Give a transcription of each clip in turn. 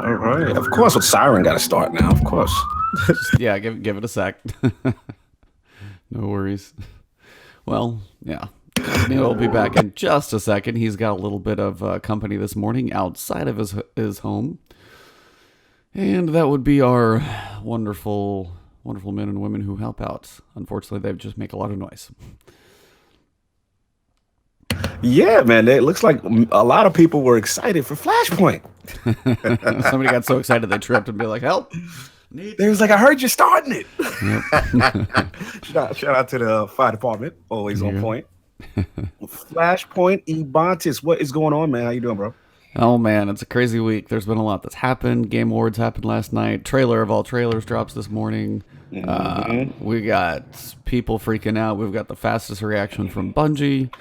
All right. Of course, with Siren got to start now. Of course. Just yeah, give it a sec. No worries. Well, yeah. Cognito will be back in just a second. He's got a little bit of company this morning outside of his home, and that would be our wonderful men and women who help out. Unfortunately, they just make a lot of noise. Yeah, man. It looks like a lot of people were excited for Flashpoint. Somebody got so excited they tripped and be like, "Help!" They was like, I heard you're starting it. Yep. Shout out to the fire department. Always on point. Flashpoint, Ebontis. What is going on, man? How you doing, bro? Oh man, it's a crazy week. There's been a lot that's happened. Game Awards happened last night. Trailer of all trailers drops this morning. We got people freaking out. We've got the fastest reaction from Bungie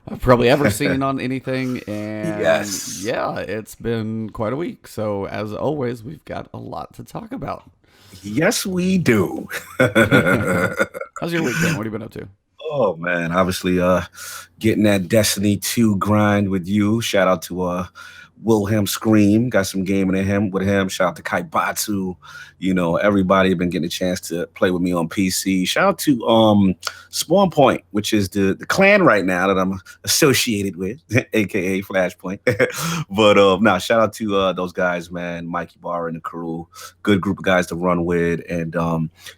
I've probably ever seen on anything. And Yes. yeah, it's been quite a week. So as always, we've got a lot to talk about. Yes, we do. How's your week been? What have you been up to? Oh man, obviously getting that Destiny 2 grind with you. Shout out to Wilhelm Scream. Got some gaming in him with him. Shout out to Kaibatsu. Everybody been getting a chance to play with me on PC. Shout out to Spawn Point, which is the clan right now that I'm associated with, aka Flashpoint. But no, shout out to those guys, man, Mikey Barr and the crew. Good group of guys to run with, and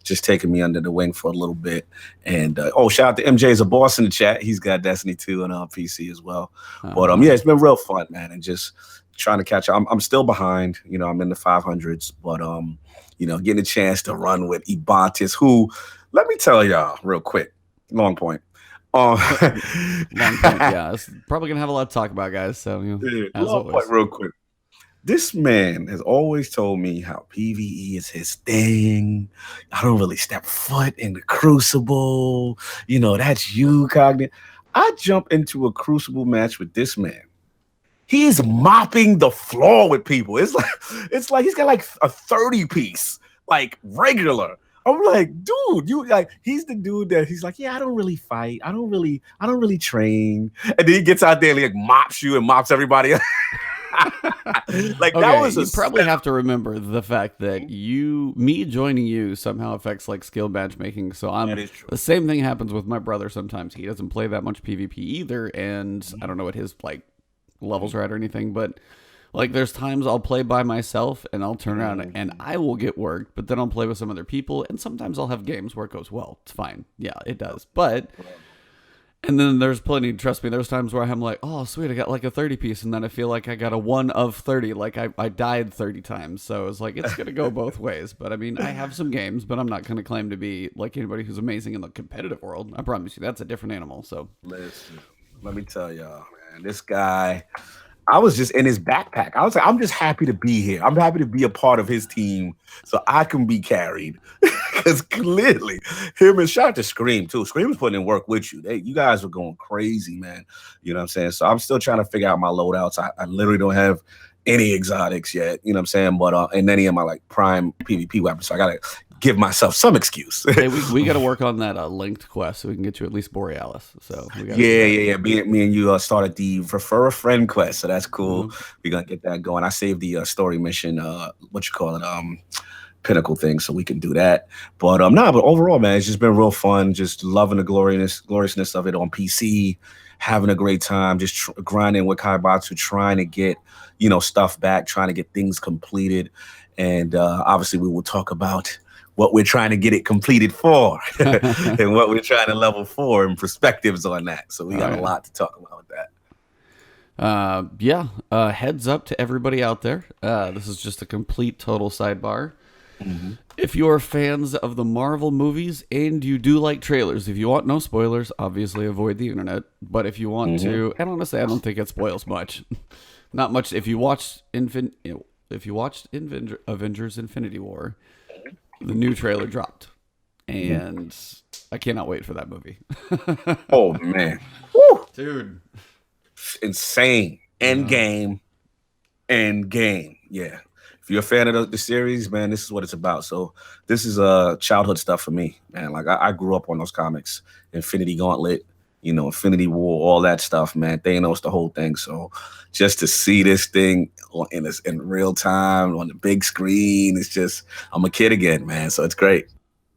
just taking me under the wing for a little bit. And shout out to MJ's a boss in the chat. He's got Destiny 2 on PC as well. But yeah, it's been real fun, man, and just trying to catch up. I'm still behind. I'm in the 500s, but getting a chance to run with Ebontis, who, let me tell y'all real quick, long point. Long point, yeah. It's probably gonna have a lot to talk about, guys. So long point, real quick. This man has always told me how PvE is his thing. I don't really step foot in the Crucible. That's you, Cognito. I jump into a Crucible match with this man. He is mopping the floor with people. It's like he's got like a 30 piece, like regular. I'm like, dude, he's the dude that he's like, yeah, I don't really fight. I don't really train. And then he gets out there and like mops you and mops everybody. That was you probably have to remember the fact that me joining you somehow affects like skill matchmaking. So the same thing happens with my brother sometimes. He doesn't play that much PvP either, and I don't know what his like levels are at or anything, but like there's times I'll play by myself and I'll turn around and I will get worked, but then I'll play with some other people, and sometimes I'll have games where it goes well. It's fine. Yeah, it does. And then there's plenty, trust me, there's times where I'm like, oh, sweet, I got like a 30 piece, and then I feel like I got a 1 of 30, like I died 30 times. So it's like, it's going to go both ways. But I mean, I have some games, but I'm not going to claim to be like anybody who's amazing in the competitive world. I promise you, that's a different animal. So listen, let me tell y'all, man, this guy, I was just in his backpack. I was like, I'm just happy to be here. I'm happy to be a part of his team so I can be carried. Because clearly, him and shout out to Scream, too. Scream was putting in work with you. You guys were going crazy, man. You know what I'm saying? So I'm still trying to figure out my loadouts. I literally don't have any exotics yet. You know what I'm saying? But and any of my like prime PvP weapons. So I got to give myself some excuse. Hey, we got to work on that linked quest so we can get you at least Borealis. So yeah. Me and you started the refer a friend quest, so that's cool. We're gonna get that going. I saved the story mission, pinnacle thing, so we can do that. But but overall, man, it's just been real fun. Just loving the gloriousness of it on PC, having a great time, just grinding with Kaibatsu, trying to get stuff back, trying to get things completed, and obviously we will talk about what we're trying to get it completed for and what we're trying to level for and perspectives on that. So we got a lot to talk about with that. Heads up to everybody out there. This is just a complete total sidebar. If you're fans of the Marvel movies and you do like trailers, if you want no spoilers, obviously avoid the internet. But if you want to, and honestly, I don't think it spoils much. Not much. If you watched Avengers Infinity War, the new trailer dropped, and I cannot wait for that movie. Oh man, woo. Dude, insane! Endgame. Yeah, if you're a fan of the series, man, this is what it's about. So this is childhood stuff for me, man. Like I grew up on those comics, Infinity Gauntlet, Infinity War, all that stuff, man. Thanos, the whole thing. So just to see this thing in real time on the big screen, it's just, I'm a kid again, man. So it's great.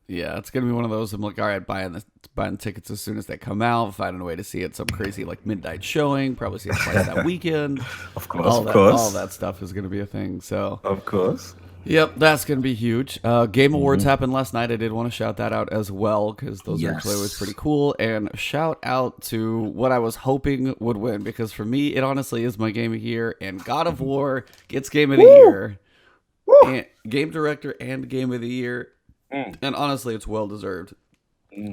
Yeah, it's gonna be one of those. I'm like, all right, buying tickets as soon as they come out, finding a way to see it some crazy like midnight showing, probably see it twice that weekend. Of course, all that stuff is gonna be a thing. So of course. Yep, that's going to be huge. Game Awards happened last night. I did want to shout that out as well because those are actually always pretty cool. And shout out to what I was hoping would win because for me, it honestly is my game of the year. And God of War gets Game of the Year, and Game Director and Game of the Year. And honestly, it's well deserved.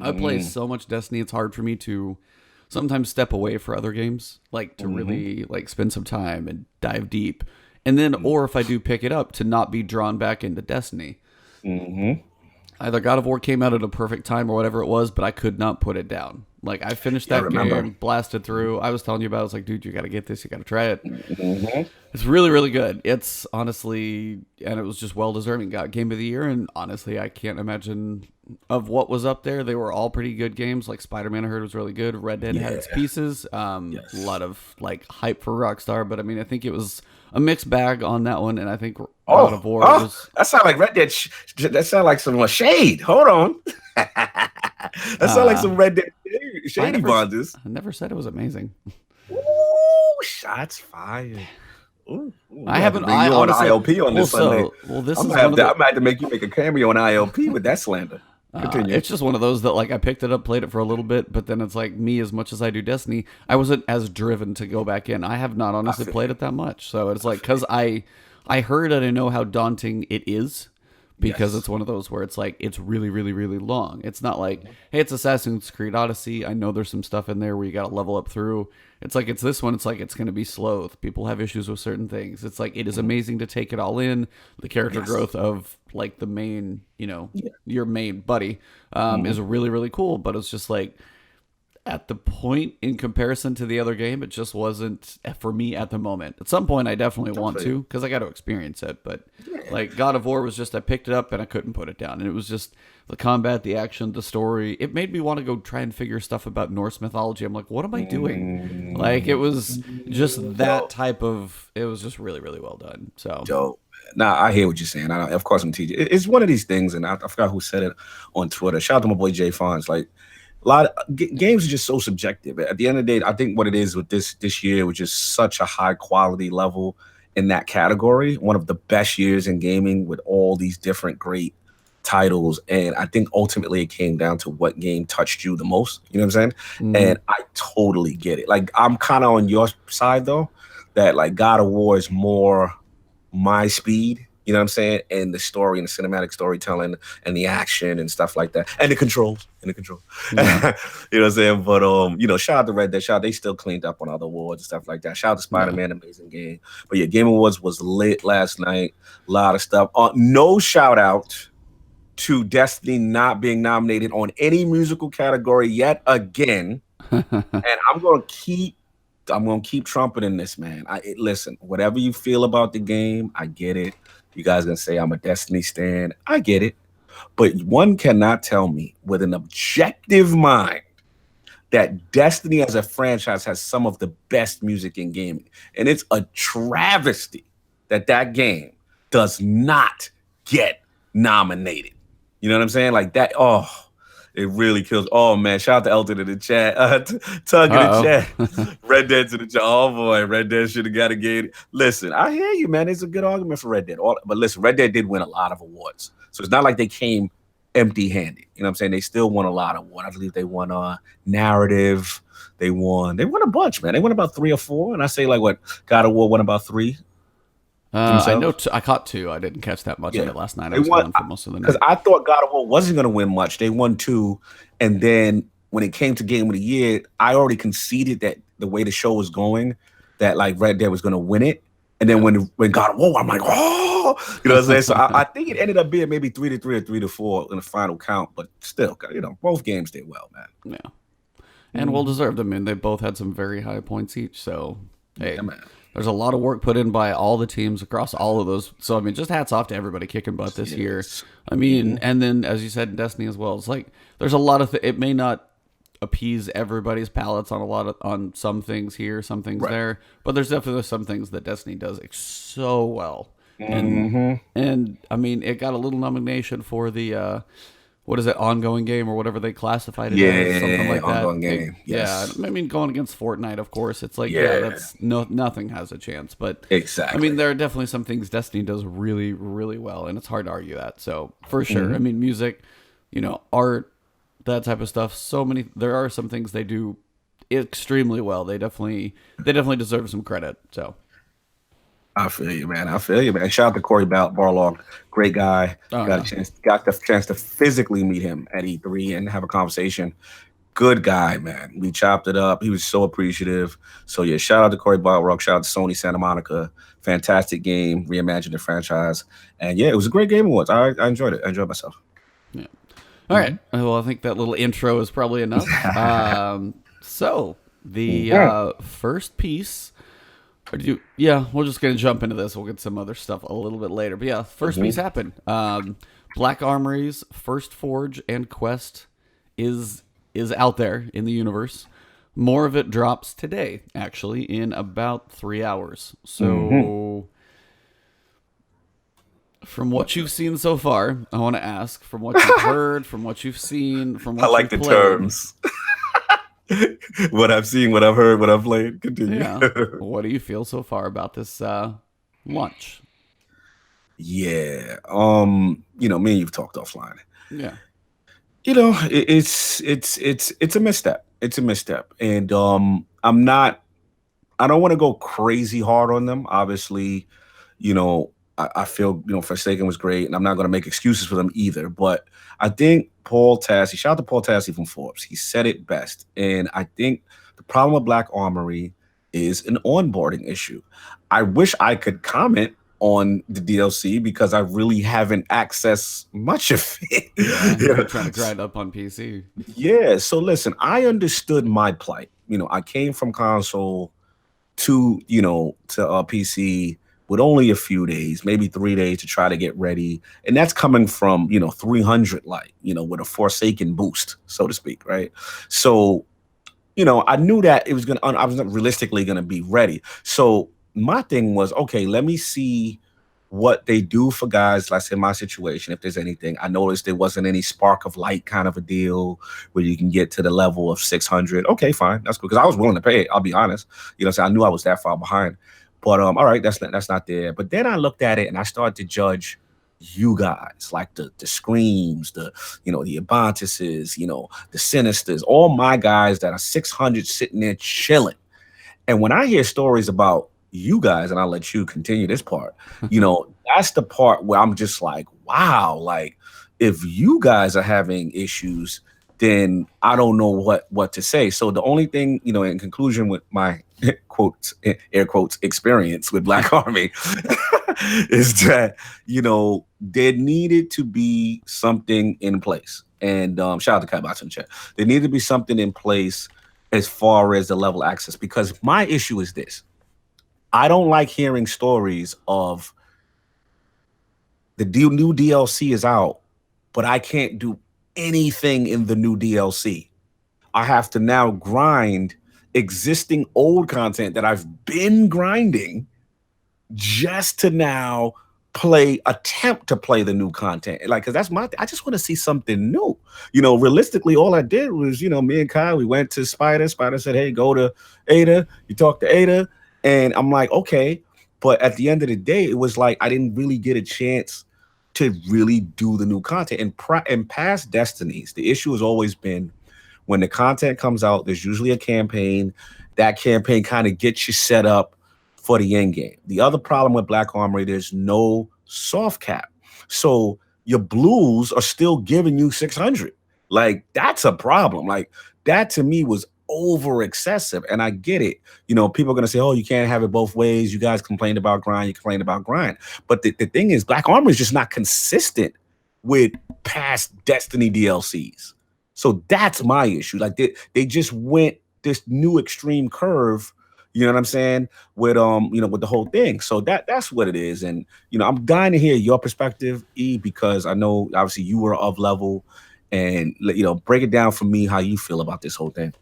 I play so much Destiny; it's hard for me to sometimes step away for other games, like to really like spend some time and dive deep. And then, or if I do pick it up, to not be drawn back into Destiny. Either God of War came out at a perfect time or whatever it was, but I could not put it down. Like, I finished that game, blasted through. I was telling you about it. I was like, dude, you got to get this. You got to try it. It's really, really good. It's honestly, and it was just well-deserving. Got Game of the Year, and honestly, I can't imagine of what was up there. They were all pretty good games. Like, Spider-Man, I heard, was really good. Red Dead had its pieces. A lot of, like, hype for Rockstar, but, I mean, I think it was a mixed bag on that one, and I think God of War was... That sounds like Red Dead. That sounds like some shade. Hold on. That sounds like some Red Dead shady bonds. I never said it was amazing. Ooh, shots fired. Ooh, I haven't. I honestly, on ILP on this Sunday. This I might have to make you make a cameo on ILP with that slander. Continue. It's just one of those that, like, I picked it up, played it for a little bit, but then it's like me, as much as I do Destiny, I wasn't as driven to go back in. I have not honestly played it that much. So it's like, because I heard and I know how daunting it is, because it's one of those where it's like, it's really, really, really long. It's not like, hey, it's Assassin's Creed Odyssey. I know there's some stuff in there where you got to level up through. It's like, it's this one. It's like, it's going to be slow. People have issues with certain things. It's like, it is amazing to take it all in. The character growth of, like, the main, your main buddy is really, really cool. But it's just like, at the point in comparison to the other game, it just wasn't for me at the moment. At some point, I definitely want to, because I got to experience it. But like God of War was just, I picked it up and I couldn't put it down. And it was just the combat, the action, the story. It made me want to go try and figure stuff about Norse mythology. I'm like, what am I doing? Like, it was just that type of, it was just really, really well done. So dope. Nah, I hear what you're saying. Of course, I'm teaching. It's one of these things, and I forgot who said it on Twitter. Shout out to my boy Jay Fonz. Like, a lot of games are just so subjective. At the end of the day, I think what it is with this year was just such a high quality level in that category. One of the best years in gaming with all these different great titles. And I think ultimately it came down to what game touched you the most. You know what I'm saying? And I totally get it. Like, I'm kind of on your side, though, that like God of War is more my speed. You know what I'm saying? And the story and the cinematic storytelling and the action and stuff like that. And the controls. Yeah. You know what I'm saying? But shout out to Red Dead. They still cleaned up on other awards and stuff like that. Shout out to Spider-Man, amazing game. But yeah, Game Awards was lit last night. A lot of stuff. No shout out to Destiny not being nominated on any musical category yet again. And I'm gonna keep trumpeting this, man. Listen, whatever you feel about the game, I get it. You guys gonna say I'm a Destiny stan. I get it. But one cannot tell me with an objective mind that Destiny as a franchise has some of the best music in gaming. And it's a travesty that game does not get nominated. You know what I'm saying? Like that, it really kills. Oh, man. Shout out to Elton in the chat. Tug in the chat. Red Dead to the chat. Oh, boy. Red Dead should have got a game. Listen, I hear you, man. It's a good argument for Red Dead. But listen, Red Dead did win a lot of awards. So it's not like they came empty-handed. You know what I'm saying? They still won a lot of awards. I believe they won narrative. They won a bunch, man. They won about 3 or 4. And I say, like, what? God of War won about 3. I know. I caught 2. I didn't catch that much of it last night. I was gone for most of the night because I thought God of War wasn't going to win much. They won 2, and then when it came to Game of the Year, I already conceded that the way the show was going, that like Red Dead was going to win it. And then when God of War, I'm like, oh, you know what I'm saying? So I think it ended up being maybe 3-3 or 3-4 in the final count, but still, both games did well, man. Yeah, and well deserved. I mean, they both had some very high points each. So hey. Yeah, man. There's a lot of work put in by all the teams across all of those. So, I mean, just hats off to everybody kicking butt this year. I mean, and then, as you said, in Destiny as well, it's like there's a lot of it may not appease everybody's palates on on some things here, some things there. But there's definitely some things that Destiny does so well. And I mean, it got a little nomination for the what is it, ongoing game or whatever they classified it as, something like that. Ongoing game. Yes. Yeah, I mean, going against Fortnite, of course, it's like that's nothing has a chance. But exactly, I mean, there are definitely some things Destiny does really, really well, and it's hard to argue that. So for sure, I mean, music, art, that type of stuff. There are some things they do extremely well. They definitely deserve some credit. So. I feel you, man. Shout out to Corey Barlog, great guy. Got the chance to physically meet him at E3 and have a conversation. Good guy, man. We chopped it up. He was so appreciative. So yeah, shout out to Corey Barlog. Shout out to Sony Santa Monica. Fantastic game, reimagined the franchise, and yeah, it was a great game. It was. I enjoyed it. I enjoyed myself. Yeah. All right. Well, I think that little intro is probably enough. So the first piece. We're just going to jump into this. We'll get some other stuff a little bit later. But yeah, first piece happened. Black Armory's first Forge and Quest is out there in the universe. More of it drops today, actually, in about 3 hours. So, from what you've seen so far, I want to ask, from what you've heard, from what you've seen, from what I like the played, terms. What I've seen, what I've heard, what I've played. Continue. Yeah. What do you feel so far about this launch? Yeah. Me and you've talked offline. Yeah. It's a misstep. It's a misstep. And I don't want to go crazy hard on them. Obviously, I feel, Forsaken was great, and I'm not going to make excuses for them either. But I think Paul Tassi, shout out to Paul Tassi from Forbes, he said it best. And I think the problem with Black Armory is an onboarding issue. I wish I could comment on the DLC because I really haven't accessed much of it. Yeah, trying to grind up on PC. Yeah, so listen, I understood my plight. I came from console to PC with only a few days, maybe 3 days to try to get ready. And that's coming from, 300 light, with a Forsaken boost, so to speak, right? So, I knew that I wasn't realistically going to be ready. So my thing was, okay, let me see what they do for guys, like in my situation, if there's anything. I noticed there wasn't any spark of light kind of a deal where you can get to the level of 600. Okay, fine. That's cool. Because I was willing to pay it. I'll be honest. So I knew I was that far behind. But all right, that's not there. But then I looked at it and I started to judge you guys, like the Screams, the Ebontises, the Sinisters, all my guys that are 600 sitting there chilling. And when I hear stories about you guys, and I'll let you continue this part, that's the part where I'm just like, wow, like if you guys are having issues, then I don't know what to say. So the only thing, in conclusion with my quotes, air quotes, experience with Black Army is that, there needed to be something in place. And shout out to Kaibatsu in chat. There needed to be something in place as far as the level access, because my issue is this. I don't like hearing stories of the new DLC is out, but I can't do anything in the new DLC. I have to now grind existing old content that I've been grinding just to now attempt to play the new content. Like, cause that's I just want to see something new. Realistically, all I did was, me and Kyle, we went to Spider. Spider said, hey, go to Ada. You talk to Ada. And I'm like, okay. But at the end of the day, it was like, I didn't really get a chance to really do the new content. And past Destinies, the issue has always been when the content comes out, there's usually a campaign. That campaign kind of gets you set up for the end game. The other problem with Black Armory, there's no soft cap. So your blues are still giving you 600. Like, that's a problem. Like, that to me was over excessive. And I get it. People are going to say, oh, you can't have it both ways. You guys complained about grind. You complained about grind. But the thing is, Black Armory is just not consistent with past Destiny DLCs. So that's my issue. Like, they just went this new extreme curve, you know what I'm saying, with with the whole thing. So that's what it is. And I'm dying to hear your perspective, E, because I know obviously you were of level, and break it down for me how you feel about this whole thing.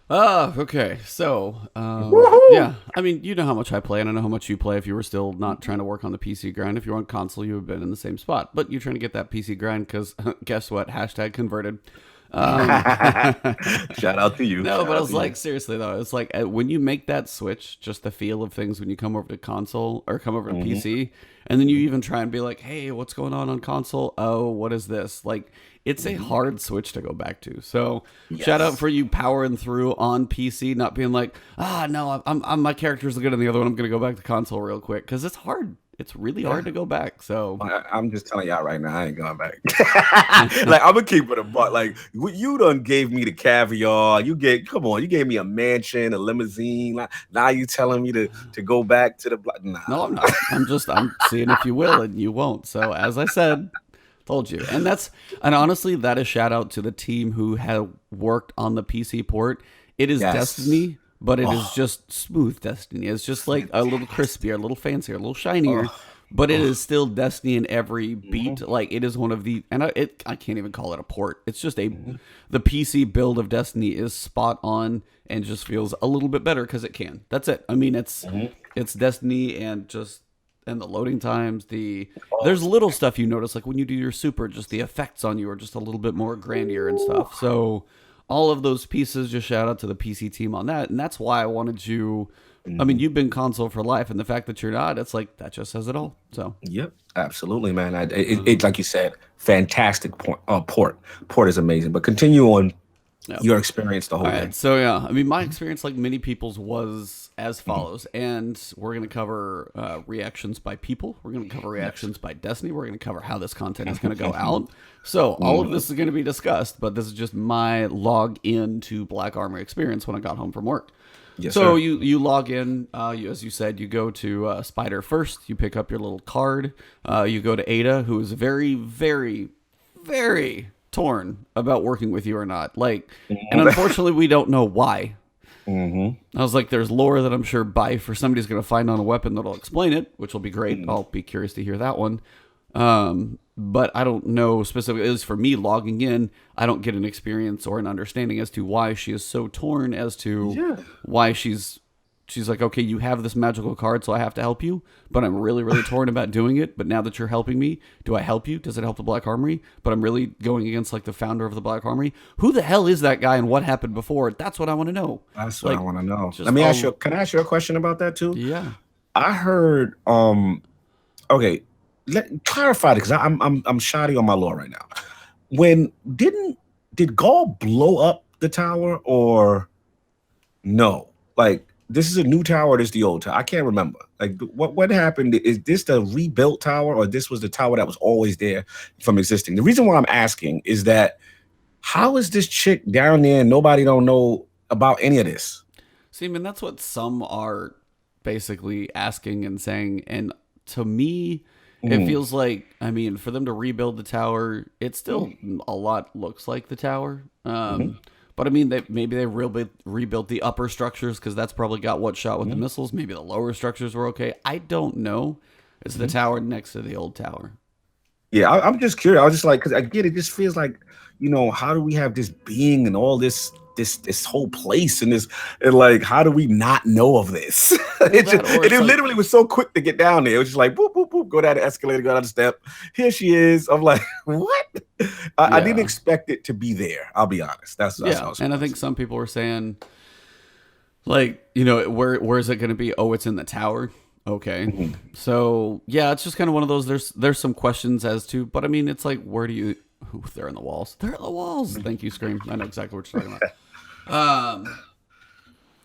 Okay. So, Woohoo! yeah. I mean, you know how much I play, and I know how much you play. If you were still not trying to work on the PC grind, if you're on console, you have been in the same spot. But you're trying to get that PC grind because, guess what? Hashtag converted. Shout out to you. No, Shout but I out was to like, you. seriously though, it's like when you make that switch, just the feel of things when you come over to console or come over to PC, and then you even try and be like, hey, what's going on console? Oh, what is this? Like, it's a hard switch to go back to. So, shout out Yes. for you powering through on PC, not being like, no, I'm my character's good in the other one. I'm gonna go back to console real quick because it's hard. It's really hard to go back. So I'm just telling y'all right now, I ain't going back. Like, I'm gonna keep it a buck. Like, you done gave me the caviar. You gave me a mansion, a limousine. Like, now you telling me to go back to the block? Nah. no, I'm not. I'm seeing if you will and you won't. So as I said, told you. And honestly, that is shout out to the team who had worked on the PC port. It is Yes. Destiny, but it is just smooth Destiny. It's just like a little crispier, a little fancier, a little shinier. But it is still Destiny in every beat. Like, it is one of the, and I can't even call it a port. It's just the PC build of Destiny is spot on and just feels a little bit better because it can. That's it. I mean, it's Destiny and the loading times, there's little stuff you notice, like when you do your super, just the effects on you are just a little bit more grandier and stuff. So all of those pieces, just shout out to the PC team on that. And that's why I wanted you. I mean, you've been console for life, and the fact that you're not, it's like, that just says it all. So, Yep, absolutely, man. It like you said, fantastic port. Port is amazing. But continue on your experience the whole all day. right. So, yeah, I mean, my experience, like many people's, was as follows. And we're going to cover reactions by people. We're going to cover reactions by Destiny. We're going to cover how this content is going to go out. So, all of this is going to be discussed, but this is just my log in to Black Armory experience when I got home from work. Yes, So sir. you log in, as you said, you go to Spider first, you pick up your little card, you go to Ada, who is very, very, very torn about working with you or not. Like, and unfortunately, we don't know why. I was like, there's lore that I'm sure Bife or somebody's going to find on a weapon that'll explain it, which will be great. I'll be curious to hear that one. But I don't know specifically, at least for me logging in, I don't get an experience or an understanding as to why she is so torn as to why she's like, okay, you have this magical card, so I have to help you, but I'm really, really torn about doing it. But now that you're helping me, do I help you? Does it help the Black Armory? But I'm really going against like the founder of the Black Armory. Who the hell is that guy and what happened before? That's what I want to know. That's what I want to know. just Let me ask you. Can I ask you a question about that too? Yeah. I heard. Okay. Clarify it because I'm shoddy on my lore right now. Did Gaul blow up the tower or no? Like, this is a new tower, or this is the old tower? I can't remember. Like, what happened? Is this the rebuilt tower, or this was the tower that was always there from existing? The reason why I'm asking is that how is this chick down there and nobody don't know about any of this? See, I mean, that's what some are basically asking and saying. And to me, it feels like, I mean, for them to rebuild the tower, it still a lot looks like the tower. But I mean, maybe they rebuilt the upper structures because that's probably got what shot with the missiles. Maybe the lower structures were okay. I don't know. It's the tower next to the old tower. Yeah, I'm just curious. I was just like, because I get it. Just feels like, how do we have this being and all this whole place and this, and like, how do we not know of this? It literally was so quick to get down there. It was just like, boop, boop, boop, go down the escalator, go down the step. Here she is. I'm like, what? I didn't expect it to be there. I'll be honest. That's and I think some people were saying, like, where is it going to be? Oh, it's in the tower. Okay. So yeah, it's just kind of one of those. There's some questions as to, but I mean, it's like, where do you? Ooh, they're in the walls. They're in the walls. Thank you, Scream. I know exactly what you're talking about.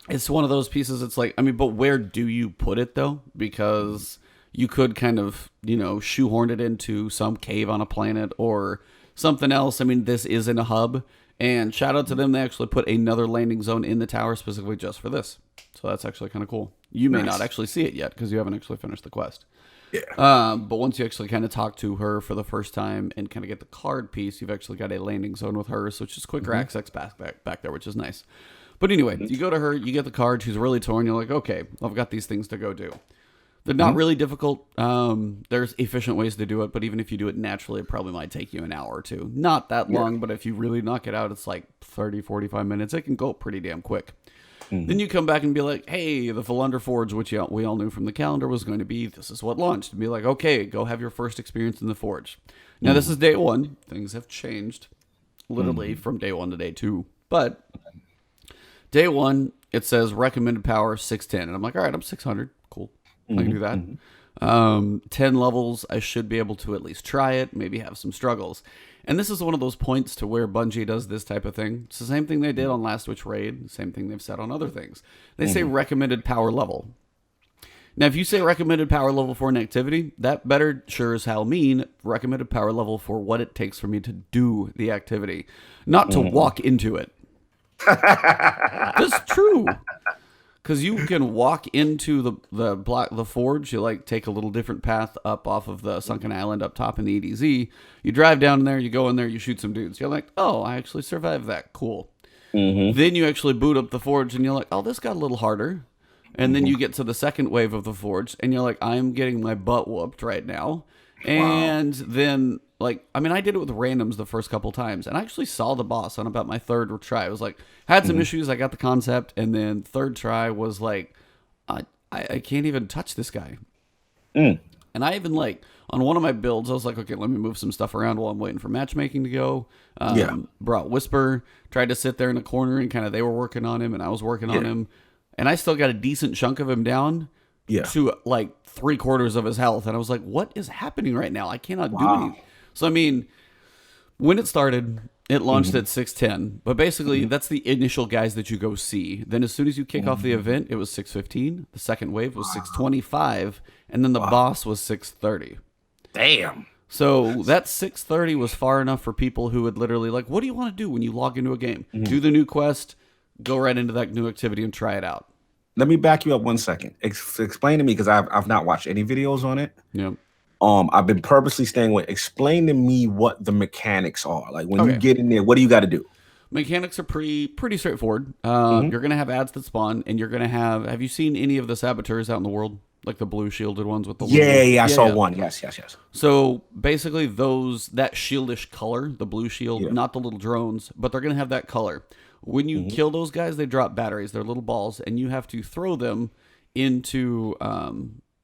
It's one of those pieces. It's like, I mean, but where do you put it though? Because you could kind of, shoehorn it into some cave on a planet or something else. I mean, this is in a hub, and shout out to them. They actually put another landing zone in the tower specifically just for this. So that's actually kind of cool. You may not actually see it yet because you haven't actually finished the quest. Yeah. But once you actually kind of talk to her for the first time and kind of get the card piece, you've actually got a landing zone with her. So it's just quicker access back there, which is nice. But anyway, you go to her, you get the card. She's really torn. You're like, okay, I've got these things to go do. They're not really difficult. There's efficient ways to do it, but even if you do it naturally, it probably might take you an hour or two. Not that long, but if you really knock it out, it's like 30, 45 minutes. It can go pretty damn quick. Then you come back and be like, hey, the Volundr Forge, which we all knew from the calendar was going to be, this is what launched. And be like, okay, go have your first experience in the Forge. Now, this is day one. Things have changed literally from day one to day two. But day one, it says recommended power 610. And I'm like, all right, I'm 600. Cool. I can do that. 10 levels, I should be able to at least try it, maybe have some struggles. And this is one of those points to where Bungie does this type of thing. It's the same thing they did on Last Witch Raid, same thing they've said on other things. They say recommended power level. Now, if you say recommended power level for an activity, that better sure as hell mean recommended power level for what it takes for me to do the activity, not to walk into it. That's true. Because you can walk into the forge, you like take a little different path up off of the sunken island up top in the EDZ. You drive down there, you go in there, you shoot some dudes. You're like, oh, I actually survived that. Cool. Then you actually boot up the forge, and you're like, oh, this got a little harder. And then you get to the second wave of the forge, and you're like, I'm getting my butt whooped right now. And then, like, I mean, I did it with randoms the first couple times, and I actually saw the boss on about my third try. I was like, had some issues, I got the concept, and then third try was like, I can't even touch this guy. And I even, like, on one of my builds, I was like, okay, let me move some stuff around while I'm waiting for matchmaking to go. Brought Whisper, tried to sit there in a corner, and kind of they were working on him, and I was working on him. And I still got a decent chunk of him down to, like, 3/4 of his health. And I was like, what is happening right now? I cannot do anything. So, I mean, when it started, it launched at 610. But basically, that's the initial guys that you go see. Then as soon as you kick off the event, it was 615. The second wave was 625. And then the boss was 630. Damn. So that 630 was far enough for people who would literally, like, what do you want to do when you log into a game? Do the new quest, go right into that new activity and try it out. Let me back you up 1 second. Explain to me, because I've not watched any videos on it. Yeah. I've been purposely staying with. Explain to me what the mechanics are. Like when you get in there, what do you got to do? Mechanics are pretty straightforward. You're gonna have ads that spawn, and you're gonna have. Have you seen any of the saboteurs out in the world? Like the blue shielded ones with the I saw one. Yes. So basically, that shieldish color, the blue shield, not the little drones, but they're gonna have that color. When you kill those guys, they drop batteries. They're little balls, and you have to throw them into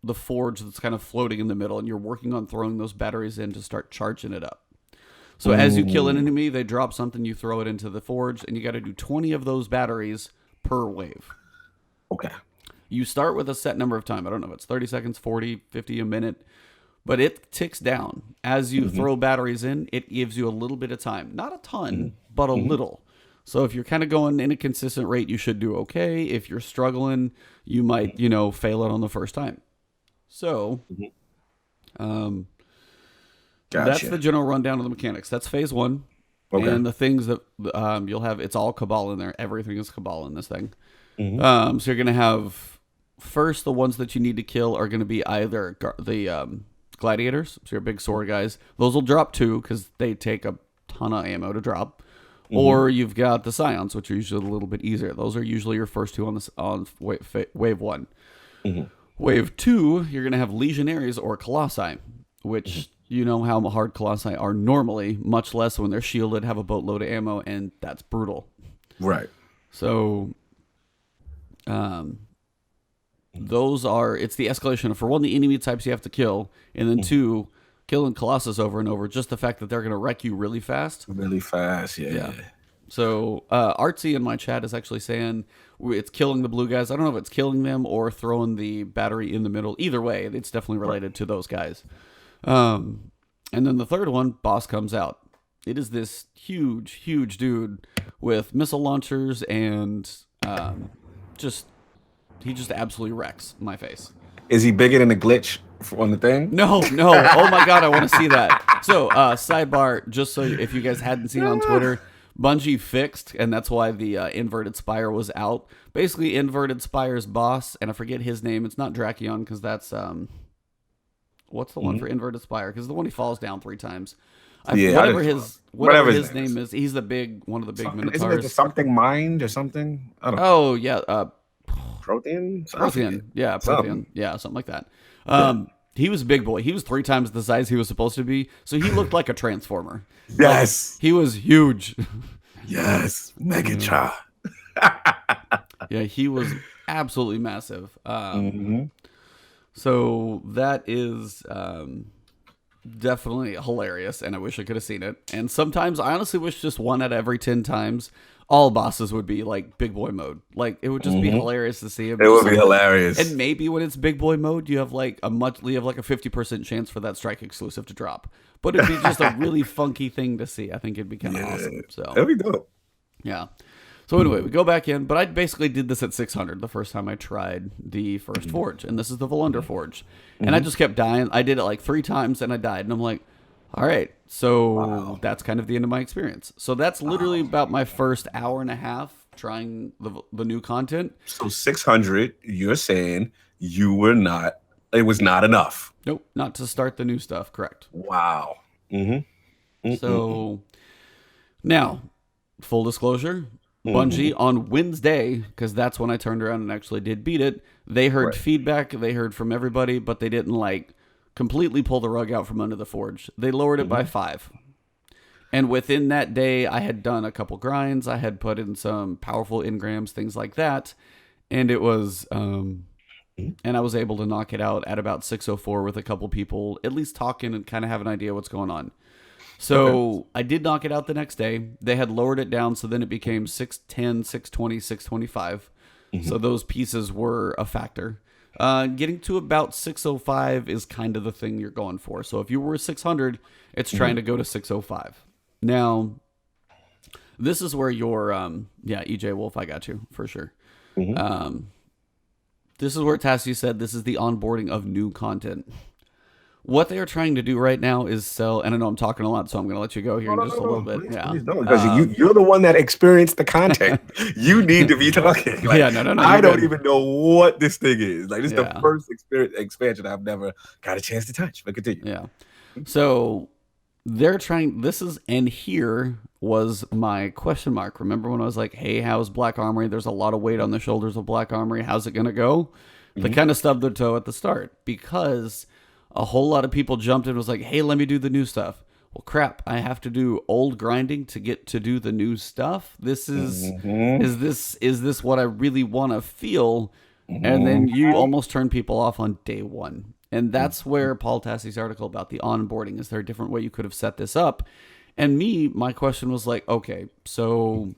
the forge that's kind of floating in the middle, and you're working on throwing those batteries in to start charging it up. So as you kill an enemy, they drop something, you throw it into the forge, and you got to do 20 of those batteries per wave. Okay. You start with a set number of time. I don't know if it's 30 seconds, 40, 50, a minute, but it ticks down. As you throw batteries in, it gives you a little bit of time. Not a ton, but a little. So if you're kind of going in a consistent rate, you should do okay. If you're struggling, you might, fail it on the first time. So, that's the general rundown of the mechanics. That's phase one. Okay. And the things that you'll have, it's all Cabal in there. Everything is Cabal in this thing. So you're going to have, first, the ones that you need to kill are going to be either the gladiators, so your big sword guys. Those will drop too, because they take a ton of ammo to drop. Or you've got the Scions, which are usually a little bit easier. Those are usually your first two on wave one. Wave two, you're going to have Legionaries or Colossi, which you know how hard Colossi are normally, much less when they're shielded, have a boatload of ammo, and that's brutal. Right. So, those are, it's the escalation of, for one, the enemy types you have to kill, and then two, killing Colossus over and over, just the fact that they're going to wreck you really fast. Really fast, yeah. So, Artsy in my chat is actually saying it's killing the blue guys. I don't know if it's killing them or throwing the battery in the middle. Either way, it's definitely related to those guys. And then the third one, boss comes out. It is this huge, huge dude with missile launchers and he just absolutely wrecks my face. Is he bigger than the glitch on the thing? No. Oh my God, I want to see that. So, sidebar, just so if you guys hadn't seen on Twitter, Bungie fixed, and that's why the Inverted Spire was out. Basically, Inverted Spire's boss, and I forget his name. It's not Drakion, because that's what's the one for Inverted Spire? Because the one he falls down 3 times. Whatever his name is. He's the one of the big Minotaurs. Isn't it something mind or something? I don't know. Oh yeah. Prothean? Yeah, Prothean. Yeah, something like that. He was a big boy. He was 3 times the size he was supposed to be, so he looked like a transformer. Yes. Like, he was huge. Yes. Megatron. Yeah, he was absolutely massive. So that is definitely hilarious, and I wish I could have seen it. And sometimes I honestly wish just 1 out of every 10 times all bosses would be like big boy mode. Like, it would just be hilarious to see him. It would be hilarious. And maybe when it's big boy mode, you have like a 50% chance for that strike exclusive to drop. But it'd be just a really funky thing to see. I think it'd be kind of awesome. So that'd be dope. Yeah. So anyway, we go back in, but I basically did this at 600 the first time I tried the first forge, and this is the Volundr Forge. And I just kept dying. I did it like 3 times, and I died. And I'm like, all right, so that's kind of the end of my experience. So that's literally about my first hour and a half trying the new content. So 600, you're saying it was not enough. Nope, not to start the new stuff, correct. Wow. So now, full disclosure, Bungie on Wednesday, because that's when I turned around and actually did beat it, they heard feedback, they heard from everybody, but they didn't like completely pull the rug out from under the forge. They lowered it by 5. And within that day, I had done a couple grinds, I had put in some powerful engrams, things like that, and it was and I was able to knock it out at about 6:04 with a couple people at least talking and kind of have an idea what's going on. So I did knock it out the next day. They had lowered it down, so then it became 610, 620, 625. So those pieces were a factor. Getting to about 605 is kind of the thing you're going for. So if you were 600, it's trying to go to 605. Now, this is where your, EJ Wolf, I got you, for sure. This is where Tassie said this is the onboarding of new content. What they are trying to do right now is sell, and I know I'm talking a lot, so I'm going to let you go here in just a little bit. Please don't, because you're the one that experienced the content. You need to be talking. Like, no. I don't even know what this thing is. Like, this is the first expansion I've never got a chance to touch. But continue. Yeah. So they're trying. And here was my question mark. Remember when I was like, "Hey, how's Black Armory? There's a lot of weight on the shoulders of Black Armory. How's it going to go?" They kind of stubbed their toe at the start because a whole lot of people jumped in and was like, hey, let me do the new stuff. Well, crap, I have to do old grinding to get to do the new stuff. This is, is this what I really want to feel? And then you almost turn people off on day 1. And that's where Paul Tassie's article about the onboarding, is there a different way you could have set this up? And my question was like, okay, so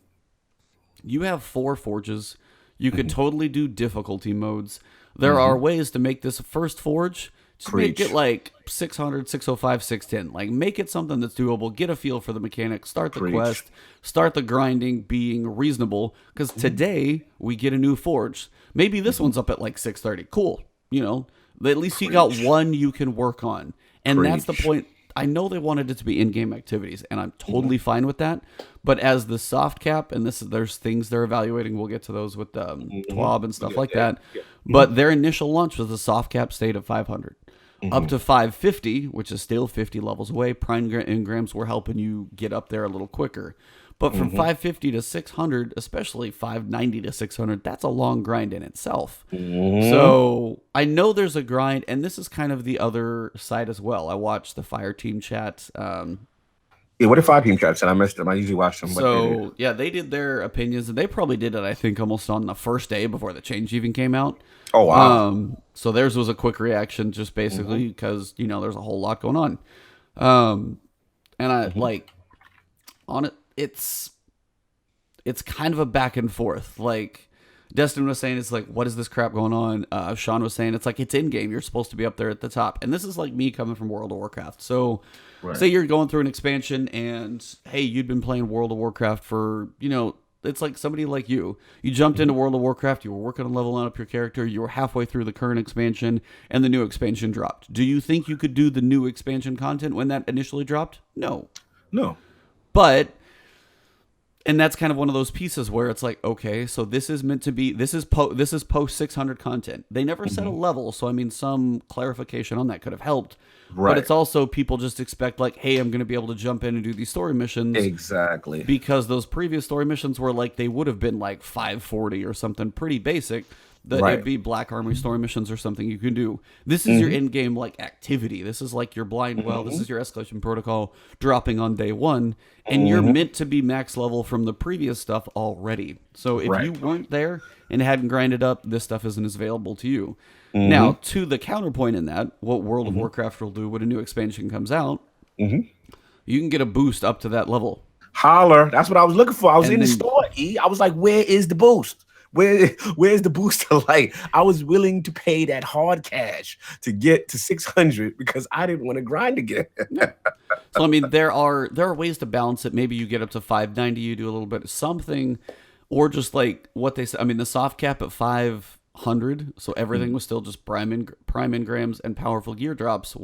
you have 4 forges. You could totally do difficulty modes. There are ways to make this first forge. Just make it like 600, 605, 610. Like, make it something that's doable. Get a feel for the mechanics. Start the quest. Start the grinding being reasonable. Because today, we get a new forge. Maybe this one's up at like 630. Cool. You know, at least you got one you can work on. And that's the point. I know they wanted it to be in-game activities, and I'm totally fine with that. But as the soft cap, and there's things they're evaluating. We'll get to those with TWAB and stuff like that. But their initial launch was a soft cap state of 500. Up to 550, which is still 50 levels away. Prime engrams were helping you get up there a little quicker. But from 550 to 600, especially 590 to 600, that's a long grind in itself. So I know there's a grind, and this is kind of the other side as well. I watched the Fire Team chat. What did Fire Team chat said? I missed them. I usually watch them. So, they did their opinions, and they probably did it, I think, almost on the first day before the change even came out. Oh, wow. So theirs was a quick reaction, just basically because, there's a whole lot going on. And I like on it, it's kind of a back and forth. Like Destin was saying, it's like, what is this crap going on? Sean was saying, it's like, it's in game. You're supposed to be up there at the top. And this is like me coming from World of Warcraft. So say you're going through an expansion and, hey, you'd been playing World of Warcraft for, it's like somebody like you. You jumped into World of Warcraft, you were working on leveling up your character, you were halfway through the current expansion, and the new expansion dropped. Do you think you could do the new expansion content when that initially dropped? No. But, and that's kind of one of those pieces where it's like, okay, so this is meant to be, this is post 600 content. They never set a level, so I mean, some clarification on that could have helped. Right. But it's also people just expect like, hey, I'm going to be able to jump in and do these story missions. Exactly. Because those previous story missions were like, they would have been like 540 or something pretty basic. that it'd be Black Armory story missions or something you can do. This is your in-game like activity. This is like your blind well. This is your escalation protocol dropping on day one, and you're meant to be max level from the previous stuff already. So if you weren't there and hadn't grinded up, this stuff isn't as available to you. Now, to the counterpoint in that, what World of Warcraft will do when a new expansion comes out, you can get a boost up to that level. Holler. That's what I was looking for. I was in the store, I was like, where is the boost? Where's the booster? Like, I was willing to pay that hard cash to get to 600 because I didn't want to grind again. So I mean, there are ways to balance it. Maybe you get up to 590, you do a little bit of something, or just like what they said. I mean, the soft cap at 500, so everything was still just prime engrams and powerful gear drops.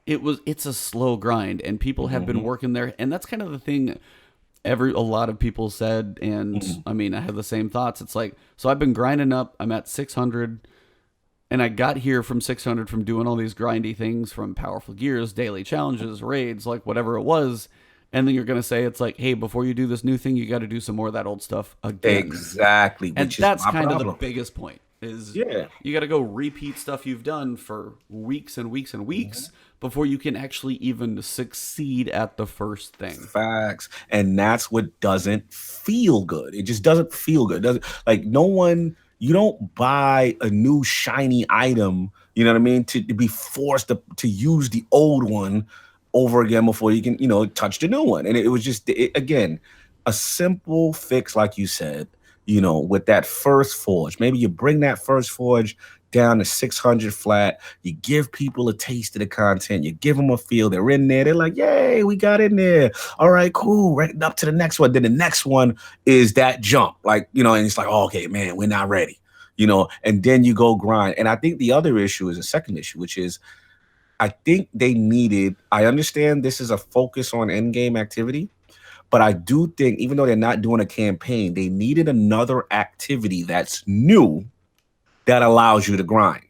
It's a slow grind, and people have been working there, and that's kind of the thing. A lot of people said, and I mean, I have the same thoughts. It's like, so I've been grinding up. I'm at 600, and I got here from 600 from doing all these grindy things, from powerful gears, daily challenges, raids, like whatever it was. And then you're going to say, it's like, hey, before you do this new thing, you got to do some more of that old stuff again. Exactly. And that's kind of the biggest point. Is you got to go repeat stuff you've done for weeks and weeks and weeks before you can actually even succeed at the first thing. Facts. And that's what doesn't feel good. It just doesn't feel good. You don't buy a new shiny item, you know what I mean, to be forced to use the old one over again before you can, touch the new one. And it was just, again, a simple fix, like you said, with that first forge. Maybe you bring that first forge down to 600 flat. You give people a taste of the content. You give them a feel. They're in there. They're like, yay, we got in there. All right, cool. Right up to the next one. Then the next one is that jump. Like, and it's like, oh, okay, man, we're not ready. And then you go grind. And I think the other issue is a second issue, which is I think I understand this is a focus on endgame activity, but I do think, even though they're not doing a campaign, they needed another activity that's new that allows you to grind.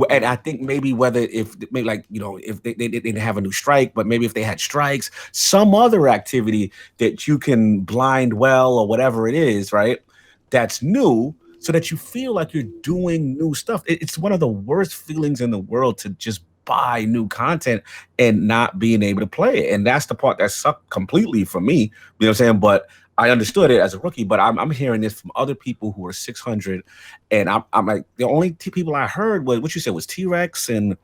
And I think maybe if they didn't have a new strike, but maybe if they had strikes, some other activity that you can blind well or whatever it is, right? That's new, so that you feel like you're doing new stuff. It's one of the worst feelings in the world to just buy new content and not being able to play it. And that's the part that sucked completely for me. You know what I'm saying? But I understood it as a rookie, but I'm hearing this from other people who are 600. And I'm like, the only people I heard was what you said was T-Rex and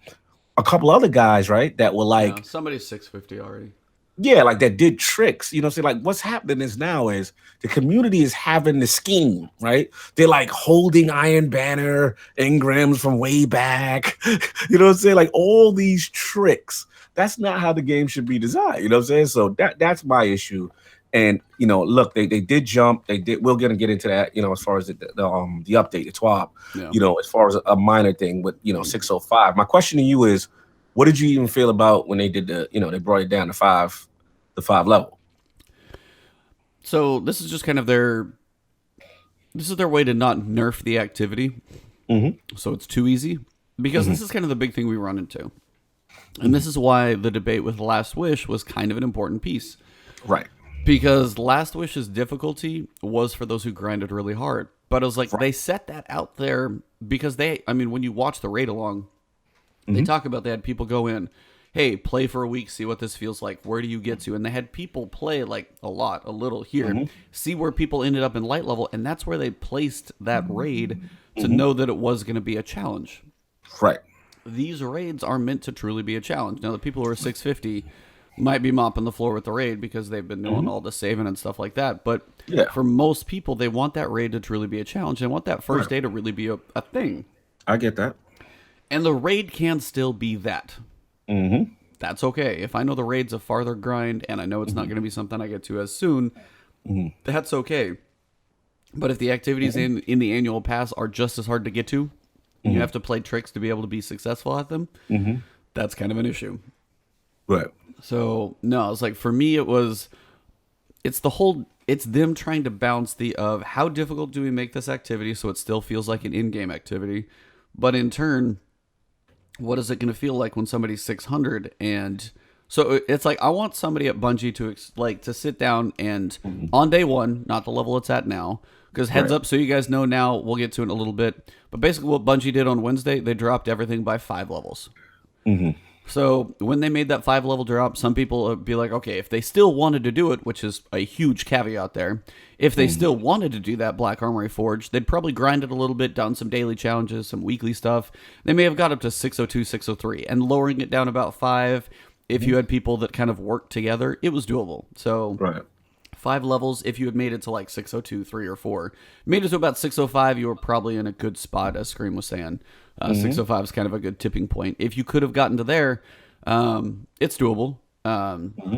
a couple other guys, right? That were like, somebody's 650 already. Yeah, like that did tricks. So like what's happening is now is the community is having the scheme, right? They're like holding Iron Banner engrams from way back. You know what I'm saying? Like all these tricks. That's not how the game should be designed. You know what I'm saying? So that's my issue. And look, they did jump. They did. We're gonna get into that. As far as the update, the TWAP. Yeah. As far as a minor thing with 605. My question to you is, what did you even feel about when they did they brought it down to the 5 level? So this is just kind of their way to not nerf the activity. So it's too easy, because this is kind of the big thing we run into. And this is why the debate with Last Wish was kind of an important piece. Right. Because Last Wish's difficulty was for those who grinded really hard. But it was like, they set that out there because when you watch the raid along, they talk about, they had people go in, hey, play for a week, see what this feels like. Where do you get to? And they had people play like a little here, see where people ended up in light level. And that's where they placed that raid to know that it was going to be a challenge. Right. These raids are meant to truly be a challenge. Now, the people who are 650 might be mopping the floor with the raid because they've been doing all the saving and stuff like that. But for most people, they want that raid to truly be a challenge. They want that first day to really be a thing. I get that. And the raid can still be that. That's okay. If I know the raid's a farther grind and I know it's not going to be something I get to as soon, that's okay. But if the activities in the annual pass are just as hard to get to, and you have to play tricks to be able to be successful at them, that's kind of an issue. Right. So, no, it's like, for me, it's them trying to balance of how difficult do we make this activity so it still feels like an in-game activity, but in turn, what is it going to feel like when somebody's 600 and So it's like I want somebody at Bungie to like to sit down and Mhm. on day one, not the level it's at now, because heads Right. up, so you guys know now. We'll get to it in a little bit. But basically, what Bungie did on Wednesday, they dropped everything by 5 levels. Hmm. So when they made that 5 level drop, some people would be like, okay, if they still wanted to do it, which is a huge caveat there, if they still wanted to do that Black Armory Forge, they'd probably grind it a little bit, done some daily challenges, some weekly stuff. They may have got up to 602, 603, and lowering it down about 5. If you had people that kind of worked together, it was doable. So Right. 5 levels, if you had made it to like 602, 3 or 4, made it to about 605, you were probably in a good spot, as Scream was saying. 605 is kind of a good tipping point. If you could have gotten to there, it's doable. Hmm.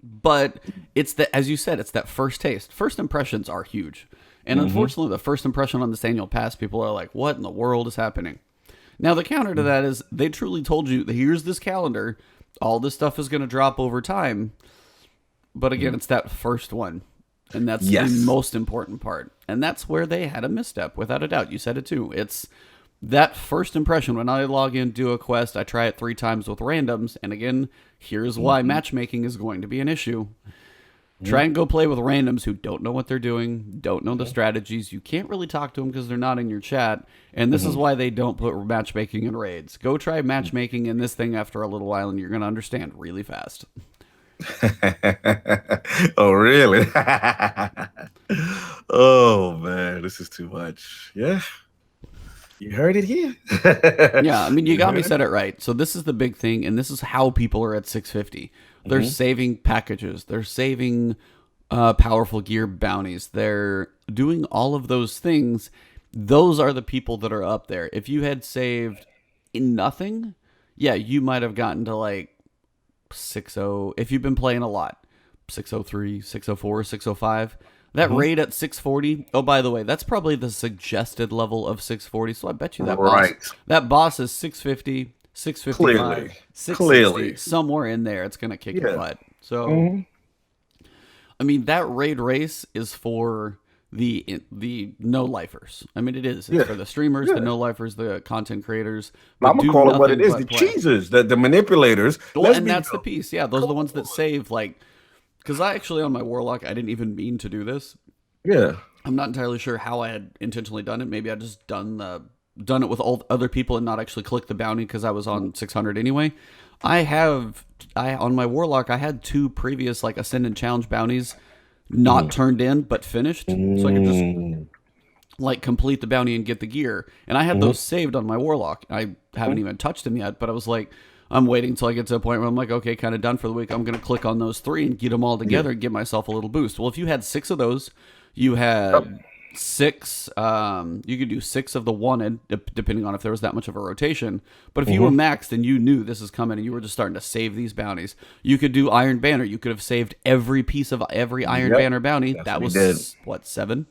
But it's that, as you said, it's that first taste. First impressions are huge. And unfortunately, the first impression on this annual pass, people are like, what in the world is happening? Now, the counter to that is they truly told you, here's this calendar. All this stuff is going to drop over time. But again, it's that first one. And that's Yes. the most important part. And that's where they had a misstep, without a doubt. You said it too. It's that first impression. When I log in, do a quest, I try it 3 times with randoms. And again, here's why matchmaking is going to be an issue. Try and go play with randoms who don't know what they're doing, don't know the strategies. You can't really talk to them because they're not in your chat. And this is why they don't put matchmaking in raids. Go try matchmaking in this thing after a little while, and you're going to understand really fast. Oh, really? Oh, man, this is too much. Yeah. You heard it here. Yeah, I mean, you got me heard said it right. So this is the big thing, and this is how people are at 650. They're saving packages. They're saving powerful gear bounties. They're doing all of those things. Those are the people that are up there. If you had saved in nothing, yeah, you might have gotten to like 60. If you've been playing a lot, 603, 604, 605. That raid at 640. Oh, by the way, that's probably the suggested level of 640. So I bet you that Right. boss is 650, 655, Clearly. 660, Clearly. somewhere in there. It's gonna kick your Yeah. butt. So Mhm. I mean, that raid race is for the no lifers. I mean, it is. It's Yeah. for the streamers, Yeah. the no lifers, the content creators. I'm That gonna do call it what it nothing is: but the play. cheesers, the manipulators. Well, Let's and be that's the real. piece. Yeah, those are the ones that save. Like, because I actually on my warlock, I didn't even mean to do this. Yeah. I'm not entirely sure how I had intentionally done it. Maybe I just done it with all other people and not actually click the bounty because I was on 600 anyway. I on my warlock I had 2 previous like ascendant challenge bounties not turned in but finished, so I could just Mm. like complete the bounty and get the gear. And I had those saved on my warlock. I haven't even touched them yet, but I was like, I'm waiting till I get to a point where I'm like, okay, kind of done for the week. I'm going to click on those 3 and get them all together and give myself a little boost. Well, if you had 6 of those, you had 6. You could do 6 of the wanted, depending on if there was that much of a rotation. But if you were maxed and you knew this is coming and you were just starting to save these bounties, you could do Iron Banner. You could have saved every piece of every Iron Yep. Banner bounty. That's That what we did. was what, 7.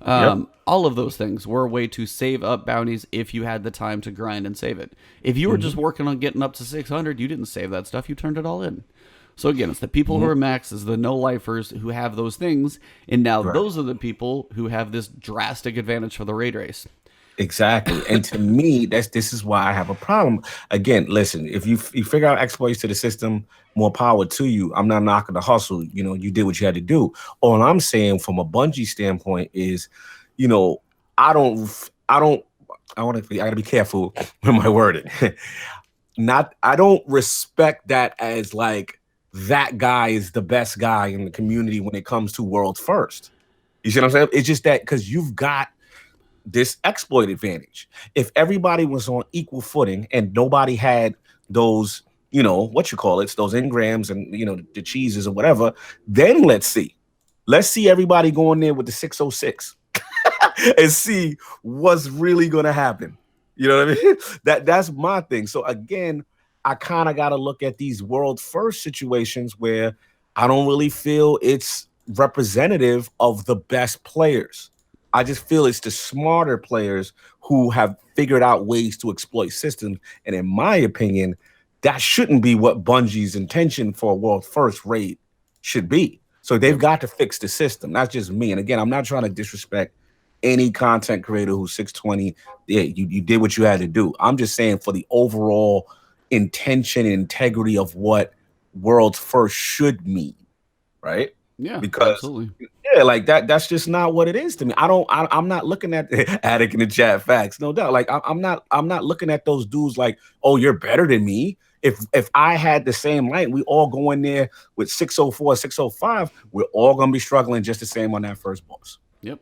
Yep. All of those things were a way to save up bounties if you had the time to grind and save it. If you were just working on getting up to 600, you didn't save that stuff. You turned it all in. So again, it's the people who are max, is the no lifers who have those things, and now those are the people who have this drastic advantage for the raid race. Exactly. And to me, this is why I have a problem. Again, listen, if you figure out exploits to the system, more power to you. I'm not knocking the hustle. You know, you did what you had to do. All I'm saying from a Bungie standpoint is, you know, I gotta be careful with my wording. I don't respect that as like that guy is the best guy in the community when it comes to world first. You see what I'm saying? It's just that because you've got this exploit advantage. If everybody was on equal footing and nobody had those, you know, what you call it, those engrams and, you know, the cheeses or whatever, then let's see. Let's see everybody going there with the 606 and see what's really going to happen. You know what I mean? That's my thing. So again, I kind of got to look at these world first situations where I don't really feel it's representative of the best players. I just feel it's the smarter players who have figured out ways to exploit systems. And in my opinion, that shouldn't be what Bungie's intention for a world first raid should be. So they've got to fix the system. That's just me. And again, I'm not trying to disrespect any content creator who's 620. Yeah, you did what you had to do. I'm just saying for the overall intention and integrity of what world's first should mean, right? Yeah, Because absolutely. yeah, like that's just not what it is to me. I'm not looking at Attic in the chat. Facts, no doubt. Like I'm not looking at those dudes like, oh, you're better than me. If I had the same light, we all go in there with 604, 605, we're all gonna be struggling just the same on that first boss. Yep.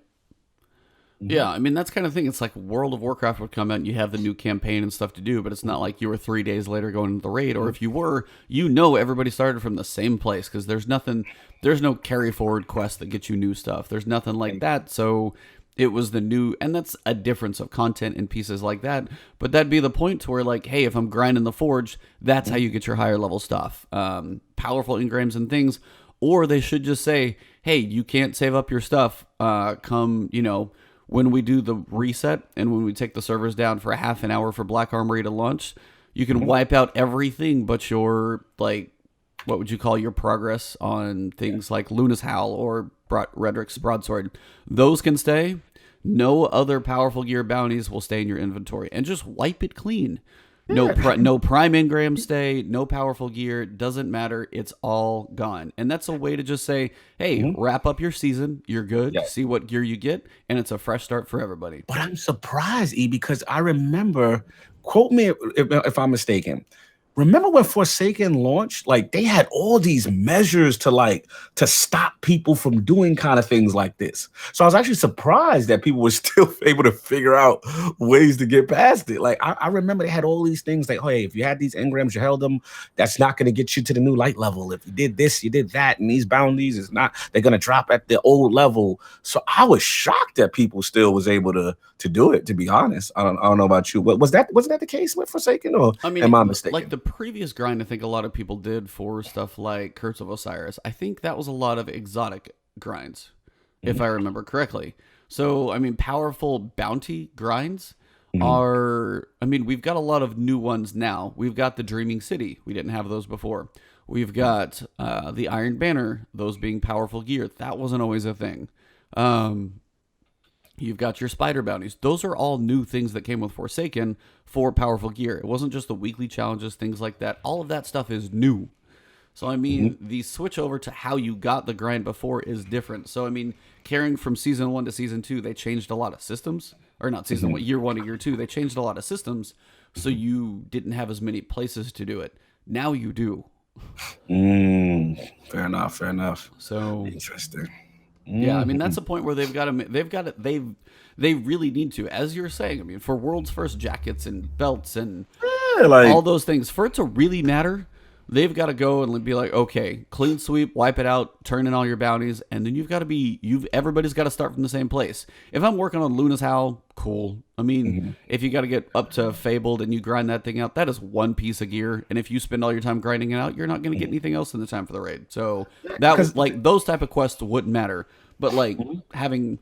Yeah, I mean, that's kind of thing. It's like World of Warcraft would come out and you have the new campaign and stuff to do, but it's not like you were 3 days later going into the raid, or if you were, everybody started from the same place because there's no carry forward quest that gets you new stuff. There's nothing like that. So it was the new, and that's a difference of content in pieces like that. But that'd be the point to where, like, hey, if I'm grinding the forge, that's how you get your higher level stuff. Powerful engrams and things. Or they should just say, hey, you can't save up your stuff. Come, when we do the reset and when we take the servers down for a half an hour for Black Armory to launch, you can wipe out everything but your, like, what would you call your progress on things like Luna's Howl or Redrick's Broadsword. Those can stay. No other powerful gear bounties will stay in your inventory. And just wipe it clean. No prime engrams stay, no powerful gear, doesn't matter, it's all gone. And that's a way to just say, hey, wrap up your season, you're good, see what gear you get, and it's a fresh start for everybody. But I'm surprised, E, because I remember, quote me if I'm mistaken, remember when Forsaken launched? Like, they had all these measures to stop people from doing kind of things like this. So I was actually surprised that people were still able to figure out ways to get past it. Like, I remember they had all these things like, hey, if you had these engrams, you held them, that's not going to get you to the new light level. If you did this, you did that, and these bounties is not, they're going to drop at the old level. So I was shocked that people still was able to do it, to be honest. I don't know about you, but wasn't that the case with Forsaken, or am I mistaken? Like the previous grind, I think a lot of people did for stuff like Curse of Osiris. I think that was a lot of exotic grinds, if I remember correctly. So, I mean, powerful bounty grinds are, I mean, we've got a lot of new ones now. We've got the Dreaming City. We didn't have those before. We've got the Iron Banner, those being powerful gear. That wasn't always a thing. You've got your spider bounties. Those are all new things that came with Forsaken for powerful gear. It wasn't just the weekly challenges, things like that. All of that stuff is new. So, I mean, the switch over to how you got the grind before is different. So, I mean, carrying from Season 1 to Season 2, they changed a lot of systems. Or not Season 1, Year 1 to Year 2. They changed a lot of systems, so you didn't have as many places to do it. Now you do. Fair enough. So interesting. Yeah, I mean, that's the point where they really need to, as you're saying, I mean, for world's first jackets and belts and all those things, for it to really matter, they've got to go and be like, okay, clean sweep, wipe it out, turn in all your bounties, and then everybody's got to start from the same place. If I'm working on Luna's Howl, cool. I mean, if you got to get up to Fabled and you grind that thing out, that is one piece of gear, and if you spend all your time grinding it out, you're not going to get anything else in the time for the raid. So that was like, those type of quests wouldn't matter, but like having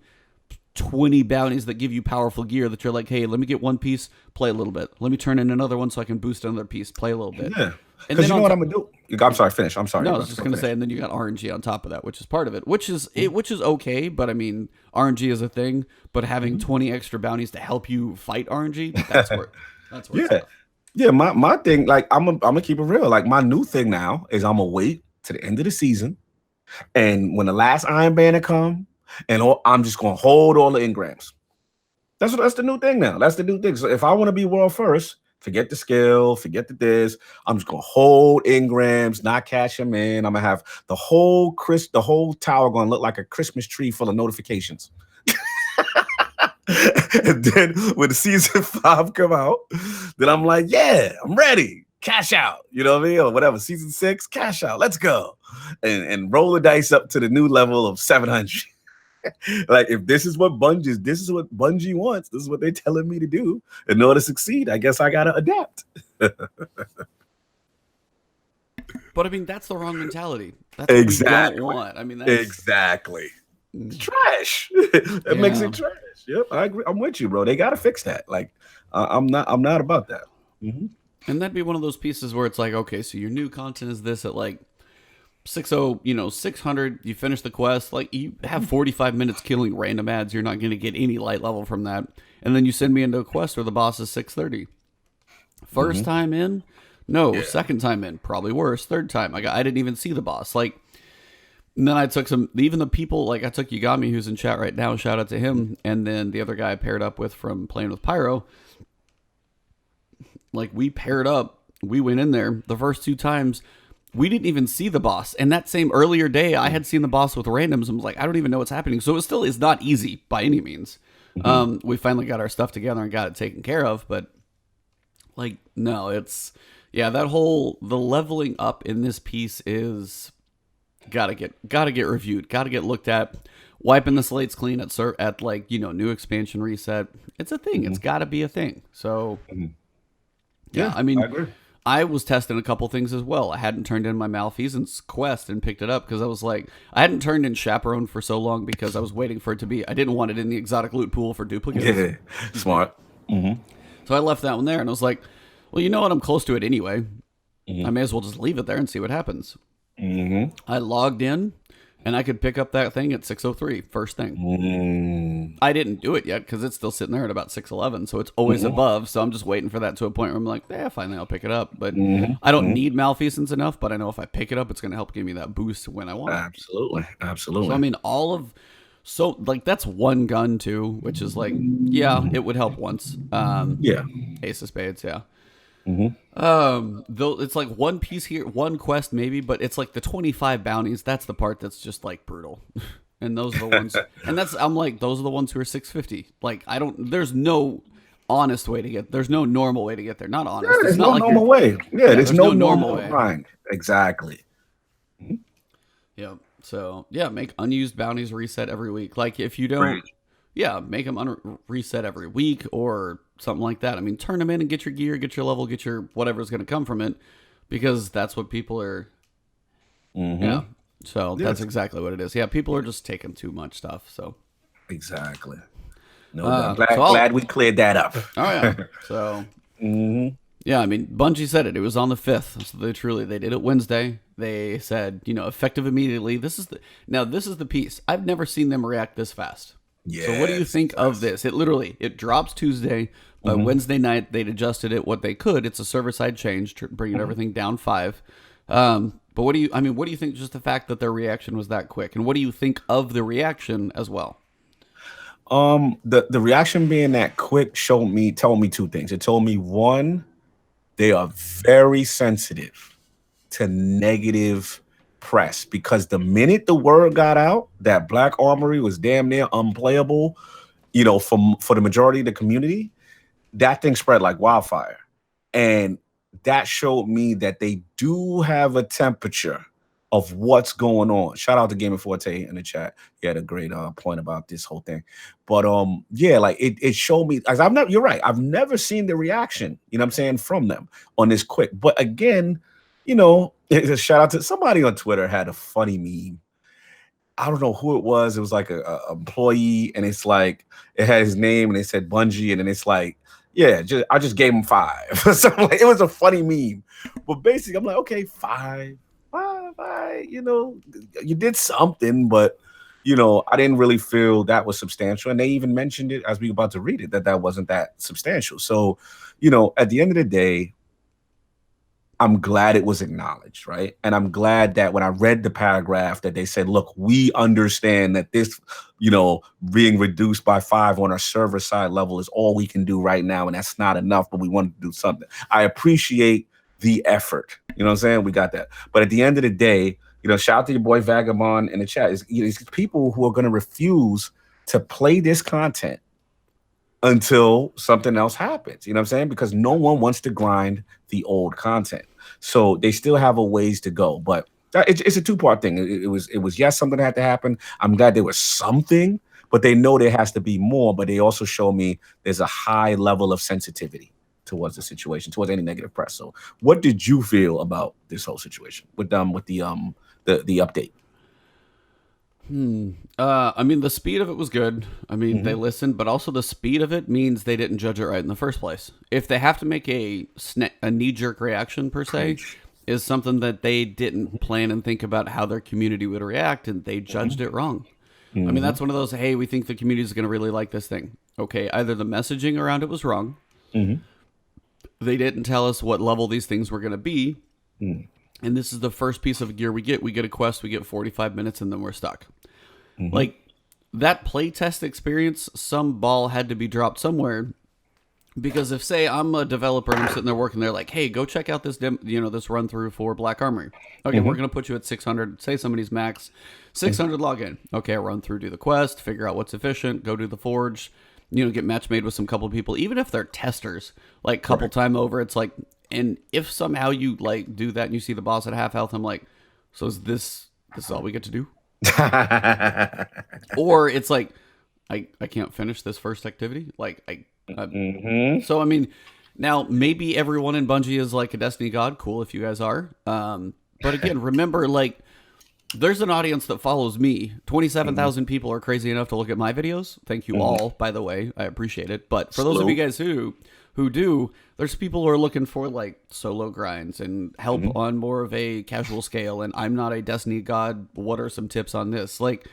20 bounties that give you powerful gear that you're like, hey, let me get one piece, play a little bit. Let me turn in another one so I can boost another piece, play a little bit. Yeah. Because you know what I'm gonna do? I'm sorry, finish. I'm sorry. No, I was just gonna say, and then you got RNG on top of that, which is part of it, which is okay. But I mean, RNG is a thing. But having 20 extra bounties to help you fight RNG, that's where it's at. Yeah. My thing, like, I'm gonna keep it real. Like, my new thing now is I'm gonna wait to the end of the season, and when the last Iron Banner come, I'm just gonna hold all the engrams. That's the new thing now. That's the new thing. So if I want to be world first, forget the skill, forget this. I'm just gonna hold engrams, not cash them in. I'm gonna have the whole tower gonna look like a Christmas tree full of notifications. And then when the season 5 come out, then I'm like, yeah, I'm ready. Cash out, you know what I mean? Or whatever. Season 6, cash out. Let's go. And roll the dice up to the new level of 700. Like, if this is what Bungie wants, this is what they're telling me to do in order to succeed, I guess I gotta adapt. But I mean, that's the wrong mentality. That's exactly what we don't want. I mean, exactly. It's trash. That makes it trash. Yep, I agree. I'm with you, bro. They gotta fix that. Like, I'm not about that. And that'd be one of those pieces where it's like, okay, so your new content is this at like 600, you finish the quest, like, you have 45 minutes killing random ads, you're not going to get any light level from that, and then you send me into a quest where the boss is 630. First time in, No, second time in, probably worse. Third time, I didn't even see the boss. Like, and then I took even the people, like I took Yagami, who's in chat right now, shout out to him, and then the other guy I paired up with from playing with Pyro. Like, we paired up, we went in there the first 2 times. We didn't even see the boss. And that same earlier day, I had seen the boss with randoms. I was like, I don't even know what's happening. So it still is not easy by any means. We finally got our stuff together and got it taken care of. But, like, no, it's... Yeah, the leveling up in this piece is... Gotta get reviewed. Gotta get looked at. Wiping the slates clean at like, new expansion reset. It's a thing. It's gotta be a thing. So... Yeah, I mean... I agree. I was testing a couple things as well. I hadn't turned in my Malfeasance quest and picked it up because I was like, I hadn't turned in Chaperone for so long because I was waiting for it to be, I didn't want it in the exotic loot pool for duplicates. Yeah, smart. Mm-hmm. So I left that one there and I was like, well, you know what? I'm close to it anyway. I may as well just leave it there and see what happens. I logged in and I could pick up that thing at 6:03, first thing. I didn't do it yet because it's still sitting there at about 6:11, so it's always above. So I'm just waiting for that to a point where I'm like, finally I'll pick it up. But I don't need Malfeasance enough, but I know if I pick it up, it's going to help give me that boost when I want it. Absolutely. So I mean, that's one gun too, which is like, it would help once. Ace of Spades, though it's like one piece here, one quest maybe, but it's like the 25 bounties. That's the part that's just like brutal. And those are the ones, and I'm like, those are the ones who are 650. Like, there's no honest way to get, there's no normal way to get there. Not honest. Yeah, there's no normal way. Yeah, there's no normal way. Grind. Exactly. Yeah. So make unused bounties reset every week. Like if you don't, make them reset every week or something like that. I mean, turn them in and get your gear, get your level, get your whatever's going to come from it, because that's what people are. Yeah. So that's exactly what it is. Yeah, people are just taking too much stuff. So exactly. No, glad we cleared that up. Oh yeah. So yeah, I mean, Bungie said it. It was on the 5th. So they did it Wednesday. They said, effective immediately. This is the piece. I've never seen them react this fast. Yeah. So what do you think of this? It drops Tuesday. By Wednesday night, they'd adjusted it what they could. It's a server-side change, bringing everything down 5. But what do you think just the fact that their reaction was that quick? And what do you think of the reaction as well? The reaction being that quick told me 2 things. It told me, one, they are very sensitive to negative press, because the minute the word got out that Black Armory was damn near unplayable, for the majority of the community, that thing spread like wildfire. And that showed me that they do have a temperature of what's going on. Shout out to Gamer Forte in the chat. He had a great point about this whole thing. But like it showed me, as you're right, I've never seen the reaction, from them on this quick. But again, a shout out to somebody on Twitter had a funny meme. I don't know who it was. It was like a employee, and it's like it had his name, and it said Bungie, and then it's like, I just gave him 5. So like, it was a funny meme. But basically, I'm like, okay, 5, you did something, but I didn't really feel that was substantial. And they even mentioned it as we were about to read it, that wasn't that substantial. So, at the end of the day, I'm glad it was acknowledged, right? And I'm glad that when I read the paragraph that they said, look, we understand that this, being reduced by 5 on our server side level is all we can do right now. And that's not enough, but we want to do something. I appreciate the effort. You know what I'm saying? We got that. But at the end of the day, shout out to your boy Vagabond in the chat. It's people who are going to refuse to play this content until something else happens. You know what I'm saying? Because no one wants to grind the old content. So they still have a ways to go. But it's a 2-part thing. It was yes, something had to happen. I'm glad there was something, but they know there has to be more. But they also show me there's a high level of sensitivity towards the situation, towards any negative press. So what did you feel about this whole situation with the update? I mean, the speed of it was good. I mean, they listened, but also the speed of it means they didn't judge it right in the first place. If they have to make a knee-jerk reaction, per se, is something that they didn't plan and think about how their community would react, and they judged it wrong. I mean, that's one of those, hey, we think the community is going to really like this thing. Okay, either the messaging around it was wrong, They didn't tell us what level these things were going to be. Mm. And this is the first piece of gear we get. We get a quest, we get 45 minutes, and then we're stuck. Mm-hmm. Like, that playtest experience, some ball had to be dropped somewhere. Because if, say, I'm a developer and I'm sitting there working, they're like, hey, go check out this this run through for Black Armory. Okay, we're going to put you at 600. Say somebody's max 600 login. Okay, I run through, do the quest, figure out what's efficient, go do the forge, get match made with some couple of people. Even if they're testers, like couple time over, it's like, and if somehow you like do that and you see the boss at half health, I'm like, so is this all we get to do? Or it's like, I can't finish this first activity. Like So I mean, now maybe everyone in Bungie is like a Destiny god. Cool if you guys are. But again, remember, like, there's an audience that follows me. 27,000 people are crazy enough to look at my videos. Thank you all, by the way. I appreciate it. But for those of you guys who do, there's people who are looking for like solo grinds and help on more of a casual scale. And I'm not a Destiny god. What are some tips on this? Like,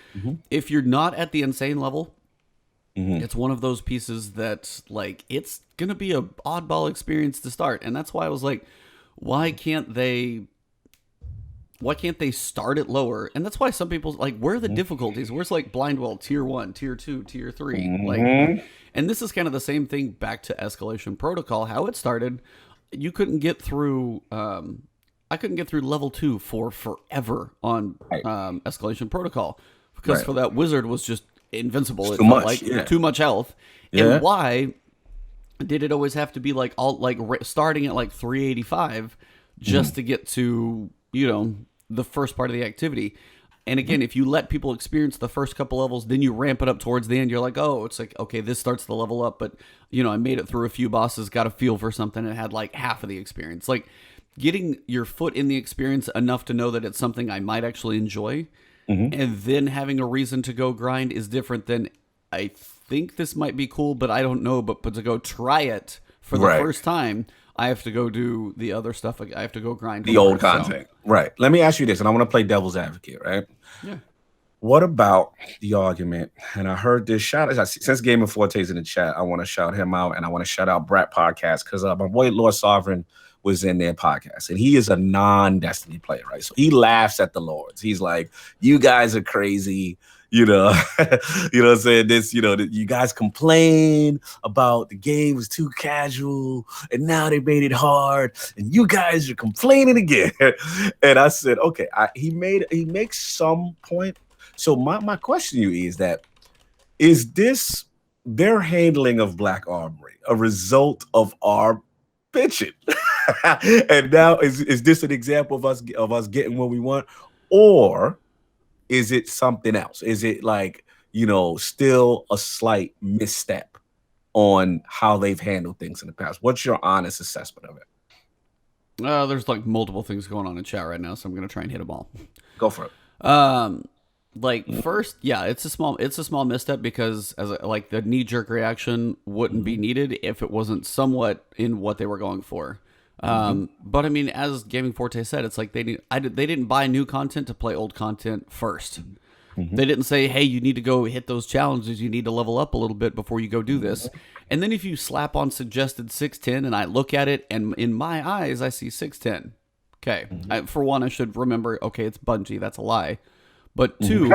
if you're not at the insane level, it's one of those pieces that, like, it's going to be a oddball experience to start. And that's why I was like, why can't they start it lower? And that's why some people, like, where are the difficulties? Where's, like, Blindwell, tier 1, tier 2, tier 3? Like, and this is kind of the same thing back to Escalation Protocol, how it started. You couldn't get through, I couldn't get through level 2 for forever on Escalation Protocol. Because for that wizard was just invincible. It too much, too much health. And why did it always have to be like starting at like 385 just to get to the first part of the activity? And again, if you let people experience the first couple levels, then you ramp it up towards the end. You're like, oh, it's like, okay, this starts the level up, but I made it through a few bosses, got a feel for something, and had like half of the experience. Like, getting your foot in the experience enough to know that it's something I might actually enjoy. And then having a reason to go grind is different than, I think this might be cool, but I don't know. But to go try it for the first time, I have to go do the other stuff. I have to go grind the old content. Right. Let me ask you this, and I want to play devil's advocate, right? Yeah. What about the argument? And I heard this since Game of Forte's in the chat, I want to shout him out, and I want to shout out Brat Podcast, because my boy Lord Sovereign was in their podcast, and he is a non-Destiny player, right? So he laughs at the Lords. He's like, you guys are crazy, you know what I'm saying? This, you guys complain about the game was too casual, and now they made it hard, and you guys are complaining again. And I said, okay, he makes some point. So my question to you is this their handling of Black Armory a result of our bitching? And now is this an example of us getting what we want, or is it something else? Is it like, still a slight misstep on how they've handled things in the past? What's your honest assessment of it? There's like multiple things going on in chat right now, so I'm gonna try and hit them all. Go for it. First, yeah, it's a small misstep, because like the knee-jerk reaction wouldn't be needed if it wasn't somewhat in what they were going for. But I mean, as Gaming Forte said, it's like they didn't buy new content to play old content first. They didn't say, hey, you need to go hit those challenges, you need to level up a little bit before you go do this. And then if you slap on suggested 610 and I look at it, and in my eyes I see 610. Okay, for one, I should remember, okay, it's Bungie, that's a lie. But two,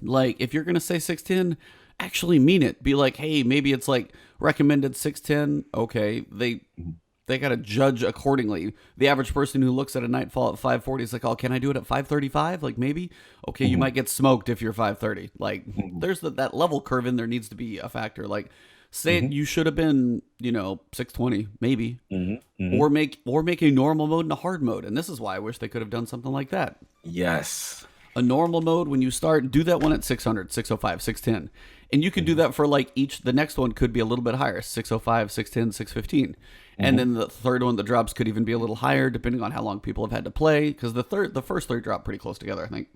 like, if you're gonna say 610, actually mean it. Be like, hey, maybe it's like recommended 610. Okay, they got to judge accordingly. The average person who looks at a Nightfall at 540 is like, oh, can I do it at 535? Like, maybe? Okay, you might get smoked if you're 530. Like, there's that level curve in there needs to be a factor. Like, say you should have been, 620, maybe. Or make a normal mode and a hard mode. And this is why I wish they could have done something like that. Yes. A normal mode, when you start, do that one at 600, 605, 610. And you could do that for like the next one could be a little bit higher, 605, 610, 615. And then the third one that drops could even be a little higher, depending on how long people have had to play, because the first three drop pretty close together, I think.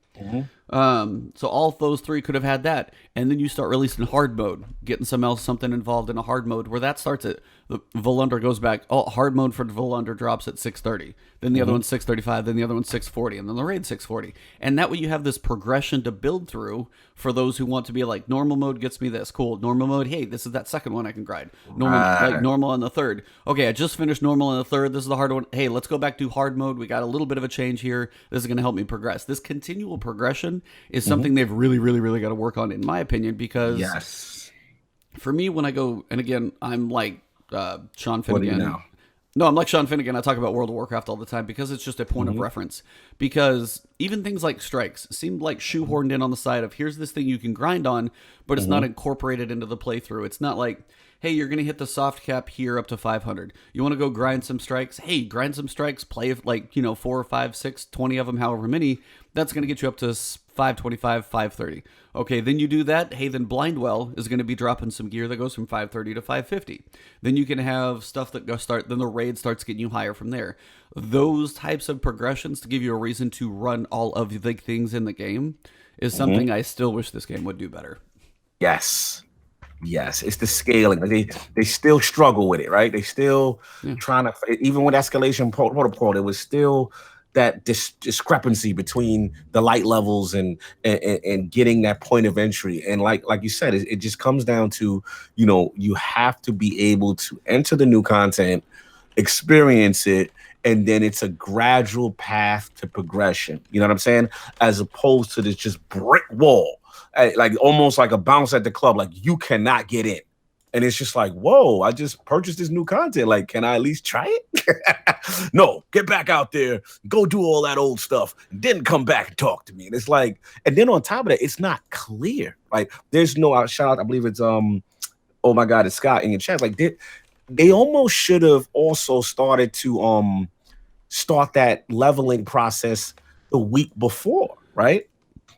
So all those three could have had that, and then you start releasing hard mode, getting something involved in a hard mode, where that starts at the Volundr goes back. Oh, hard mode for Volundr drops at 630, then the other one's 635, then the other one's 640, and then the raid 640, and that way you have this progression to build through for those who want to be like, normal mode gets me this, cool. Normal mode, hey, this is that second one I can grind. Normal on the third. Okay, hey, I just finished normal in the third. This is the hard one. Hey, let's go back to hard mode. We got a little bit of a change here. This is going to help me progress. This continual progression is something they've really, really, really got to work on, in my opinion, because for me, when I go, and again, I'm like Sean Finnegan. What are you now? No, I'm like Sean Finnegan. I talk about World of Warcraft all the time because it's just a point of reference. Because even things like strikes seemed like shoehorned in on the side of here's this thing you can grind on, but it's not incorporated into the playthrough. It's not like, hey, you're going to hit the soft cap here up to 500. You want to go grind some strikes? Hey, grind some strikes, play like, 4 or 5, 6, 20 of them, however many. That's going to get you up to 525, 530. Okay, then you do that. Hey, then Blindwell is going to be dropping some gear that goes from 530 to 550. Then you can have stuff that then the raid starts getting you higher from there. Those types of progressions to give you a reason to run all of the things in the game is something I still wish this game would do better. Yes, it's the scaling. They still struggle with it, right? They still trying to, even with escalation protocol, there was still that discrepancy between the light levels and getting that point of entry. And like you said, it just comes down to, you have to be able to enter the new content, experience it, and then it's a gradual path to progression. You know what I'm saying? As opposed to this just brick wall, like almost like a bounce at the club, like you cannot get in. And it's just like, whoa, I just purchased this new content. Like, can I at least try it? No, get back out there, go do all that old stuff, and then come back and talk to me. And it's like, and then on top of that, it's not clear. Like, there's no shout out. I believe it's oh my God, it's Scott in your chat. Like, they almost should have also started to start that leveling process the week before, right?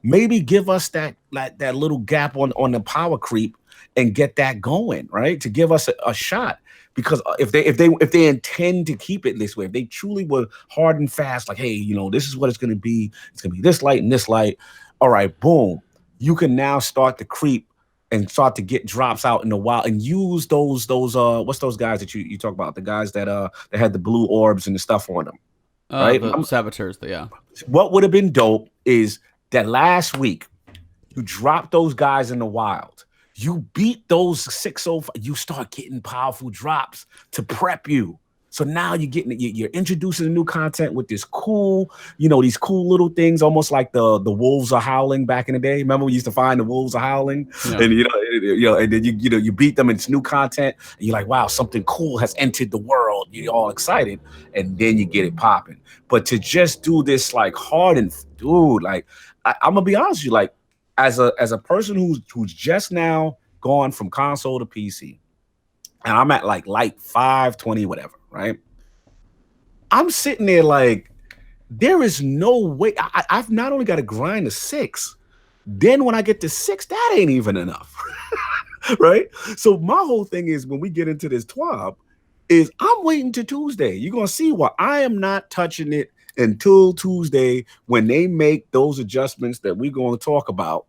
Maybe give us that little gap on the power creep and get that going, right? To give us a shot. Because if they intend to keep it this way, if they truly were hard and fast, like, hey, this is what it's going to be. It's going to be this light and this light. All right, boom. You can now start to creep and start to get drops out in the wild and use those what's those guys that you talk about? The guys that had the blue orbs and the stuff on them, right? The saboteurs, yeah. What would have been dope is that last week you drop those guys in the wild. You beat those 605, you start getting powerful drops to prep you. So now you're introducing the new content with this cool, these cool little things, almost like the wolves are howling back in the day. Remember we used to find the wolves are howling, and and then you beat them. It's new content, and you're like, wow, something cool has entered the world. You're all excited, and then you get it popping. But to just do this like hard and dude, like I'm gonna be honest with you, like as a person who's just now gone from console to PC, and I'm at like light 520, whatever, right? I'm sitting there like, there is no way. I've not only got to grind to 6, then when I get to 6, that ain't even enough, right? So my whole thing is when we get into this TWAB, is I'm waiting to Tuesday. You're gonna see why I am not touching it until Tuesday when they make those adjustments that we're going to talk about.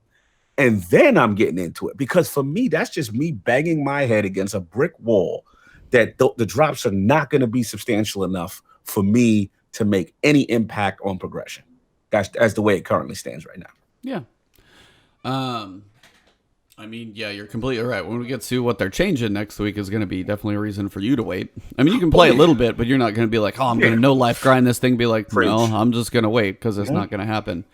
And then I'm getting into it, because for me, that's just me banging my head against a brick wall that the drops are not going to be substantial enough for me to make any impact on progression. That's the way it currently stands right now. Yeah. I mean, yeah, you're completely right. When we get to what they're changing next week is going to be definitely a reason for you to wait. I mean, you can play a little bit, but you're not going to be like, oh, I'm going to no life grind this thing. Be like, no, I'm just going to wait because it's not going to happen.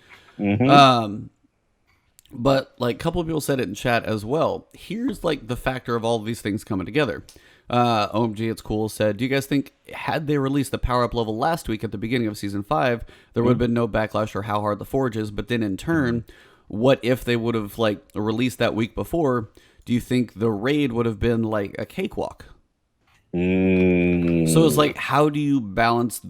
But like a couple of people said it in chat as well. Here's like the factor of all of these things coming together. OMG, it's cool said, do you guys think had they released the power up level last week at the beginning of season 5, there would have been no backlash for how hard the forge is? But then in turn, what if they would have like released that week before? Do you think the raid would have been like a cakewalk? So it's like, how do you balance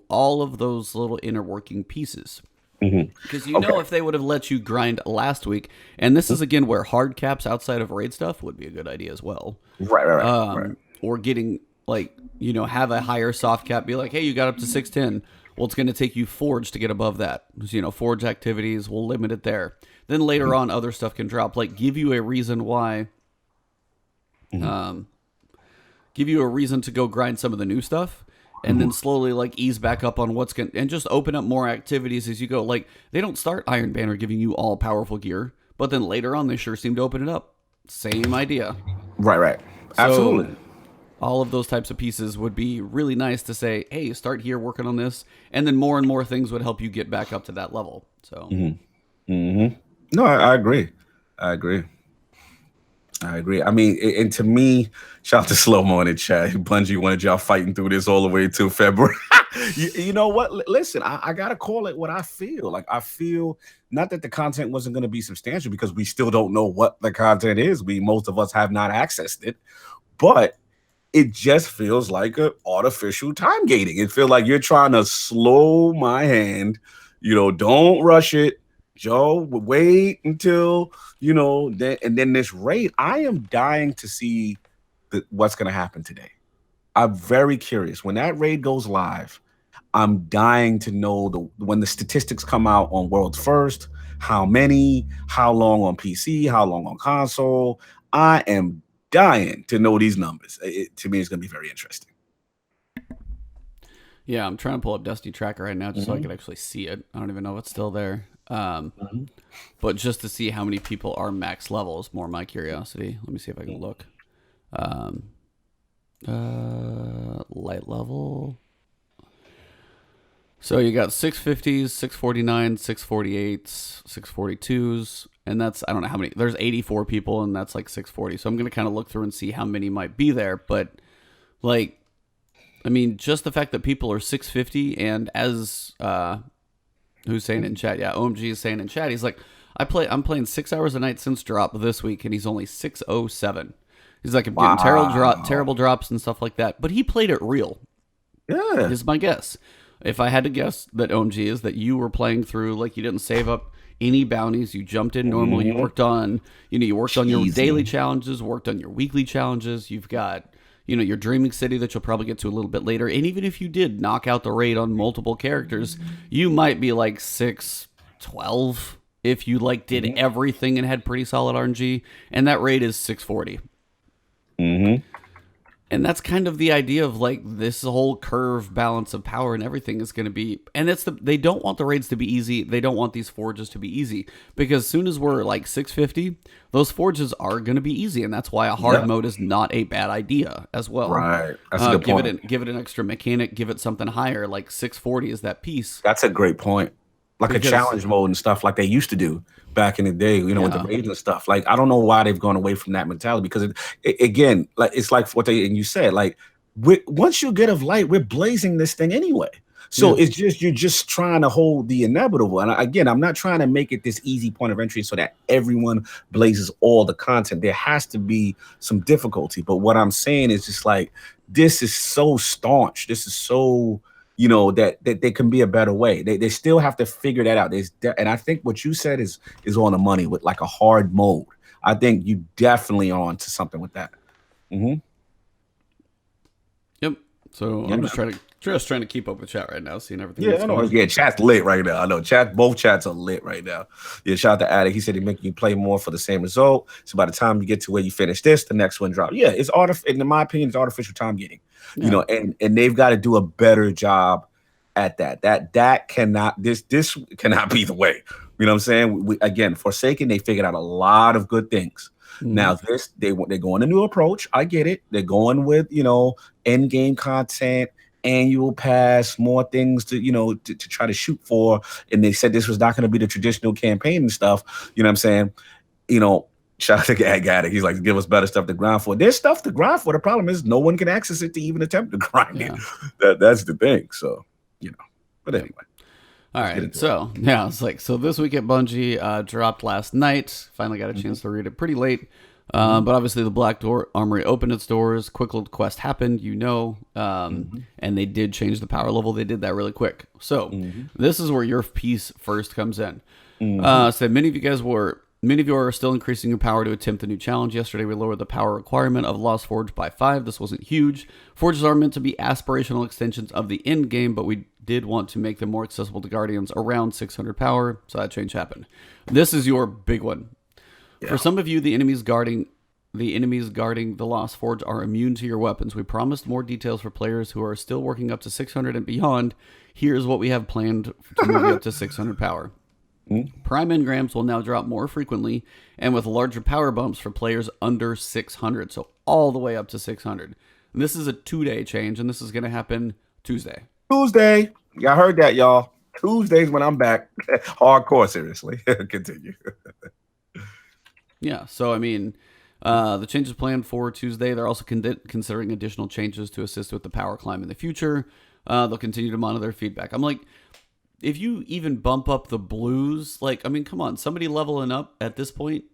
all of those little inner working pieces? Because know if they would have let you grind last week, and this is again where hard caps outside of raid stuff would be a good idea as well. Right. Or getting like, have a higher soft cap, be like, hey, you got up to 610. Well, it's going to take you forge to get above that. Forge activities, we'll limit it there. Then later on, other stuff can drop. Like, give you a reason why. Give you a reason to go grind some of the new stuff. And then slowly, like, ease back up on what's going to... And just open up more activities as you go. Like, they don't start Iron Banner giving you all powerful gear. But then later on, they sure seem to open it up. Same idea. Right. Absolutely. All of those types of pieces would be really nice to say, hey, start here working on this. And then more and more things would help you get back up to that level. So, No, I agree. I agree. I agree. I mean, and to me, shout out to Slow Mo in the chat. Bungie wanted y'all fighting through this all the way to February. You know what? Listen, I got to call it what I feel. Like, I feel not that the content wasn't going to be substantial because we still don't know what the content is. Most of us have not accessed it, but it just feels like an artificial time gating. It feels like you're trying to slow my hand. Don't rush it. Joe, wait until, and then this raid. I am dying to see what's going to happen today. I'm very curious. When that raid goes live, I'm dying to know when the statistics come out on World's First, how many, how long on PC, how long on console. I am dying to know these numbers. To me, it's going to be very interesting. Yeah, I'm trying to pull up Destiny Tracker right now just so I can actually see it. I don't even know if it's still there. But just to see how many people are max level is more my curiosity. Let me see if I can look. Light level. So you got 650s, 649s, 648s, 642s, and that's, I don't know how many. There's 84 people, and that's like 640. So I'm going to kind of look through and see how many might be there. But, like, I mean, just the fact that people are 650, and as who's saying in chat? Yeah, OMG is saying in chat. He's like, I'm playing 6 hours a night since drop this week, and he's only 607. He's like, I'm getting terrible drops and stuff like that. But he played it real. Yeah, is my guess. If I had to guess that OMG is that you were playing through, like, you didn't save up any bounties, you jumped in normal, you worked on, on your daily challenges, worked on your weekly challenges, you've got, your Dreaming City that you'll probably get to a little bit later, and even if you did knock out the raid on multiple characters, you might be like 612 if you, like, did everything and had pretty solid RNG, and that raid is 640. And that's kind of the idea of, like, this whole curve balance of power and everything is going to be, and they don't want the raids to be easy. They don't want these forges to be easy, because as soon as we're like 650, those forges are going to be easy. And that's why a hard mode is not a bad idea as well. Right. That's a good point. Give it an extra mechanic, give it something higher. Like 640 is that piece. That's a great point. Like a challenge mode and stuff like they used to do back in the day, with the raids and stuff. Like, I don't know why they've gone away from that mentality, because again, like, it's like what you said, like, once you get of light, we're blazing this thing anyway. So it's just, you're just trying to hold the inevitable. And again, I'm not trying to make it this easy point of entry so that everyone blazes all the content. There has to be some difficulty. But what I'm saying is just like, this is so staunch. This is so, that there can be a better way. They still have to figure that out. And I think what you said is on the money with, like, a hard mode. I think you definitely are on to something with that. Yep. So I'm just trying to keep up with chat right now, seeing everything. Yeah, I know. Yeah, chat's lit right now. I know both chats are lit right now. Yeah, shout out to Addict. He said he make you play more for the same result. So by the time you get to where you finish this, the next one drops. Yeah, it's in my opinion, it's artificial time getting. And they've got to do a better job at that. That cannot this cannot be the way. You know what I'm saying? Again, Forsaken, they figured out a lot of good things. Now they're going a new approach. I get it. They're going with end game content, annual pass, more things to try to shoot for. And they said this was not going to be the traditional campaign and stuff. You know what I'm saying? Shout out to Gaddick. He's like, give us better stuff to grind for. There's stuff to grind for. The problem is no one can access it to even attempt to grind it. That's the thing. So, but anyway. All right. So, so this week at Bungie dropped last night. Finally got a chance to read it pretty late. But obviously the Black Armory opened its doors. Quick little quest happened, and they did change the power level. They did that really quick. So this is where your piece first comes in. So many of you are still increasing your power to attempt the new challenge. Yesterday, we lowered the power requirement of Lost Forge by 5. This wasn't huge. Forges are meant to be aspirational extensions of the end game, but we did want to make them more accessible to Guardians around 600 power, so that change happened. This is your big one. Yeah. For some of you, the enemies guarding the Lost Forge are immune to your weapons. We promised more details for players who are still working up to 600 and beyond. Here's what we have planned to move you up to 600 power. Prime engrams will now drop more frequently and with larger power bumps for players under 600, so all the way up to 600. And this is a 2-day change, and this is going to happen Tuesday. Tuesday. Y'all heard that, y'all. Tuesdays when I'm back. Hardcore, seriously. Continue. Yeah, so I mean, the changes planned for Tuesday. They're also considering additional changes to assist with the power climb in the future. They'll continue to monitor feedback. I'm like, if you even bump up the blues, like, I mean, come on, somebody leveling up at this point,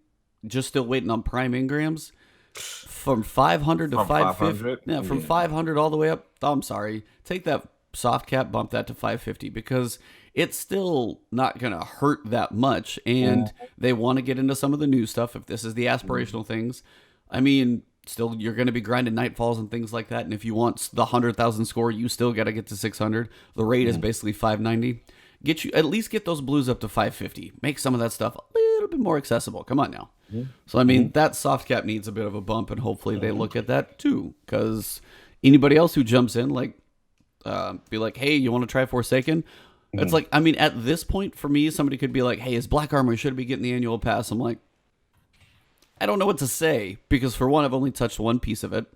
just still waiting on prime engrams from 500 to 550. Yeah, from 500 all the way up. Oh, I'm sorry. Take that soft cap, bump that to 550 because it's still not going to hurt that much. And they want to get into some of the new stuff. If this is the aspirational things, I mean, still you're going to be grinding nightfalls and things like that. And if you want the 100,000 score, you still got to get to 600. The rate is basically 590. At least get those blues up to 550. Make some of that stuff a little bit more accessible. Come on now. So, I mean, that soft cap needs a bit of a bump, and hopefully they look at that too. Because anybody else who jumps in, like, be like, hey, you want to try Forsaken? It's like, I mean, at this point, for me, somebody could be like, hey, is Black Armory, should be getting the annual pass? I'm like, I don't know what to say. Because for one, I've only touched one piece of it.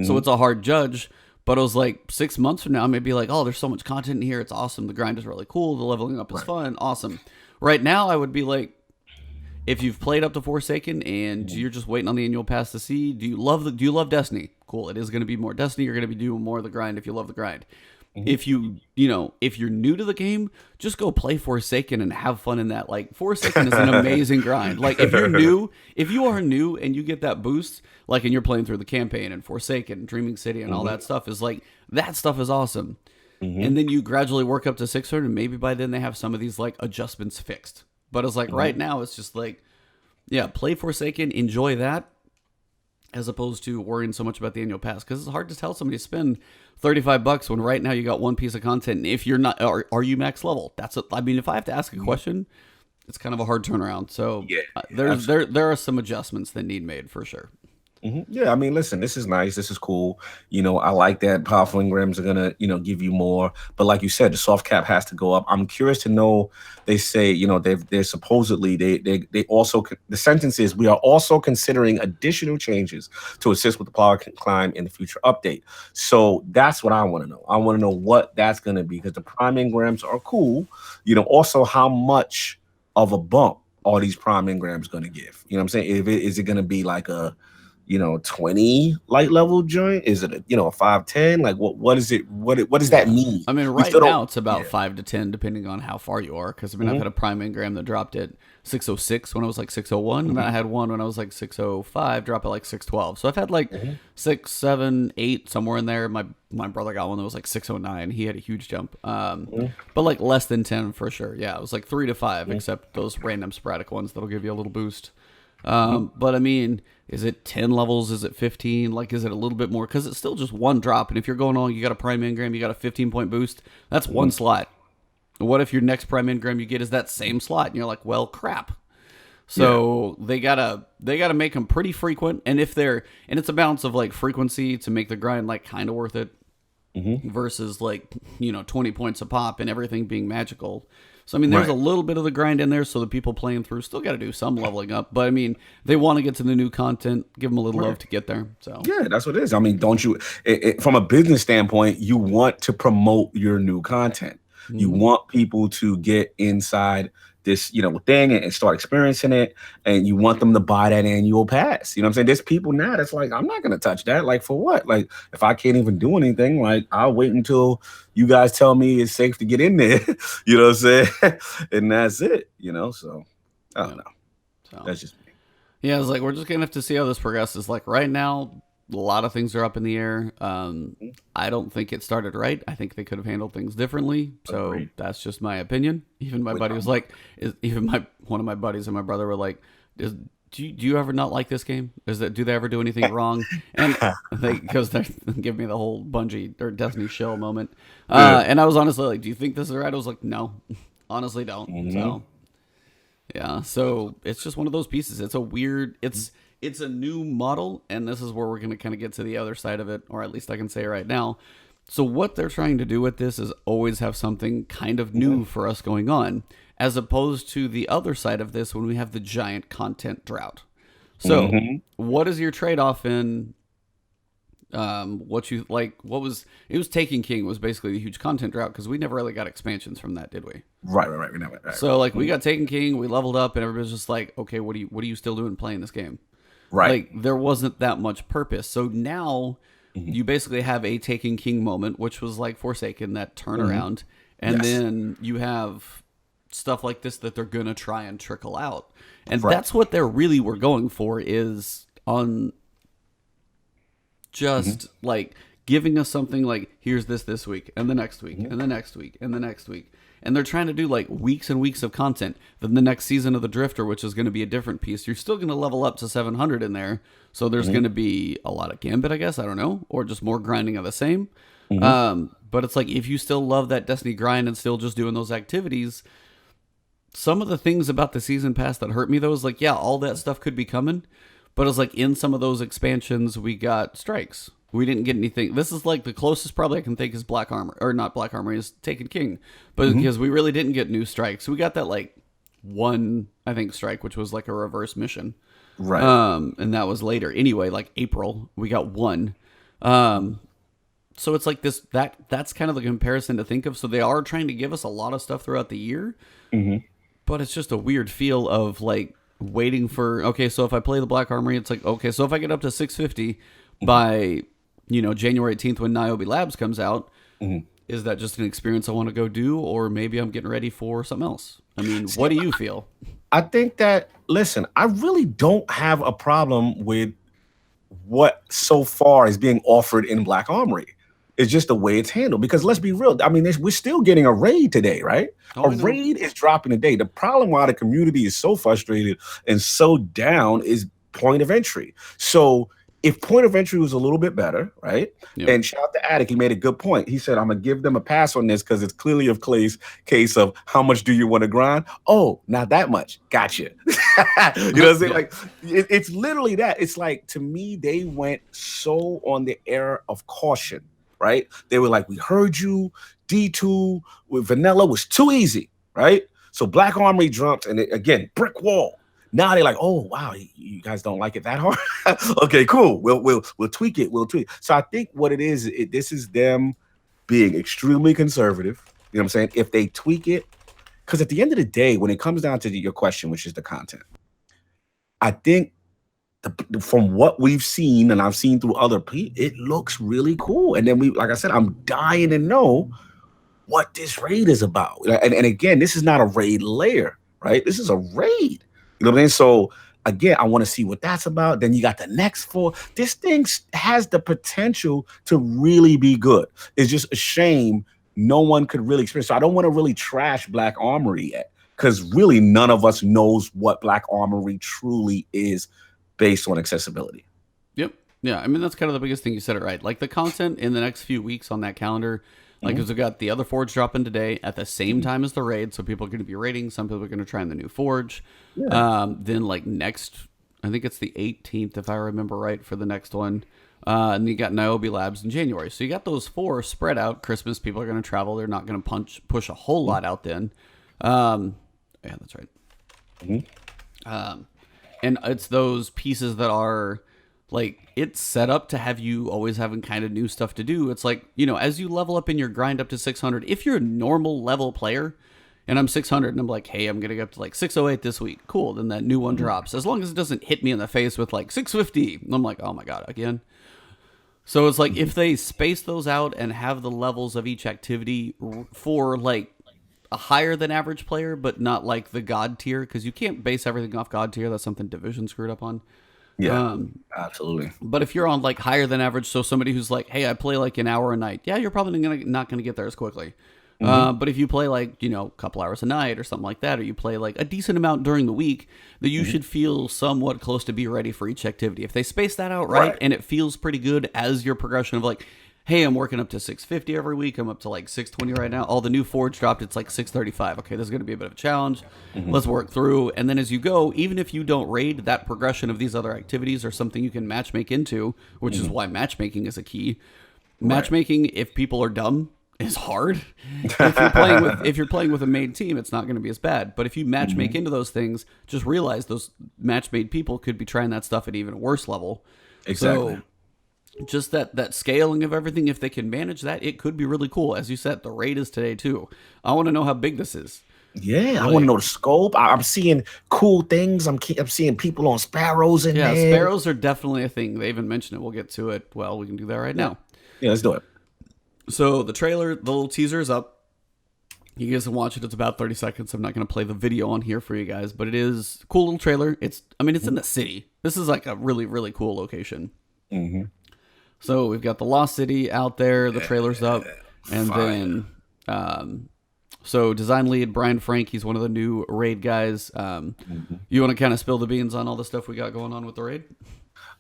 So it's a hard judge. But it was like 6 months from now, I may be like, oh, there's so much content in here. It's awesome. The grind is really cool. The leveling up is fun. Awesome. Right now, I would be like, if you've played up to Forsaken and you're just waiting on the annual pass to see, do you love Destiny? Cool. It is going to be more Destiny. You're going to be doing more of the grind if you love the grind. If if you're new to the game, just go play Forsaken and have fun in that. Like, Forsaken is an amazing grind. Like, if you are new and you get that boost, like, and you're playing through the campaign and Forsaken, Dreaming City and all that stuff is like, that stuff is awesome. And then you gradually work up to 600 and maybe by then they have some of these like adjustments fixed. But it's like right now it's just like, yeah, play Forsaken, enjoy that, as opposed to worrying so much about the annual pass. Because it's hard to tell somebody to spend $35 when right now you got one piece of content. And if you're not, are you max level? I mean, if I have to ask a question, it's kind of a hard turnaround. So there are some adjustments that need made for sure. Yeah, I mean, listen, this is nice. This is cool. I like that powerful engrams are gonna, give you more. But like you said, the soft cap has to go up. I'm curious to know. They say, they're supposedly they also, the sentence is, we are also considering additional changes to assist with the power climb in the future update. So that's what I want to know. I want to know what that's gonna be, because the prime engrams are cool. Also how much of a bump are these prime engrams gonna give? You know what I'm saying? Is it gonna be like a 20 light level joint? Is it a 5-10? Like what is it? What does that mean? I mean, right now it's about 5 to 10 depending on how far you are. Because I mean, I've had a prime engram that dropped at 606 when I was like 601, and then I had one when I was like 605 drop at like 612. So I've had like 6, 7, 8 somewhere in there. My brother got one that was like 609. He had a huge jump, but like less than 10 for sure. Yeah, it was like 3 to 5, except those random sporadic ones that'll give you a little boost. But I mean, is it 10 levels? Is it 15? Like, is it a little bit more? Because it's still just one drop. And if you're going on, you got a prime engram, you got a 15-point boost. That's one slot. What if your next prime engram you get is that same slot? And you're like, well, crap. So they gotta make them pretty frequent. And and it's a balance of like frequency to make the grind like kind of worth it, versus like 20 points a pop and everything being magical. So, I mean, there's a little bit of the grind in there, so the people playing through still got to do some leveling up. But, I mean, they want to get to the new content, give them a little love to get there. So yeah, that's what it is. I mean, don't you, from a business standpoint, you want to promote your new content. You want people to get inside this, thing and start experiencing it, and you want them to buy that annual pass. You know what I'm saying? There's people now that's like, I'm not going to touch that. Like, for what? Like, if I can't even do anything, like, I'll wait until you guys tell me it's safe to get in there. You know what I'm saying? And that's it, so I don't know. So that's just me. Yeah, it's like, we're just going to have to see how this progresses. Like, right now, a lot of things are up in the air. I don't think it started right. I think they could have handled things differently. So that's just my opinion. Even my buddy was like, one of my buddies and my brother were like, do you ever not like this game? Do they ever do anything wrong? And because they give me the whole Bungie or Destiny shell moment. And I was honestly like, do you think this is right? I was like, no, honestly don't. So yeah, so it's just one of those pieces. It's a weird, it's a new model, and this is where we're going to kind of get to the other side of it, or at least I can say right now. So what they're trying to do with this is always have something kind of new for us going on, as opposed to the other side of this when we have the giant content drought. So what is your trade-off in what you like. What was it? Was Taken King was basically the huge content drought because we never really got expansions from that, did we? Right. We never. Right. So like we got Taken King, we leveled up, and everybody's just like, okay, what are you still doing playing this game? Right. Like there wasn't that much purpose. So now you basically have a Taken King moment, which was like Forsaken, that turnaround, and then you have stuff like this that they're gonna try and trickle out, and that's what they really were going for, is on just like giving us something like, here's this week and the next week and the next week and the next week, and they're trying to do like weeks and weeks of content. Then the next season of the Drifter, which is going to be a different piece, you're still going to level up to 700 in there, so there's going to be a lot of Gambit, I guess, I don't know, or just more grinding of the same. But it's like, if you still love that Destiny grind and still just doing those activities, some of the things about the season pass that hurt me though is like, yeah, all that stuff could be coming, but it's like in some of those expansions we got strikes. We didn't get anything. This is like the closest probably I can think is Black Armor, or not Black Armory, is Taken King, but because we really didn't get new strikes. We got that like one, I think, strike, which was like a reverse mission, right? And that was later anyway, like April. We got one. So it's like this, that's kind of the comparison to think of. So they are trying to give us a lot of stuff throughout the year, but it's just a weird feel of like waiting for, okay, so if I play the Black Armory, it's like, okay, so if I get up to 650 by, January 18th when Niobe Labs comes out, is that just an experience I want to go do, or maybe I'm getting ready for something else? I mean, what do you feel? I think that, listen, I really don't have a problem with what so far is being offered in Black Armory. It's just the way it's handled, because let's be real. I mean, we're still getting a raid today, right? A raid is dropping today. The problem why the community is so frustrated and so down is point of entry. So if point of entry was a little bit better, right? Yep. And shout out to Attic, he made a good point. He said, I'm going to give them a pass on this because it's clearly a case of how much do you want to grind? Oh, not that much. Gotcha. You know what I'm saying? Like, it's literally that. It's like, to me, they went so on the air of caution, right? They were like, we heard you. D2 with vanilla was too easy, right? So Black Armory jumped, and again, brick wall. Now they're like, oh wow, you guys don't like it that hard? Okay, cool. We'll tweak it. We'll tweak. So I think what it is, this is them being extremely conservative. You know what I'm saying? If they tweak it, because at the end of the day, when it comes down to your question, which is the content, I think from what we've seen, and I've seen through other people, it looks really cool. And then like I said, I'm dying to know what this raid is about. And again, this is not a raid layer, right? This is a raid. You know what I mean? So again, I want to see what that's about. Then you got the next 4. This thing has the potential to really be good. It's just a shame no one could really experience. So I don't want to really trash Black Armory yet, because really none of us knows what Black Armory truly is based on accessibility. Yep. Yeah. I mean, that's kind of the biggest thing. You said it right. Like the content in the next few weeks on that calendar, like, because we got the other Forge dropping today at the same time as the raid. So people are going to be raiding. Some people are going to try in the new Forge. Yeah. Then like next, I think it's the 18th, if I remember right, for the next one. And you got Niobe Labs in January. So you got those 4 spread out. Christmas, people are going to travel. They're not going to push a whole lot out then. Yeah, that's right. And it's those pieces that are like, it's set up to have you always having kind of new stuff to do. It's like, as you level up in your grind up to 600, if you're a normal level player and I'm 600 and I'm like, hey, I'm getting up to like 608 this week. Cool. Then that new one drops. As long as it doesn't hit me in the face with like 650. I'm like, oh my God, again. So it's like, if they space those out and have the levels of each activity for like a higher than average player, but not like the God tier, because you can't base everything off God tier. That's something Division screwed up on. Yeah, absolutely. But if you're on like higher than average, so somebody who's like, hey, I play like an hour a night. Yeah, you're probably not going to get there as quickly. But if you play like, a couple hours a night or something like that, or you play like a decent amount during the week, that you should feel somewhat close to be ready for each activity. If they space that out right, and it feels pretty good as your progression of like, hey, I'm working up to 650 every week. I'm up to like 620 right now. The new Forge dropped. It's like 635. Okay, this is going to be a bit of a challenge. Let's work through. And then as you go, even if you don't raid, that progression of these other activities are something you can matchmake into, which is why matchmaking is a key. Matchmaking, if people are dumb, is hard. If you're playing with a made team, it's not going to be as bad. But if you matchmake into those things, just realize those match-made people could be trying that stuff at even a worse level. Exactly. So, just that scaling of everything, if they can manage that, it could be really cool. As you said, the raid is today too. I want to know how big this is. Yeah, I want to know the scope. I'm seeing cool things. I'm seeing people on sparrows in there. Sparrows are definitely a thing. They even mentioned it. We'll get to it. Well, we can do that right now. Yeah, let's do it. So the trailer, the little teaser is up. You guys can watch it. It's about 30 seconds. I'm not going to play the video on here for you guys, but it is a cool little trailer. It's in the city. This is like a really, really cool location. Mm-hmm. So we've got the Lost City out there. The trailer's up. And then, so design lead, Brian Frank, he's one of the new raid guys. You want to kind of spill the beans on all the stuff we got going on with the raid?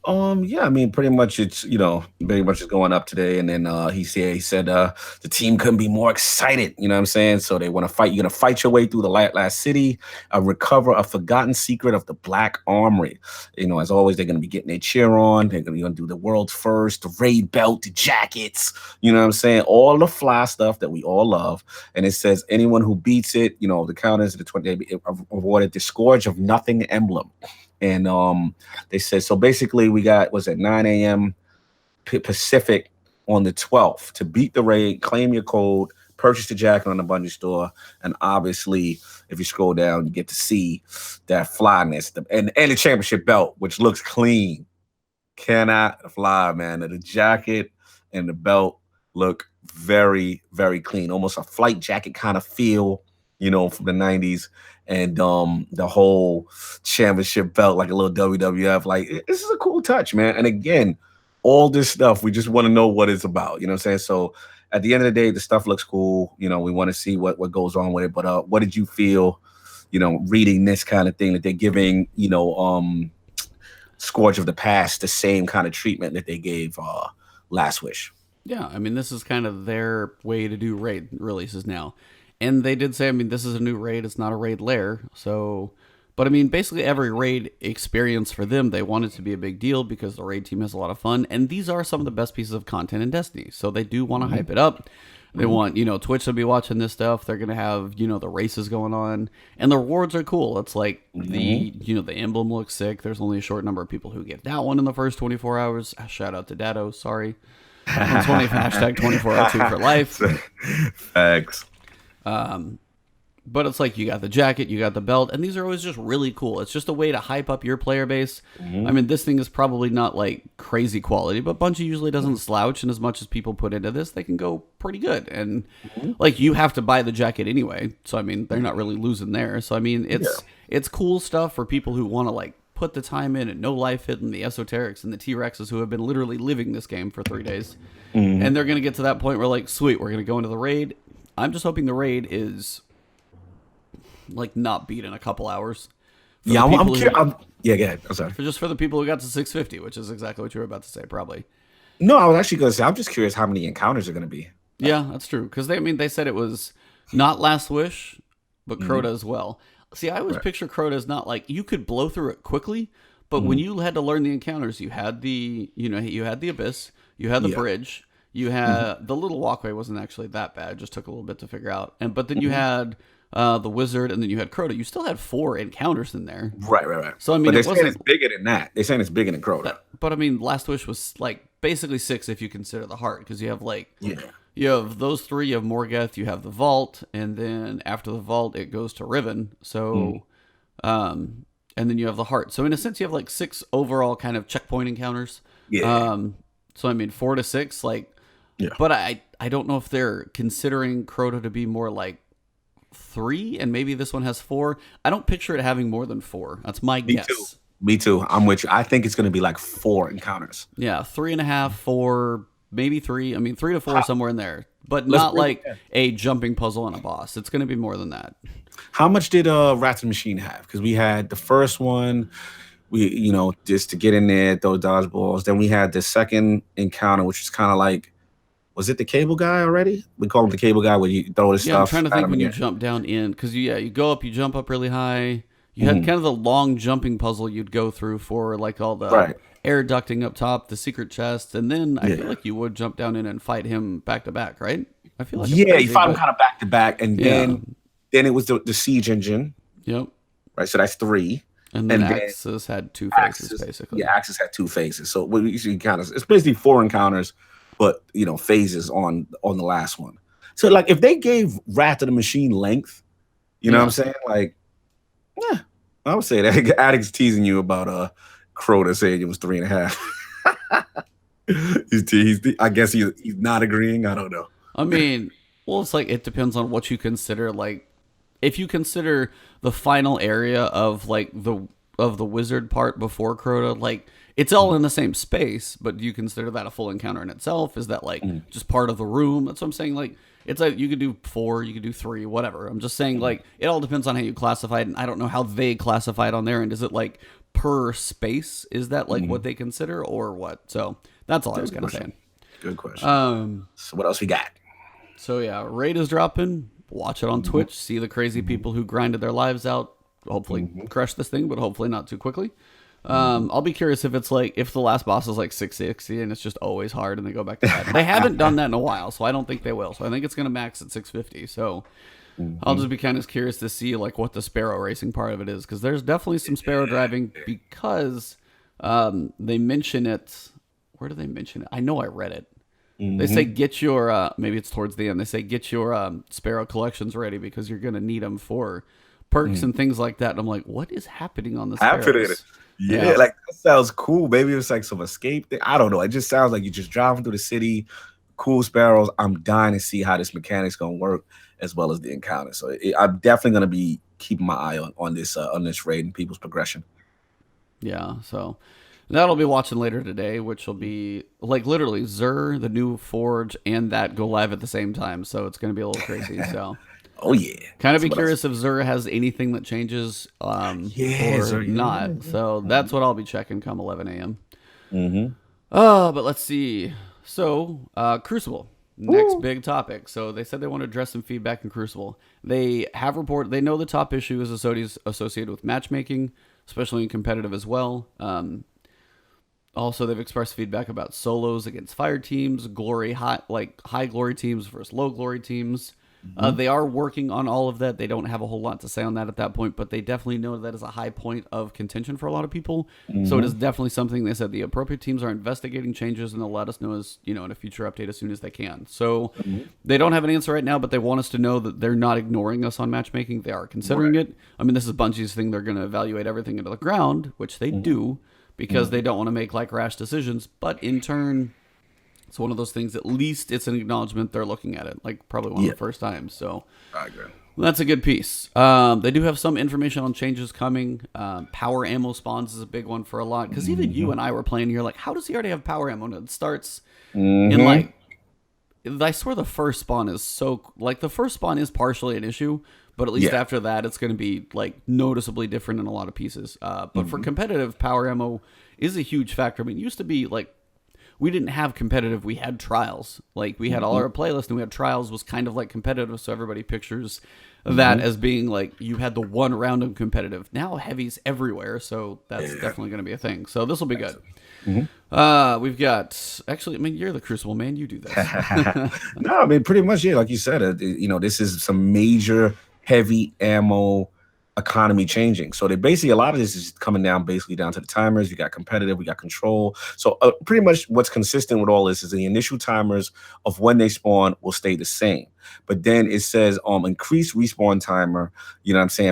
Yeah, I mean, pretty much it's, very much is going up today. And then he said the team couldn't be more excited, you know what I'm saying? So they want to fight. You're going to fight your way through the last city, recover a forgotten secret of the Black Armory. As always, they're going to be getting their cheer on. They're going to do the world's first, the raid belt, the jackets, you know what I'm saying? All the fly stuff that we all love. And it says anyone who beats it, the counters, the 20, they awarded the Scourge of Nothing emblem. And they said, so basically we got, was it 9 a.m. Pacific on the 12th to beat the raid, claim your code, purchase the jacket on the Bungie store. And obviously, if you scroll down, you get to see that flyness and the championship belt, which looks clean. Cannot fly, man. The jacket and the belt look very, very clean. Almost a flight jacket kind of feel, from the 90s. And the whole championship belt, like a little WWF, like this is a cool touch, man. And again, all this stuff, we just want to know what it's about. You know what I'm saying? So at the end of the day, the stuff looks cool. We want to see what goes on with it. But what did you feel, reading this kind of thing that they're giving, Scourge of the Past the same kind of treatment that they gave Last Wish? Yeah, this is kind of their way to do raid releases now. And they did say, this is a new raid. It's not a raid lair. So, but basically every raid experience for them, they want it to be a big deal because the raid team has a lot of fun. And these are some of the best pieces of content in Destiny. So they do want to hype it up. They want, Twitch to be watching this stuff. They're going to have, the races going on. And the rewards are cool. It's like the emblem looks sick. There's only a short number of people who get that one in the first 24 hours. Shout out to Dado. Sorry. Hashtag 2402 for life. Thanks. But it's like you got the jacket, you got the belt, and these are always just really cool. It's just a way to hype up your player base. This thing is probably not like crazy quality, but Bungie usually doesn't slouch, and as much as people put into this, they can go pretty good. And like you have to buy the jacket anyway, so they're not really losing there. So it's cool stuff for people who want to like put the time in and no life hidden, the esoterics and the T-Rexes who have been literally living this game for 3 days. And they're gonna get to that point where like, sweet, we're gonna go into the raid. I'm just hoping the raid is like not beat in a couple hours. Yeah, I'm curious. Yeah, go ahead. I'm sorry. For the people who got to 650, which is exactly what you were about to say, probably. No, I was actually going to say, I'm just curious how many encounters are going to be. Yeah, that's true. Because they said it was not Last Wish, but Crota as well. See, I always picture Crota as not like you could blow through it quickly, but when you had to learn the encounters, you had the you had the Abyss, you had the bridge. You had the little walkway wasn't actually that bad; it just took a little bit to figure out. But then you had the wizard, and then you had Crota. You still had 4 encounters in there. Right. So but they're saying it's bigger than that. They're saying it's bigger than Crota. But Last Wish was like basically 6 if you consider the heart, because you have you have those 3. You have Morgeth, you have the vault, and then after the vault, it goes to Riven. So, and then you have the heart. So in a sense, you have like 6 overall kind of checkpoint encounters. Yeah. So 4 to 6, like. Yeah. But I don't know if they're considering Crota to be more like 3, and maybe this one has 4. I don't picture it having more than 4. That's my guess. Me too. I'm with you. I think it's going to be like 4 encounters. Yeah, 3.5, 4, maybe 3. 3 to 4 somewhere in there, but not like a jumping puzzle on a boss. It's going to be more than that. How much did Rats and Machine have? Because we had the first one. We, just to get in there, throw dodgeballs. Then we had the second encounter, which was kind of like. Was it the cable guy already? We call him the cable guy where you throw the stuff. Yeah, I'm trying to think when you jump down in. Because, you go up, you jump up really high. You had kind of the long jumping puzzle you'd go through for, like, all the air ducting up top, the secret chests. And then I feel like you would jump down in and fight him back to back, right? I feel like you fight him kind of back to back. And then it was the siege engine. Yep. Right, so that's 3. And then and then Axis had two phases, Axis, basically. yeah, Axis had two phases. So we usually kind of it's basically four encounters, but phases on the last one. So like if they gave Wrath of the Machine length, you know what I'm saying? Like, yeah, I would say that. Addict's teasing you about Crota saying it was 3.5. I guess he's not agreeing. I don't know. I mean, well, it's like it depends on what you consider. Like, if you consider the final area of like the wizard part before Crota, like it's all in the same space, but do you consider that a full encounter in itself? Is that like just part of the room? That's what I'm saying. Like, it's like you could do 4, you could do 3, whatever. I'm just saying, like, it all depends on how you classify it, and I don't know how they classify it on there. And is it like per space? Is that like what they consider, or what? So that's all I was kind of saying. Good question. So what else we got? So yeah, raid is dropping. Watch it on Twitch. See the crazy people who grinded their lives out. Hopefully crush this thing, but hopefully not too quickly. I'll be curious if it's like if the last boss is like 660 and it's just always hard and they go back to that. They haven't done that in a while, so I don't think they will. So I think it's gonna max at 650. So I'll just be kind of curious to see like what the sparrow racing part of it is, because there's definitely some sparrow driving, because they mention it. Where do they mention it? I know I read it. They say get your maybe it's towards the end. They say get your sparrow collections ready because you're gonna need them for perks and things like that. And I'm like, what is happening on the sparrows? Yeah, like that sounds cool. Maybe it's like some escape thing. I don't know. It just sounds like you're just driving through the city. Cool sparrows. I'm dying to see how this mechanic's gonna work as well as the encounter. So I'm definitely gonna be keeping my eye on this raid and people's progression. Yeah, so that'll be watching later today, which will be like literally Zur, the new Forge, and that go live at the same time. So it's gonna be a little crazy. So. Oh yeah, kind of be curious if Zur has anything that changes or not. So that's what I'll be checking come 11 a.m. But let's see. So Crucible, next big topic. So they said they want to address some feedback in Crucible. They have reported they know the top issue is associated with matchmaking, especially in competitive as well. Also, they've expressed feedback about solos against fire teams, high glory teams versus low glory teams. They are working on all of that. They don't have a whole lot to say on that at that point, but they definitely know that is a high point of contention for a lot of people. So it is definitely something they said the appropriate teams are investigating changes and they'll let us know as in a future update as soon as they can. So they don't have an answer right now, but they want us to know that they're not ignoring us on matchmaking. They are considering it. I mean, this is Bungie's thing. They're going to evaluate everything into the ground, which they do because they don't want to make like rash decisions, but in turn, it's one of those things, at least it's an acknowledgement they're looking at it, like probably one of the first times. So I agree. That's a good piece. They do have some information on changes coming. Power ammo spawns is a big one for a lot, because even you and I were playing, you're like, how does he already have power ammo? And it starts in like, I swear the first spawn is the first spawn is partially an issue, but at least after that, it's going to be like noticeably different in a lot of pieces. But for competitive, power ammo is a huge factor. I mean, it used to be like, we didn't have competitive, we had trials. Like we had all our playlists and we had trials was kind of like competitive, so everybody pictures that as being like you had the one round of competitive. Now heavy's everywhere, so that's definitely going to be a thing. So this will be good. We've got actually, I mean, you're the Crucible man, you do this. No, I mean pretty much, like you said, this is some major heavy ammo economy changing. So they basically, a lot of this is coming down basically down to the timers. You got competitive, we got control. So pretty much what's consistent with all this is the initial timers of when they spawn will stay the same. But then it says increased respawn timer,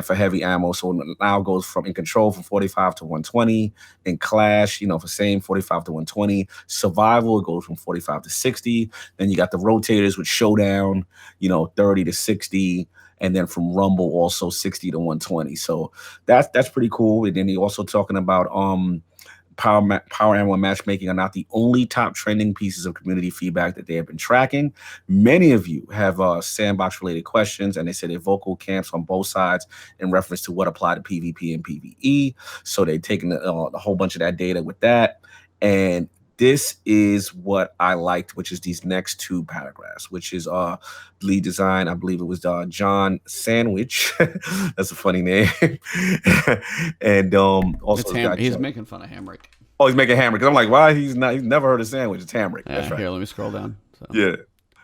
for heavy ammo. So it now goes from in control from 45 to 120. In clash, for same 45 to 120. Survival, it goes from 45 to 60. Then you got the rotators with showdown, 30 to 60. And then from Rumble also 60 to 120. So that's pretty cool. And then he also talking about power ammo and matchmaking are not the only top trending pieces of community feedback that they have been tracking. Many of you have sandbox related questions, and they say they're vocal camps on both sides in reference to what apply to PvP and PvE. So they're taking a whole bunch of that data with that. And this is what I liked, which is these next two paragraphs, which is lead design. I believe it was John Sandwich. That's a funny name. And also he's making fun of Hamrick. Oh, he's making Hamrick. Because I'm like, why? He's never heard of Sandwich. It's Hamrick. That's right. Here, let me scroll down. So. Yeah.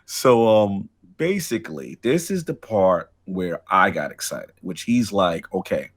So basically, this is the part where I got excited, which he's like, okay,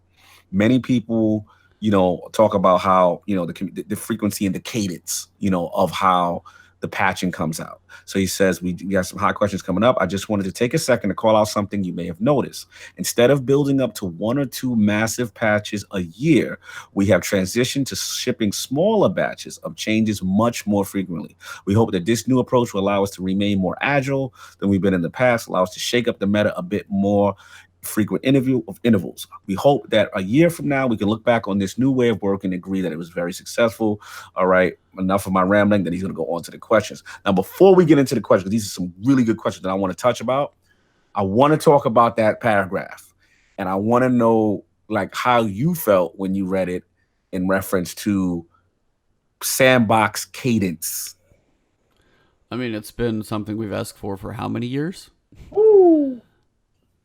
many people talk about how, the frequency and the cadence, of how the patching comes out. So he says, we got some hot questions coming up. I just wanted to take a second to call out something you may have noticed. Instead of building up to 1 or 2 massive patches a year, we have transitioned to shipping smaller batches of changes much more frequently. We hope that this new approach will allow us to remain more agile than we've been in the past, allow us to shake up the meta a bit more frequent intervals. We hope that a year from now we can look back on this new way of working and agree that it was very successful. All right, enough of my rambling. Then he's going to go on to the questions. Now, before we get into the questions, these are some really good questions that I want to touch about. I want to talk about that paragraph, and I want to know like how you felt when you read it in reference to sandbox cadence. I mean, it's been something we've asked for how many years? Ooh.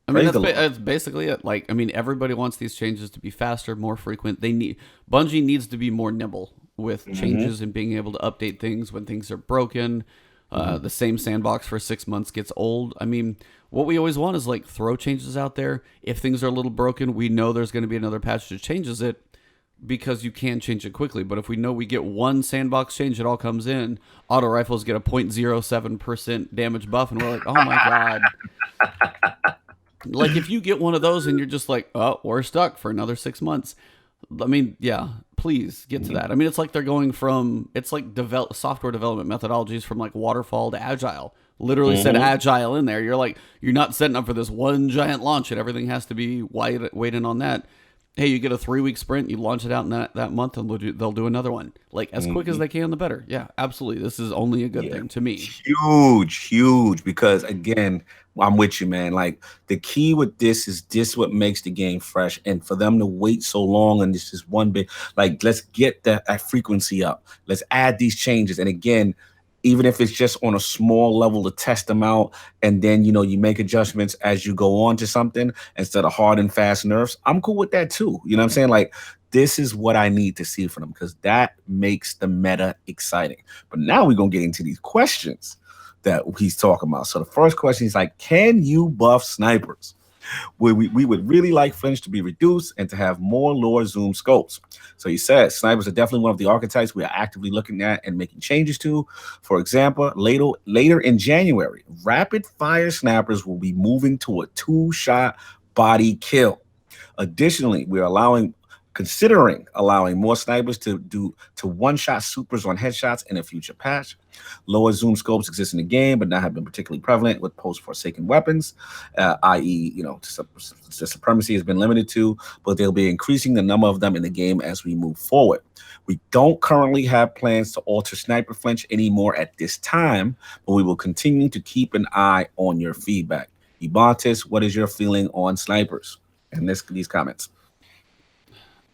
I mean, that's basically it. Like, I mean, everybody wants these changes to be faster, more frequent. Bungie needs to be more nimble with changes and being able to update things when things are broken. The same sandbox for 6 months gets old. I mean, what we always want is like throw changes out there. If things are a little broken, we know there's going to be another patch that changes it because you can change it quickly. But if we know we get one sandbox change, it all comes in. Auto rifles get a 0.07% damage buff, and we're like, oh my god. Like, if you get one of those and you're just like, oh, we're stuck for another 6 months. I mean, yeah, please get to that. I mean, it's like they're going from, it's like software development methodologies from like waterfall to agile. Literally said agile in there. You're like, you're not setting up for this one giant launch and everything has to be waiting on that. Hey, you get a 3-week sprint, you launch it out in that month, and they'll do another one. Like, as quick as they can, the better. Yeah, absolutely. This is only a good thing to me. Huge, because, again, I'm with you, man. Like, the key with this is what makes the game fresh. And for them to wait so long and this is one big, like, let's get that frequency up. Let's add these changes. And, again, even if it's just on a small level to test them out, and then, you make adjustments as you go on to something instead of hard and fast nerfs, I'm cool with that too. You know what I'm saying? Like, this is what I need to see from them because that makes the meta exciting. But now we're going to get into these questions that he's talking about. So the first question is like, can you buff snipers? We would really like flinch to be reduced and to have more lower zoom scopes. So he says snipers are definitely one of the archetypes we are actively looking at and making changes to. For example, later in January, rapid fire snappers will be moving to a 2-shot body kill. Additionally, we're considering allowing more snipers to one-shot supers on headshots in a future patch. Lower zoom scopes exist in the game, but not have been particularly prevalent with post-Forsaken weapons, i.e., the supremacy has been limited to, but they'll be increasing the number of them in the game as we move forward. We don't currently have plans to alter sniper flinch anymore at this time, but we will continue to keep an eye on your feedback. Ebontis, what is your feeling on snipers and these comments?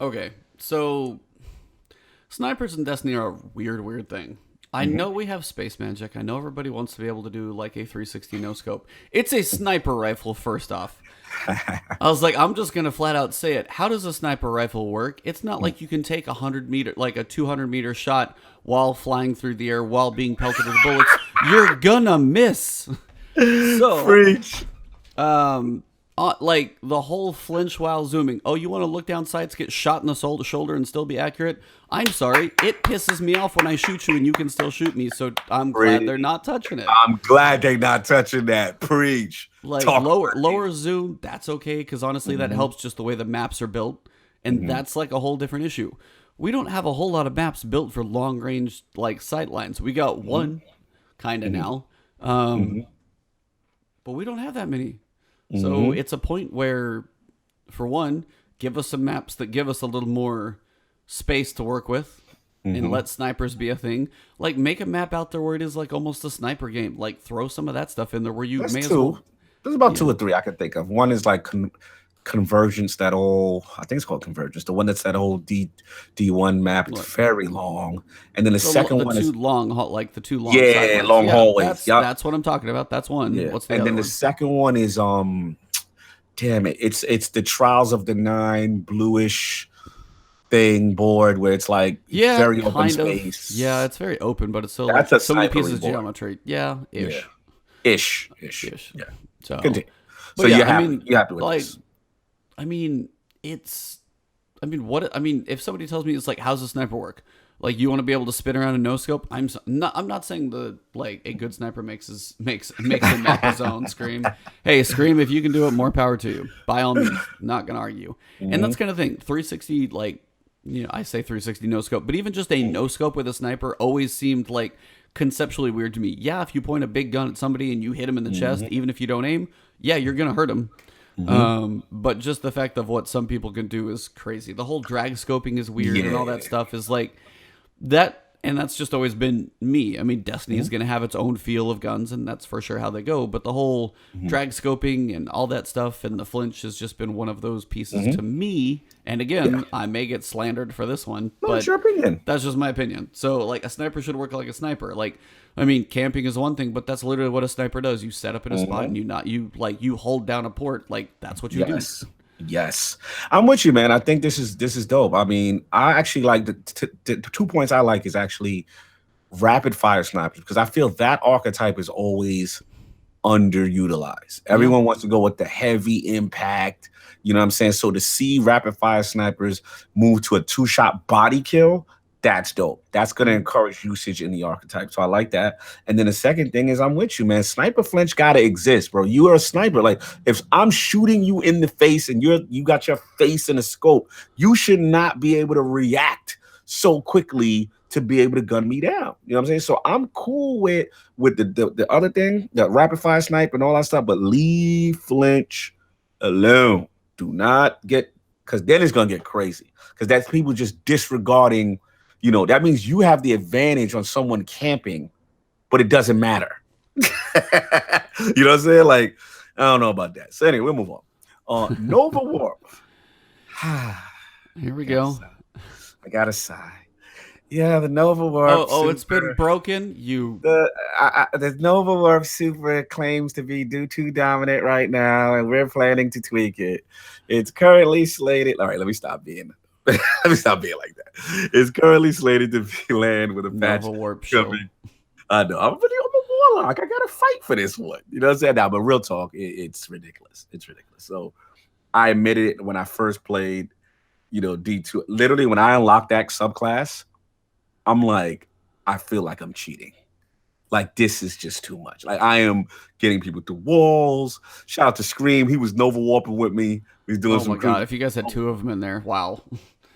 Okay, so snipers in Destiny are a weird thing. I know we have space magic. I know everybody wants to be able to do like a 360 no scope. It's a sniper rifle, first off. I was like, I'm just gonna flat out say it. How does a sniper rifle work? It's not like you can take a 200-meter shot while flying through the air while being pelted with bullets. You're gonna miss. So, Preach. Like the whole flinch while zooming. Oh, you want to look down sights, get shot in the shoulder, and still be accurate? I'm sorry, it pisses me off when I shoot you and you can still shoot me. So I'm glad they're not touching it. I'm glad they're not touching that. Preach. Like lower zoom, that's okay because honestly, that helps just the way the maps are built, and that's like a whole different issue. We don't have a whole lot of maps built for long range like sight lines. We got one, kind of now, but we don't have that many. So it's a point where, for one, give us some maps that give us a little more space to work with and let snipers be a thing. Like, make a map out there where it is like almost a sniper game. Like, throw some of that stuff in there where you as well. There's about 2 or 3 I could think of. One is like Convergence, I think it's called Convergence. The one that's that whole D1 map. It's very long. And then the second one is the two long hallways. That's what I'm talking about. That's one. Yeah. What's the and other then one? The second one is damn it. It's the Trials of the Nine bluish thing board where it's like very open space. Yeah, it's very open, but it's still like so many pieces of geometry. Yeah, ish. Yeah. So, continue. So you're happy with like, this. I mean, it's I mean, what? I mean, if somebody tells me it's like, how's a sniper work? Like, you want to be able to spin around and no scope? I'm not saying the like a good sniper makes him map his own. Scream, hey, Scream, if you can do it, more power to you. By all means, not gonna argue. And that's kind of thing. 360, like, I say 360 no scope, but even just a no scope with a sniper always seemed like conceptually weird to me. Yeah, if you point a big gun at somebody and you hit him in the chest, even if you don't aim, yeah, you're gonna hurt him. But just the fact of what some people can do is crazy. The whole drag scoping is weird, and all that stuff is like that. And that's just always been me. I mean, Destiny is going to have its own feel of guns, and that's for sure how they go. But the whole drag scoping and all that stuff and the flinch has just been one of those pieces to me. And again, I may get slandered for this one, but that's your opinion. That's just my opinion. So, like, a sniper should work like a sniper. Like, I mean, camping is one thing, but that's literally what a sniper does. You set up in a spot and you hold down a port. Like, that's what you do. Yes, I'm with you, man. I think this is dope. I mean, I actually like the 2 points I like is actually rapid fire snipers, because I feel that archetype is always underutilized. Everyone wants to go with the heavy impact, you know what I'm saying? So to see rapid fire snipers move to a 2-shot body kill, that's dope. That's going to encourage usage in the archetype. So I like that. And then the second thing is, I'm with you, man. Sniper flinch got to exist, bro. You are a sniper. Like, if I'm shooting you in the face and you got your face in a scope, you should not be able to react so quickly to be able to gun me down. You know what I'm saying? So I'm cool with the other thing, the rapid fire snipe and all that stuff, but leave flinch alone. Do not get, because then it's going to get crazy. Because that's people just disregarding. That means you have the advantage on someone camping, but it doesn't matter. You know what I'm saying? Like, I don't know about that. So anyway, we'll move on. Nova Warp. Here we go. I got a sigh. Yeah, the Nova Warp. Oh, it's been broken. The Nova Warp Super claims to be too dominant right now, and we're planning to tweak it. It's currently slated. All right, let me stop being like that. It's currently slated to be land with a patch Nova Warp show. I know. I'm a warlock. I gotta fight for this one. You know what I'm saying? Now, but real talk, it's ridiculous. It's ridiculous. So I admitted it when I first played, D2. Literally, when I unlocked that subclass, I'm like, I feel like I'm cheating. Like, this is just too much. Like, I am getting people through walls. Shout out to Scream. He was Nova Warping with me. He's doing some. Oh my god! If you guys had 2 of them in there, wow.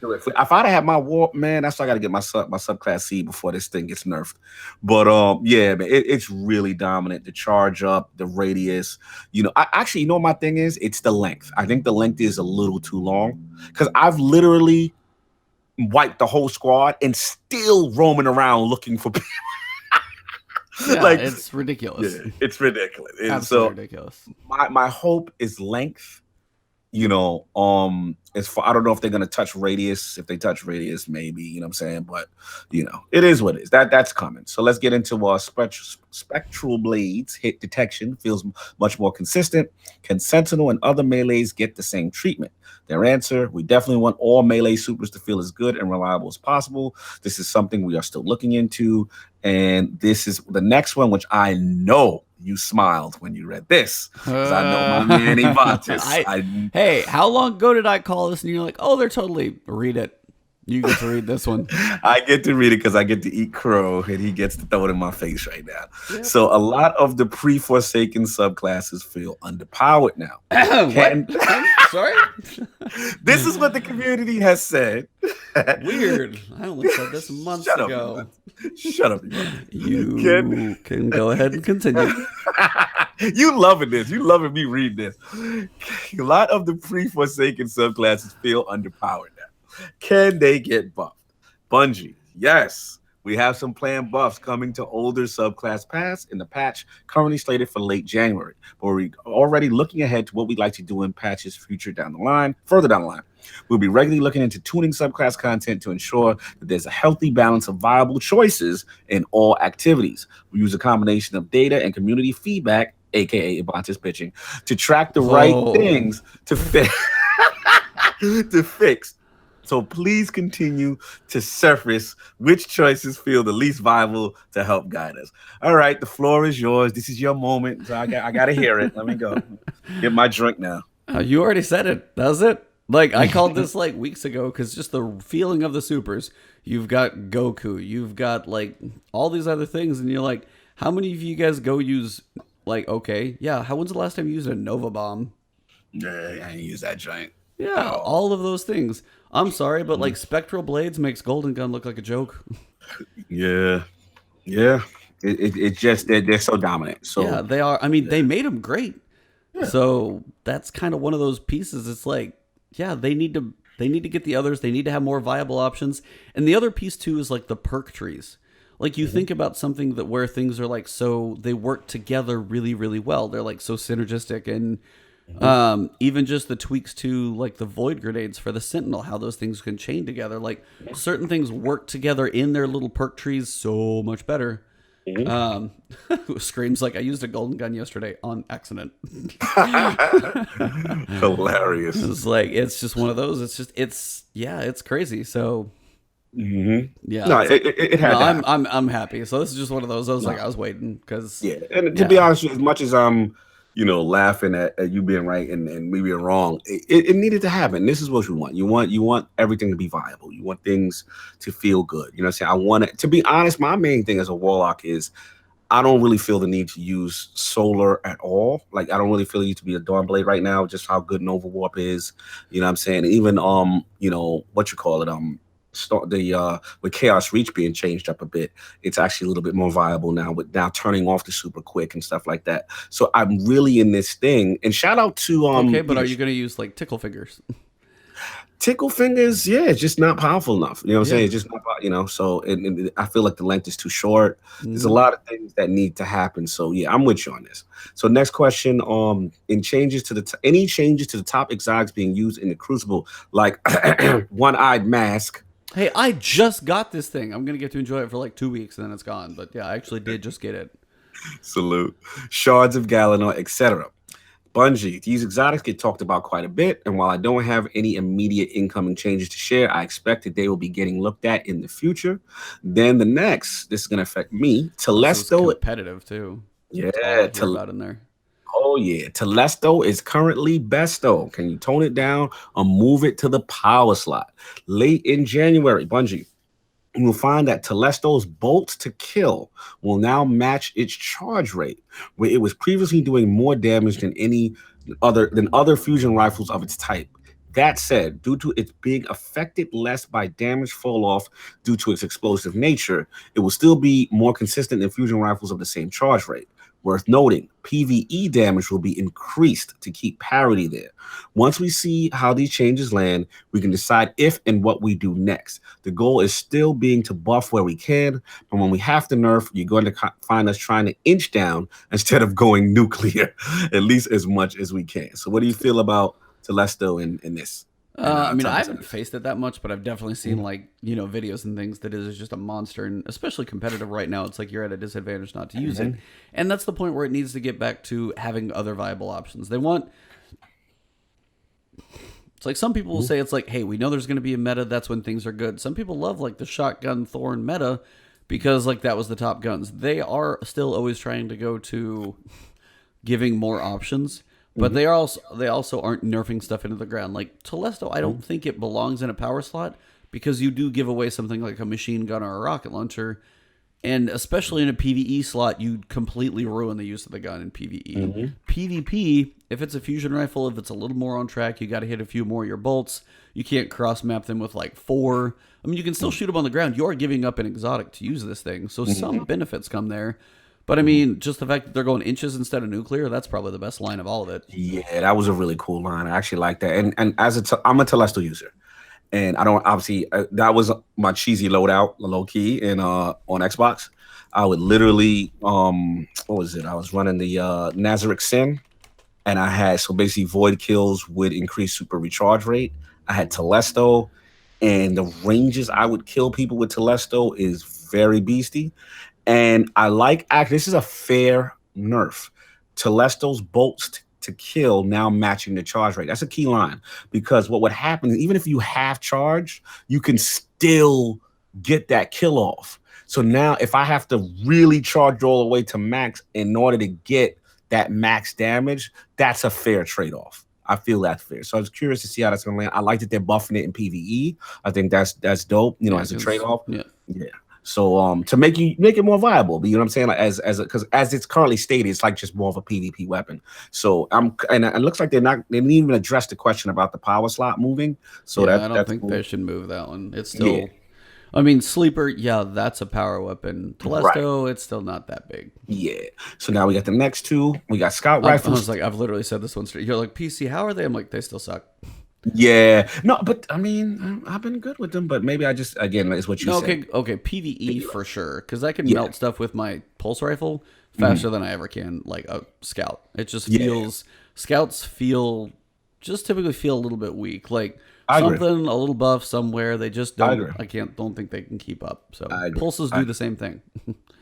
If I'd have my warp, man, that's why I got to get my subclass C before this thing gets nerfed. But yeah, man, it's really dominant. The charge up, the radius. I actually, my thing is, it's the length. I think the length is a little too long, because I've literally wiped the whole squad and still roaming around looking for people. Yeah, like, it's ridiculous. Yeah, it's ridiculous. Absolutely ridiculous. My hope is length. As far, I don't know if they're gonna touch radius. If they touch radius, maybe, you know what I'm saying, but it is what it is. That's coming. So let's get into spectral blades. Hit detection feels much more consistent. Can Sentinel and other melees get the same treatment? Their answer: we definitely want all melee supers to feel as good and reliable as possible. This is something we are still looking into, and this is the next one, which I know you smiled when you read this, because I know my man Ebontis. Hey, how long ago did I call this? And you're like, oh, they're totally. Read it. You get to read this one. I get to read it because I get to eat crow, and he gets to throw it in my face right now. Yep. So a lot of the pre-Forsaken subclasses feel underpowered now. Sorry? This is what the community has said. Weird. I only said this months ago. Shut up. You can go ahead and continue. You loving this. You loving me read this. A lot of the pre-Forsaken subclasses feel underpowered now. Can they get buffed? Bungie, yes. We have some planned buffs coming to older subclass paths in the patch currently slated for late January. But we're already looking ahead to what we'd like to do in patches further down the line. We'll be regularly looking into tuning subclass content to ensure that there's a healthy balance of viable choices in all activities. We use a combination of data and community feedback, aka Ebontis pitching, to track the right things to fix. So please continue to surface which choices feel the least viable to help guide us. All right, the floor is yours. This is your moment. So I got to hear it. Let me go. Get my drink now. You already said it. Does it? Like I called this like weeks ago because just the feeling of the supers. You've got Goku, you've got like all these other things, and you're like, how many of you guys go use like okay, yeah, when's the last time you used a Nova Bomb? Yeah, I ain't use that giant at Yeah, all. all of those things. I'm sorry, but like Spectral Blades makes Golden Gun look like a joke. Yeah, yeah. It just they're so dominant. Yeah, So they are. I mean, they made them great. yeah. So that's kind of one of those pieces. It's like, yeah, they need to get the others. They need to have more viable options. And the other piece too is like the perk trees. Like you think about something that where things are like so they work together really really well. They're like so synergistic and even just the tweaks to like the void grenades for the sentinel, how those things can chain together. Like certain things work together in their little perk trees so much better. Um, Screams like I used a golden gun yesterday on accident. Hilarious. It's like it's just one of those. It's crazy. So yeah, No, it's like it no, had to happen. I'm happy. So this is just one of those. I was like No. I was waiting because Yeah, and to be yeah. honest, as much as I'm, laughing at you being right and me being wrong, it needed to happen. This is what you want. You want everything to be viable. You want things to feel good. You know what I'm saying? I want it to be honest. My main thing as a warlock is I don't really feel the need to use solar at all. Like I don't really feel the need to be a Dawnblade right now, just how good Nova Warp is. You know what I'm saying? And even what you call it, start the with Chaos Reach being changed up a bit, it's actually a little bit more viable now with now turning off the super quick and stuff like that. So I'm really in this thing. And shout out to Okay, but are you going to use like tickle fingers? Tickle fingers, yeah, it's just not powerful enough. You know what I'm Yeah. saying? It's just not, so and I feel like the length is too short. There's a Mhm. lot of things that need to happen. So yeah, I'm with you on this. So next question, in changes to any changes to the top exotics being used in the Crucible, like one-eyed mask. Hey, I just got this thing. I'm gonna get to enjoy it for like 2 weeks and then it's gone. But yeah, I actually did just get it. Salute. Shards of Galanor, etc. Bungie, these exotics get talked about quite a bit, and while I don't have any immediate incoming changes to share, I expect that they will be getting looked at in the future. Then the next, this is going to affect me. Also, it's Telesto, competitive too. That's all yeah, I hear about in there. oh yeah, Telesto is currently besto. Can you tone it down or move it to the power slot? Late in January, Bungie, you will find that Telesto's bolts to kill will now match its charge rate, where it was previously doing more damage than other fusion rifles of its type. That said, due to its being affected less by damage fall off due to its explosive nature, it will still be more consistent than fusion rifles of the same charge rate. Worth noting, PvE damage will be increased to keep parity there. Once we see how these changes land, we can decide if and what we do next. The goal is still being to buff where we can, but when we have to nerf, you're going to find us trying to inch down instead of going nuclear, at least as much as we can. So what do you feel about Telesto in this? And I mean, top I haven't exotics? faced it that much, but I've definitely seen like videos and things that it is just a monster, and especially competitive right now. It's like you're at a disadvantage not to use it, and that's the point where it needs to get back to having other viable options. They want. It's like some people will say it's like, hey, we know there's going to be a meta. That's when things are good. Some people love like the shotgun thorn meta because like that was the top guns. They are still always trying to go to giving more options, but they also aren't nerfing stuff into the ground. Like Telesto, I don't think it belongs in a power slot because you do give away something like a machine gun or a rocket launcher, and especially in a PVE slot, you completely ruin the use of the gun in PVE. PvP, if it's a fusion rifle, if it's a little more on track, you got to hit a few more of your bolts. You can't cross map them with like 4. I mean, you can still shoot them on the ground. You are giving up an exotic to use this thing, so some benefits come there. But I mean, just the fact that they're going inches instead of nuclear, that's probably the best line of all of it. Yeah, that was a really cool line. I actually like that. And I'm a Telesto user, and I don't obviously that was my cheesy loadout, low key, and on Xbox, I would literally what was it? I was running the Nazarick Sin, and I had so basically void kills would increase super recharge rate. I had Telesto, and the ranges I would kill people with Telesto is very beasty. And I like actually this is a fair nerf. Telesto's bolts to kill now matching the charge rate. That's a key line because what would happen is even if you have charge, you can still get that kill off. So now if I have to really charge all the way to max in order to get that max damage, that's a fair trade-off. I feel that's fair. So I was curious to see how that's going to land. I like that they're buffing it in PVE. I think that's dope. You know, Yeah, as a trade off. yeah. Yeah. So to make it more viable, but you know what I'm saying? Like because as it's currently stated, it's like just more of a PvP weapon. So and it looks like they didn't even address the question about the power slot moving. So Yeah, I don't that's think cool. they should move that one. It's Yeah. still, I mean, Sleeper, yeah, that's a power weapon. Right. Telesto, it's still not that big. Yeah. So now we got the next two. We got scout I rifles. was like, I've literally said this one straight. You're like, PC, how are they? I'm like, they still suck. Yeah. No, but I mean, I've been good with them, but maybe I just again, it's what you No, said. okay, PVE for sure, because I can Yeah. melt stuff with my pulse rifle faster than I ever can, like a scout. It just Yeah. feels, scouts feel, just typically feel a little bit weak. Like I agree. something, a little buff somewhere, they just I don't, agree. don't think they can keep up. So I agree. pulses do the same thing.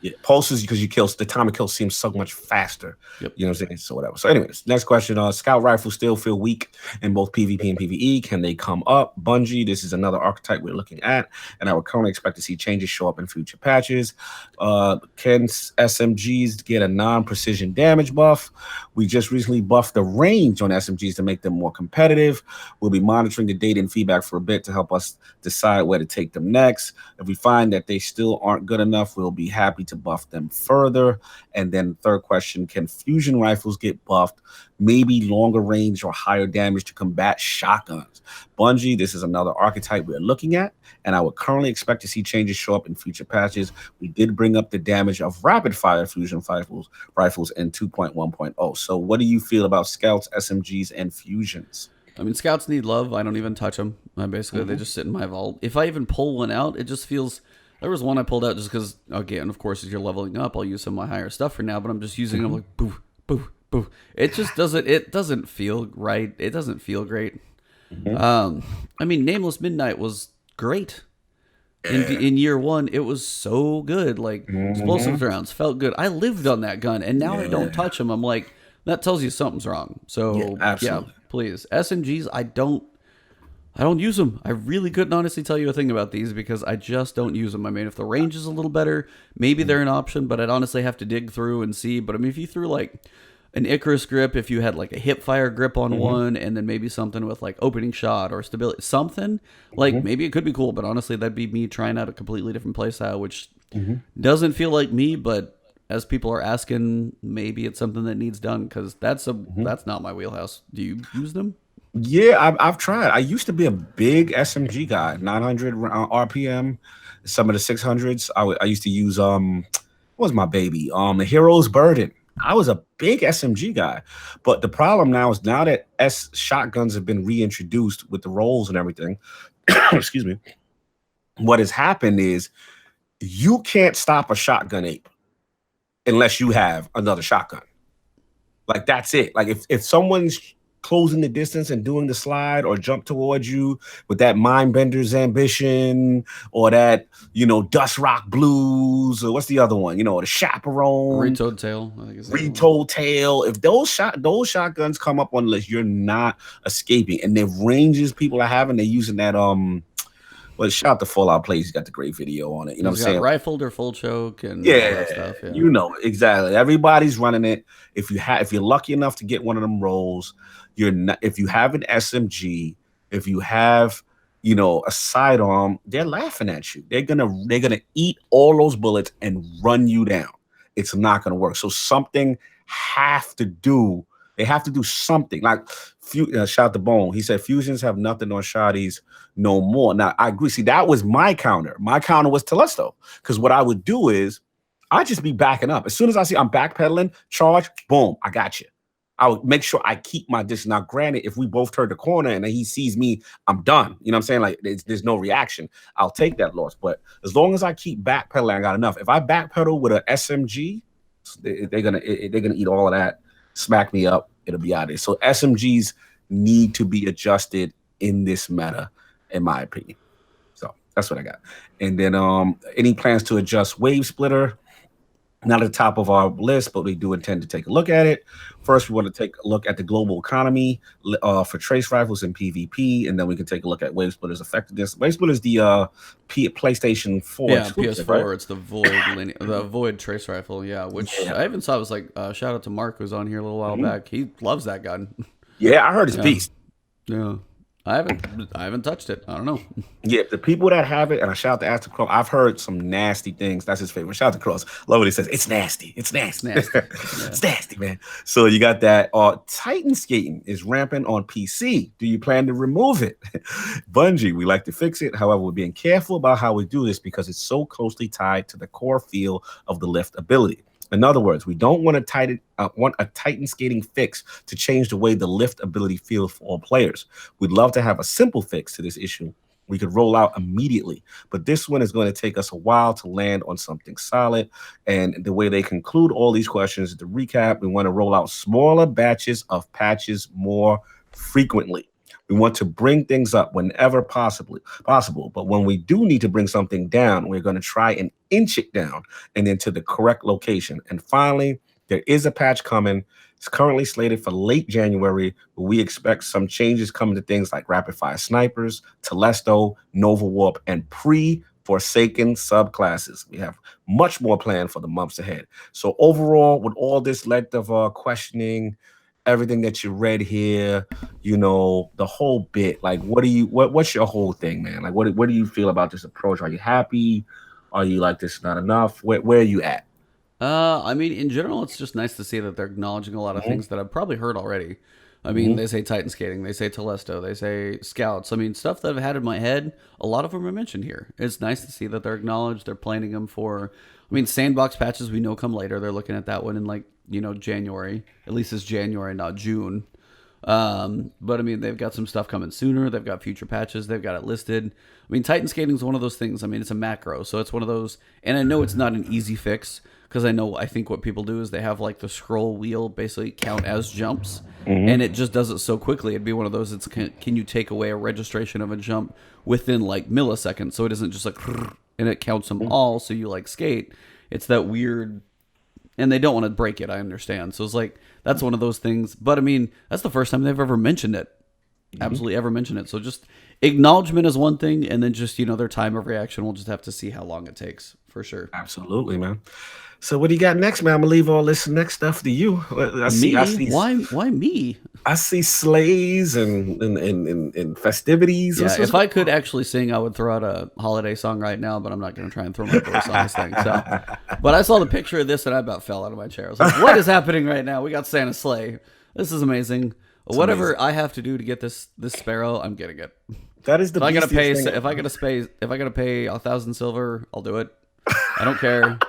Yeah, pulses because you kill the time to kill seems so much faster. Yep. You know what I'm saying? So whatever. So, anyways, next question. Scout rifles still feel weak in both PvP and PvE. Can they come up? Bungie, this is another archetype we're looking at, and I would currently expect to see changes show up in future patches. Can SMGs get a non-precision damage buff? We just recently buffed the range on SMGs to make them more competitive. We'll be monitoring the data and feedback for a bit to help us decide where to take them next. If we find that they still aren't good enough, we'll be happy to buff them further. And then third question, can fusion rifles get buffed? Maybe longer range or higher damage to combat shotguns. Bungie, this is another archetype we're looking at, and I would currently expect to see changes show up in future patches. We did bring up the damage of rapid fire fusion rifles in 2.1.0. So what do you feel about scouts, SMGs, and fusions? I mean, scouts need love. I don't even touch them. They just sit in my vault. If I even pull one out, it just feels. There was one I pulled out just because, again, of course, as you're leveling up, I'll use some of my higher stuff for now. But I'm just using them like boo, boo, boo. It just doesn't. It doesn't feel right. It doesn't feel great. I mean, Nameless Midnight was great. In year one, it was so good. Like explosive rounds felt good. I lived on that gun, and now I don't touch them. I'm like, that tells you something's wrong. So absolutely. Please, SMGs, I don't use them. I really couldn't honestly tell you a thing about these because I just don't use them. I mean, if the range is a little better, maybe they're an option, but I'd honestly have to dig through and see. But I mean, if you threw like an Icarus grip, if you had like a hip fire grip on one, and then maybe something with like opening shot or stability, something like maybe it could be cool. But honestly, that'd be me trying out a completely different playstyle, which doesn't feel like me. But as people are asking, maybe it's something that needs done because that's not my wheelhouse. Do you use them? Yeah, I've tried. I used to be a big SMG guy, 900 RPM, some of the 600s. I used to use what was my baby? The Hero's Burden. I was a big SMG guy, but the problem now is now that shotguns have been reintroduced with the rolls and everything. Excuse me. What has happened is you can't stop a shotgun ape unless you have another shotgun. Like that's it. Like if someone's closing the distance and doing the slide or jump towards you with that Mindbender's Ambition or that, Dust Rock Blues or what's the other one? The Chaperone. Retold Tail. I think Retold Tail. If those shotguns come up on the list, you're not escaping. And the ranges people are having, they're using that well, shout out to Fallout Plays. He's got the great video on it. You know what I'm saying? Rifled or full choke and all that stuff. Yeah. Exactly. Everybody's running it. If you're lucky enough to get one of them rolls, you're not. If you have an SMG, if you have, a sidearm, they're laughing at you. They're gonna eat all those bullets and run you down. It's not gonna work. So something they have to do something. Like shout out to Bone. He said fusions have nothing on shotties no more. Now I agree. See, that was my counter. My counter was Telesto. Because what I would do is I'd just be backing up. As soon as I see I'm backpedaling, charge, boom, I got you. I would make sure I keep my distance. Now, granted, if we both turn the corner and he sees me, I'm done. You know what I'm saying? Like there's no reaction. I'll take that loss. But as long as I keep backpedaling, I got enough. If I backpedal with an SMG, they're gonna eat all of that, smack me up. It'll be out of there. So SMGs need to be adjusted in this meta, in my opinion. So that's what I got. And then any plans to adjust Wave Splitter? Not at the top of our list, but we do intend to take a look at it. First, we want to take a look at the global economy for trace rifles and PvP, and then we can take a look at Wave Splitter's effectiveness. Wave Splitter is the PlayStation 4 exclusive, PS4. right? It's the Void trace rifle, which I even saw was like shout out to Mark who's on here a little while back. He loves that gun. Yeah, I heard it's Yeah, beast. yeah. I haven't touched it. I don't know. Yeah, the people that have it, and I shout out to Astor Crow, I've heard some nasty things. That's his favorite. Shout out to Cross. Love what he says. It's nasty. It's It's nasty. nasty. Yeah. It's nasty, man. So you got that. Titan skating is rampant on PC. Do you plan to remove it? Bungie, we like to fix it. However, we're being careful about how we do this because it's so closely tied to the core feel of the lift ability. In other words, we don't want a Titan skating fix to change the way the lift ability feels for all players. We'd love to have a simple fix to this issue we could roll out immediately, but this one is going to take us a while to land on something solid. And the way they conclude all these questions, to recap, we want to roll out smaller batches of patches more frequently. We want to bring things up whenever possible. But when we do need to bring something down, we're going to try and inch it down and into the correct location. And finally, there is a patch coming. It's currently slated for late January, but we expect some changes coming to things like rapid fire snipers, Telesto, Nova Warp, and pre-Forsaken subclasses. We have much more planned for the months ahead. So overall, with all this length of questioning, everything that you read here, the whole bit, like what's your whole thing, man? Like what do you feel about this approach? Are you happy? Are you like, this is not enough? Where are you at? I mean, in general, it's just nice to see that they're acknowledging a lot of Mm-hmm. things that I've probably heard already. I mean, Mm-hmm. they say Titan skating, they say Telesto, they say Scouts. I mean, stuff that I've had in my head, a lot of them are mentioned here. It's nice to see that they're acknowledged. They're planning them for, I mean, sandbox patches we know come later. They're looking at that one in, like, January. At least it's January, not June. But I mean, they've got some stuff coming sooner. They've got future patches. They've got it listed. I mean, Titan skating is one of those things. I mean, it's a macro, so it's one of those. And I know it's not an easy fix because I think what people do is they have like the scroll wheel basically count as jumps, and it just does it so quickly. It'd be one of those. It's can you take away a registration of a jump within like milliseconds, so it isn't just like and it counts them all. So you like skate. It's that weird. And they don't want to break it, I understand. So it's like, that's one of those things. But I mean, that's the first time they've ever mentioned it. Absolutely ever mentioned it. So just acknowledgement is one thing, and then just, their time of reaction, we'll just have to see how long it takes, for sure. Absolutely, man. So what do you got next, man? I'm gonna leave all this next stuff to you. I see. Why me? I see sleighs and festivities. Yeah, if I could actually sing, I would throw out a holiday song right now, but I'm not going to try and throw my voice on this thing. So, but I saw the picture of this and I about fell out of my chair. I was like, what is happening right now? We got Santa's sleigh. This is amazing. Whatever amazing. I have to do to get this sparrow, I'm getting it. That is the. If I gotta pay 1,000 silver, I'll do it. I don't care.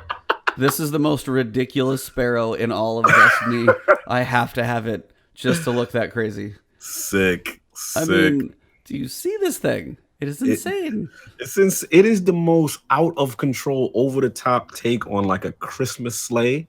This is the most ridiculous sparrow in all of Destiny. I have to have it just to look that crazy. Sick. I mean, do you see this thing? It is insane. It is the most out of control, over the top take on like a Christmas sleigh.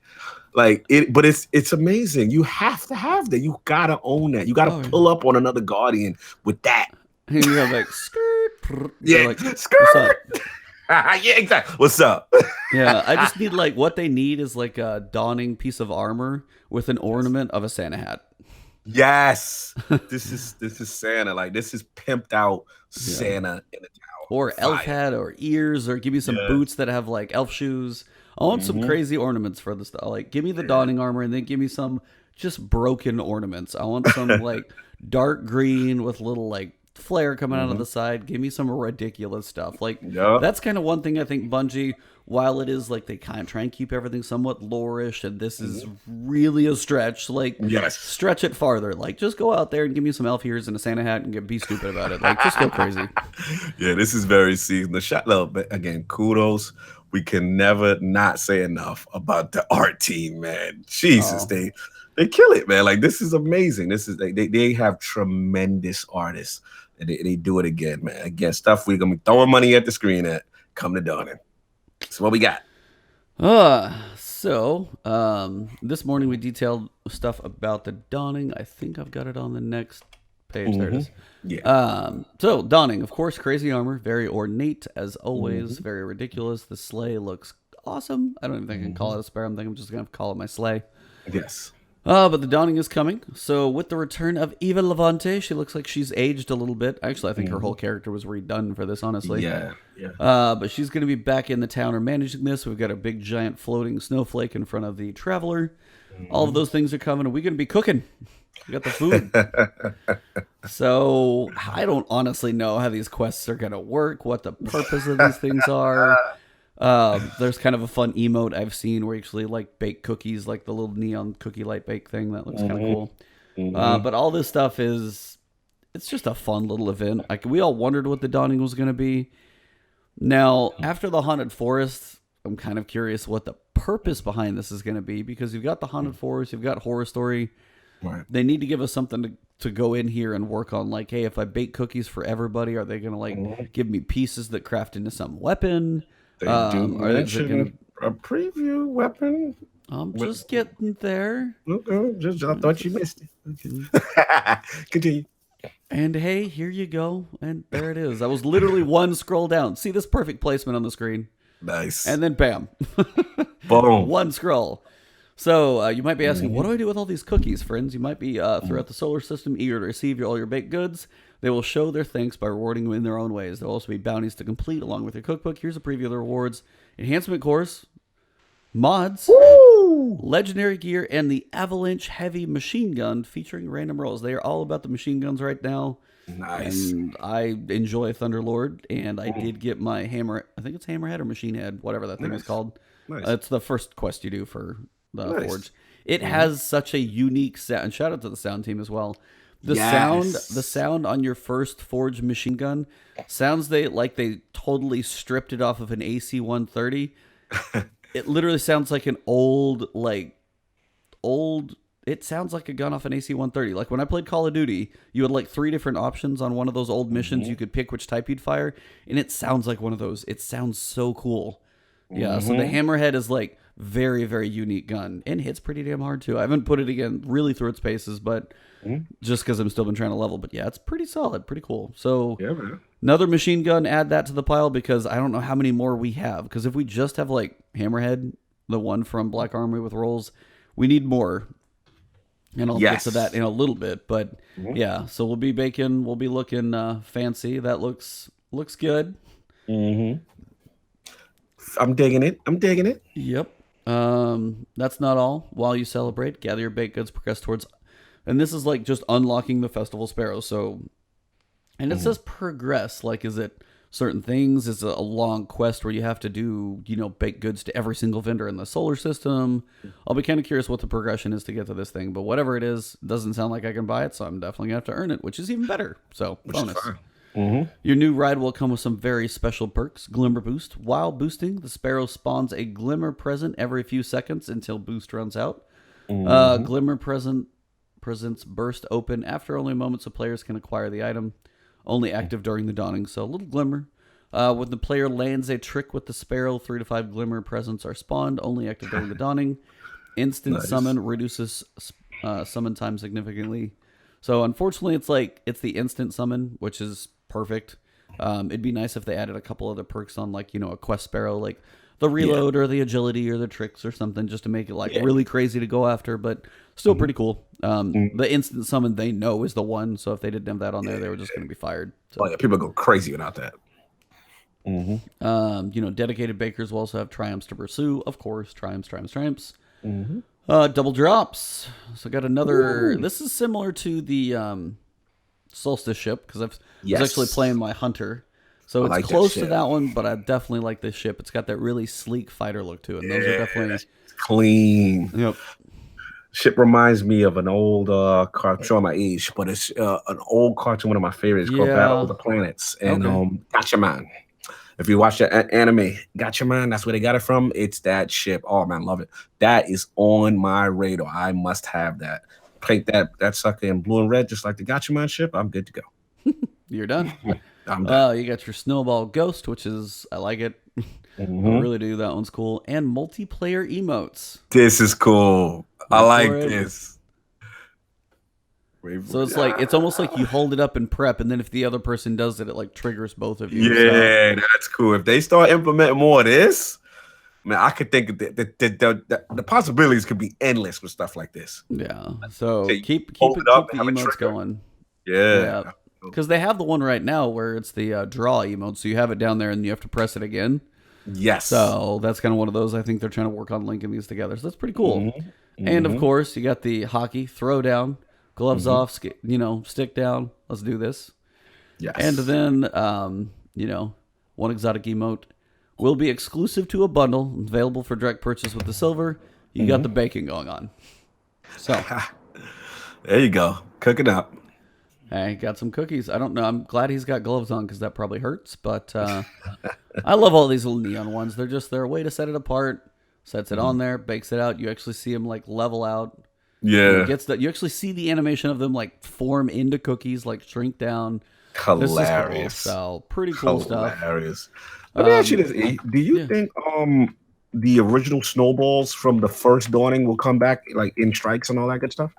Like it, but it's amazing. You have to have that. You gotta own that. You gotta pull up on another Guardian with that. And you have like skirt. Yeah, like, skirt. Yeah, exactly. What's up? Yeah, I just need like what they need is like a dawning piece of armor with an ornament of a Santa hat. Yes, this is Santa. Like, this is pimped out Santa in a tower. Or elf hat or ears, or give me some boots that have like elf shoes. I want some crazy ornaments for the stuff. Like, give me the dawning armor and then give me some just broken ornaments. I want some like dark green with little like flare coming out of the side. Give me some ridiculous stuff. Like, that's kind of one thing I think Bungie, while it is like they kind of try and keep everything somewhat lore-ish, and this is really a stretch, like, stretch it farther. Like, just go out there and give me some elf ears and a Santa hat and be stupid about it. Like, just go crazy. Yeah, this is very seasoned. The shot, but again, kudos. We can never not say enough about the art team, man. Jesus, they kill it, man. Like, this is amazing. This is they have tremendous artists. They do it again, man. Again, stuff we're gonna be throwing money at the screen at. Come to dawning. So what we got? This morning we detailed stuff about the dawning. I think I've got it on the next page. There it is. Yeah. So dawning, of course, crazy armor, very ornate as always, very ridiculous. The sleigh looks awesome. I don't even think I can call it a sparrow. I'm just gonna call it my sleigh. Yes. But the dawning is coming. So with the return of Eva Levante, she looks like she's aged a little bit. Actually, I think her whole character was redone for this, honestly. Yeah. But she's going to be back in the town or managing this. We've got a big giant floating snowflake in front of the traveler. All of those things are coming, and we're going to be cooking. We got the food. So I don't honestly know how these quests are going to work, what the purpose of these things are. There's kind of a fun emote I've seen where you actually like bake cookies, like the little neon cookie light bake thing. That looks kind of cool. But all this stuff it's just a fun little event. Like we all wondered what the dawning was going to be. Now, after the Haunted Forest, I'm kind of curious what the purpose behind this is going to be, because you've got the Haunted Forest, you've got Horror Story. Right. They need to give us something to go in here and work on. Like, hey, if I bake cookies for everybody, are they going to like give me pieces that craft into some weapon? They do mention a preview weapon. I'm just getting there. Okay, I thought you missed it. Okay. Continue. And hey, here you go. And there it is. I was literally one scroll down. See this perfect placement on the screen? Nice. And then bam. Boom. One scroll. So you might be asking, what do I do with all these cookies, friends? You might be throughout the solar system eager to receive all your baked goods. They will show their thanks by rewarding you in their own ways. There will also be bounties to complete along with your cookbook. Here's a preview of the rewards. Enhancement cores, mods, legendary gear, and the Avalanche Heavy Machine Gun featuring random rolls. They are all about the machine guns right now. Nice. And I enjoy Thunderlord, and I did get my hammer. I think it's Hammerhead or Machine Head, whatever that thing is called. Nice. It's the first quest you do for the Forge. It has such a unique sound. And shout out to the sound team as well. The sound on your first Forge machine gun sounds like they totally stripped it off of an AC-130. It literally sounds like an old. It sounds like a gun off an AC-130. Like when I played Call of Duty, you had like 3 different options on one of those old missions. You could pick which type you'd fire, and it sounds like one of those. It sounds so cool. Yeah, so the Hammerhead is like very, very unique gun, and hits pretty damn hard too. I haven't put it again really through its paces, but just because I'm still been trying to level. But yeah, it's pretty solid, pretty cool. So another machine gun, add that to the pile, because I don't know how many more we have. Because if we just have like Hammerhead, the one from Black Armory with rolls, we need more. And I'll get to that in a little bit. But yeah, so we'll be baking, we'll be looking fancy. That looks good. I'm digging it. Yep. That's not all. While you celebrate, gather your baked goods, progress towards, and this is like just unlocking the Festival Sparrow. So, and it says progress. Like, is it certain things? Is it a long quest where you have to do, baked goods to every single vendor in the solar system? I'll be kind of curious what the progression is to get to this thing, but whatever it is, it doesn't sound like I can buy it, so I'm definitely gonna have to earn it, which is even better. So, bonus. Your new ride will come with some very special perks. Glimmer Boost. While boosting, the Sparrow spawns a Glimmer present every few seconds until boost runs out. Glimmer presents burst open after only moments, so players can acquire the item. Only active during the dawning, so a little Glimmer. When the player lands a trick with the Sparrow, 3 to 5 Glimmer presents are spawned, only active during the dawning. Instant summon reduces summon time significantly. So unfortunately, it's the instant summon, which is perfect. It'd be nice if they added a couple other perks on, like, a quest Sparrow, like the reload or the agility or the tricks or something, just to make it really crazy to go after, but still pretty cool. The instant summon they know is the one, so if they didn't have that on there, they were just going to be fired. So. People go crazy without that. Dedicated bakers will also have triumphs to pursue, of course. Triumphs. Double drops. So got another. This is similar to the Solstice ship, because I was actually playing my Hunter. So it's close to that one, but I definitely like this ship. It's got that really sleek fighter look to it. And those are definitely clean. Yep. Ship reminds me of an old cartoon. Showing my age, but it's an old cartoon, one of my favorites, called Battle of the Planets. And Gotcha Man. If you watch the anime, Gotcha Man, that's where they got it from. It's that ship. Oh man, love it. That is on my radar. I must have that. Paint that sucker in blue and red, just like the Gotcha Man ship. I'm good to go. You're done. I'm done. You got your Snowball Ghost, which is, I like it. I really do. That one's cool. And multiplayer emotes. This is cool. I like this. So it's almost like you hold it up and prep, and then if the other person does it, it like triggers both of you. Yeah, that's cool. If they start implementing more of this, Man, I could think the possibilities could be endless with stuff like this. Yeah. So Say, keep hold the it up and have a emotes trigger. going. Yeah. Yeah. Because they have the one right now where it's the draw emote, so you have it down there and you have to press it again. Yes. So that's kind of one of those. I think they're trying to work on linking these together. So that's pretty cool. Mm-hmm. And of course, you got the hockey throw down, gloves off, stick down. Let's do this. Yes. And then, one exotic emote will be exclusive to a bundle, available for direct purchase with the silver. You got the baking going on. So there you go, cooking up. Hey, got some cookies. I don't know. I'm glad he's got gloves on because that probably hurts. But I love all these little neon ones. They're a way to set it apart. Sets it on there, bakes it out. You actually see them like level out. Yeah, you actually see the animation of them like form into cookies, like shrink down. Hilarious. Cool. So pretty cool stuff. Hilarious. Let me ask you this: do you think the original snowballs from the first Dawning will come back, like in strikes and all that good stuff?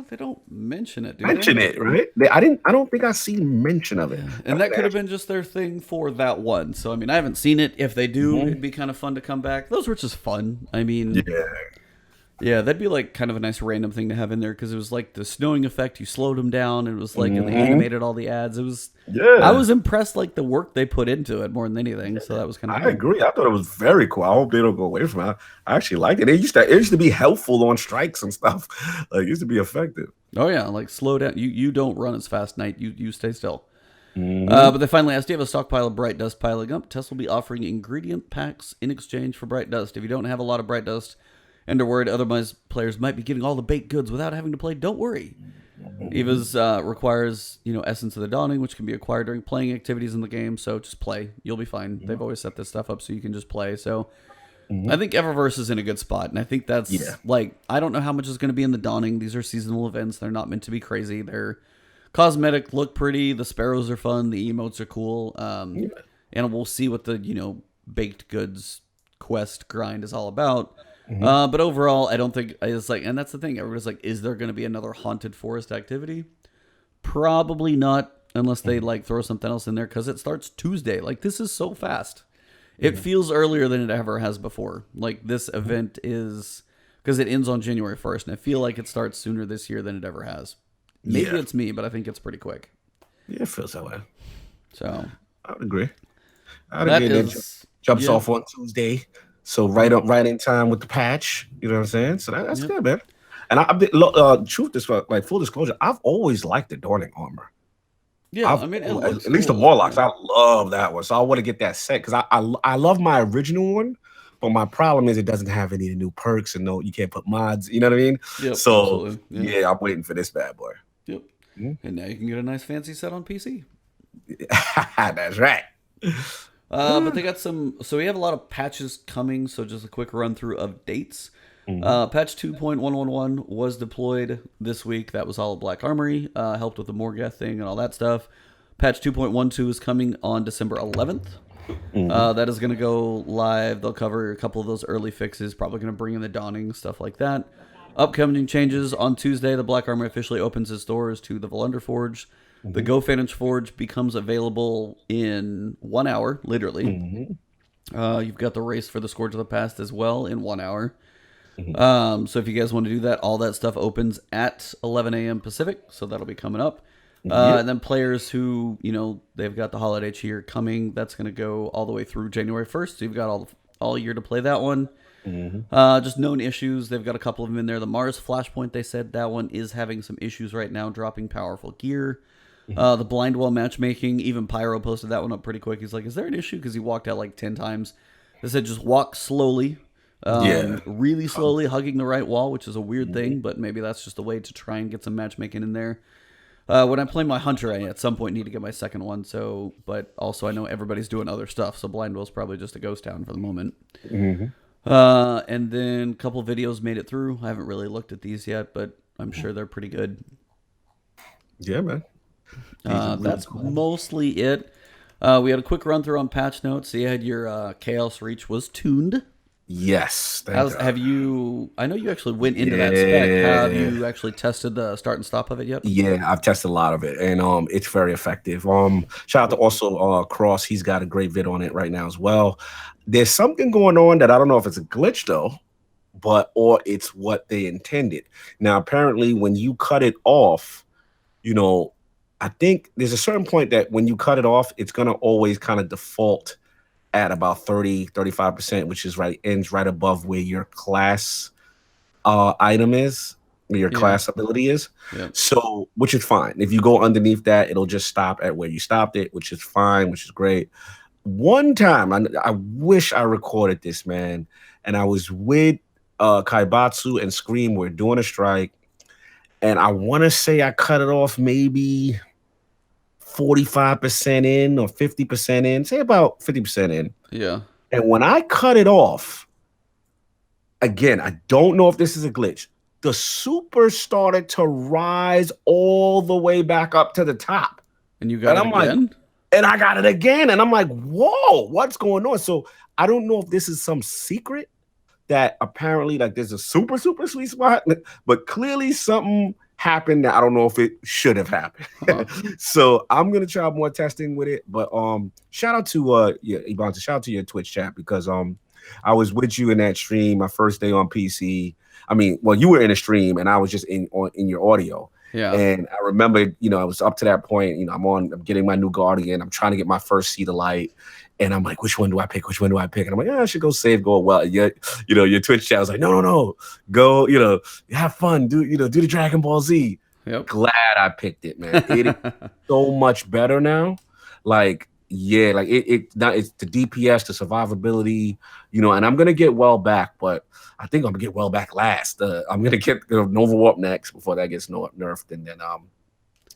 They don't mention it. It, right? I don't think I seen mention of it. Yeah. And that could have been just their thing for that one. So I mean, I haven't seen it. If they do, it'd be kind of fun to come back. Those were just fun. I mean, yeah, that'd be like kind of a nice random thing to have in there because it was like the snowing effect. You slowed them down. And it was like, and they animated all the ads. It was. Yeah. I was impressed, like the work they put into it more than anything. So that was kind of. I agree. I thought it was very cool. I hope they don't go away from it. I actually liked it. It used to be helpful on strikes and stuff. Like it used to be effective. Oh yeah, like slow down. You don't run as fast, Knight. You stay still. But they finally asked, do you have a stockpile of bright dust piling up? Tess will be offering ingredient packs in exchange for bright dust. If you don't have a lot of bright dust and are worried otherwise players might be getting all the baked goods without having to play, don't worry. Eva's requires, Essence of the Dawning, which can be acquired during playing activities in the game. So just play. You'll be fine. They've always set this stuff up so you can just play. So I think Eververse is in a good spot. And I think that's I don't know how much is going to be in the Dawning. These are seasonal events. They're not meant to be crazy. They're cosmetic, look pretty. The sparrows are fun. The emotes are cool. And we'll see what the, baked goods quest grind is all about. But overall, I don't think it's like, and that's the thing. Everybody's like, is there going to be another haunted forest activity? Probably not, unless they like throw something else in there because it starts Tuesday. Like this is so fast. It feels earlier than it ever has before. Like this event is because it ends on January 1st, and I feel like it starts sooner this year than it ever has. Maybe it's me, but I think it's pretty quick. Yeah, it feels that way. So I would agree. Jumps off on Tuesday. So right in time with the patch, you know what I'm saying? So that's good, man. And truth is, like full disclosure, I've always liked the Dawning armor. Yeah, at least the Warlocks, I love that one. So I want to get that set because I love my original one, but my problem is it doesn't have any new perks and you can't put mods. You know what I mean? Yep, so I'm waiting for this bad boy. Yep. And now you can get a nice fancy set on PC. That's right. But they got so we have a lot of patches coming, so just a quick run through of dates. Patch 2.111 was deployed this week. That was all of Black Armory, helped with the Morgath thing and all that stuff. Patch 2.12 is coming on December 11th. That is going to go live. They'll cover a couple of those early fixes, probably going to bring in the Dawning, stuff like that. Upcoming changes on Tuesday, the Black Armory officially opens its doors to the Volundr Forge. The Volundr Forge becomes available in 1 hour, literally. You've got the race for the Scourge of the Past as well in 1 hour. So if you guys want to do that, all that stuff opens at 11 a.m. Pacific, so that'll be coming up. And then players who, they've got the holiday cheer coming, that's going to go all the way through January 1st, so you've got all year to play that one. Just known issues, they've got a couple of them in there. The Mars Flashpoint, they said that one is having some issues right now, dropping powerful gear. The blind wall matchmaking, even Pyro posted that one up pretty quick. He's like, is there an issue? Because he walked out like 10 times. They said just walk slowly. Really slowly, hugging the right wall, which is a weird thing, but maybe that's just a way to try and get some matchmaking in there. When I play my Hunter, I at some point need to get my second one, but also I know everybody's doing other stuff, so Blind Wall's probably just a ghost town for the moment. And then a couple videos made it through. I haven't really looked at these yet, but I'm sure they're pretty good. Yeah, man. That's mostly it. We had a quick run through on patch notes. So you had your Chaos Reach was tuned. Yes, thank God. Have you? I know you actually went into that spec. Have Yeah. you actually tested the start and stop of it yet? Yeah, I've tested a lot of it, and it's very effective. Shout out to also Cross. He's got a great vid on it right now as well. There's something going on that I don't know if it's a glitch though, but or it's what they intended. Now, apparently, when you cut it off, you know, I think there's a certain point that when you cut it off, it's gonna always kind of default at about 35%, which is right ends right above where your class item is, where your Yeah. class ability is. Yeah. So, which is fine. If you go underneath that, it'll just stop at where you stopped it, which is fine, which is great. One time, I wish I recorded this, man, and I was with Kaibatsu and Scream. We're doing a strike, and I want to say I cut it off maybe 45% in or 50% in, say about 50% in. Yeah. And when I cut it off, again, I don't know if this is a glitch. The super started to rise all the way back up to the top. And you got And it I'm like, again? and I got it again. And I'm like, whoa, what's going on? So I don't know if this is some secret that apparently like there's a super, super sweet spot, but clearly something happened that I don't know if it should have happened. Huh. So I'm gonna try more testing with it. But shout out to Ebontis, shout out to your Twitch chat because I was with you in that stream, my first day on PC. I mean, well, you were in a stream and I was just in your audio. Yeah. And I remember, I was up to that point, I'm getting my new Guardian. I'm trying to get my first Seed of Light. And I'm like, which one do I pick? Which one do I pick? And I'm like, I should go save, go well. Your Twitch chat was like, no. Go, have fun, do the Dragon Ball Z. Yep. Glad I picked it, man. It is so much better now. Like, yeah, like it's the DPS, the survivability, and I'm gonna get well back, but I think I'm gonna get well back last. I'm gonna get Nova Warp next before that gets nerfed, and then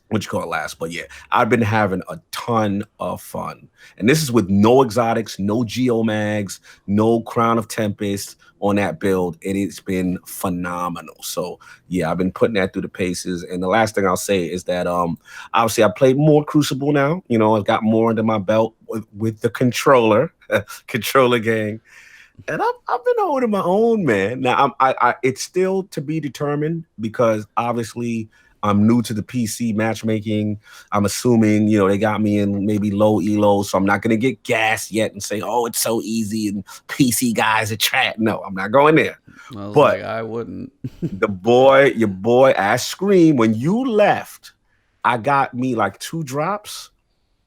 what you call it last. But yeah, I've been having a ton of fun, and this is with no exotics, no geomags, no Crown of Tempest on that build, and it's been phenomenal. So yeah, I've been putting that through the paces. And the last thing I'll say is that obviously I played more Crucible now. I've got more under my belt with the controller gang. And I've been holding my own, man. Now I it's still to be determined because obviously I'm new to the PC matchmaking. I'm assuming, they got me in maybe low elo, so I'm not gonna get gassed yet and say, oh, it's so easy and PC guys are trash. No, I'm not going there. But I wouldn't. your boy ass Scream, when you left, I got me like 2 drops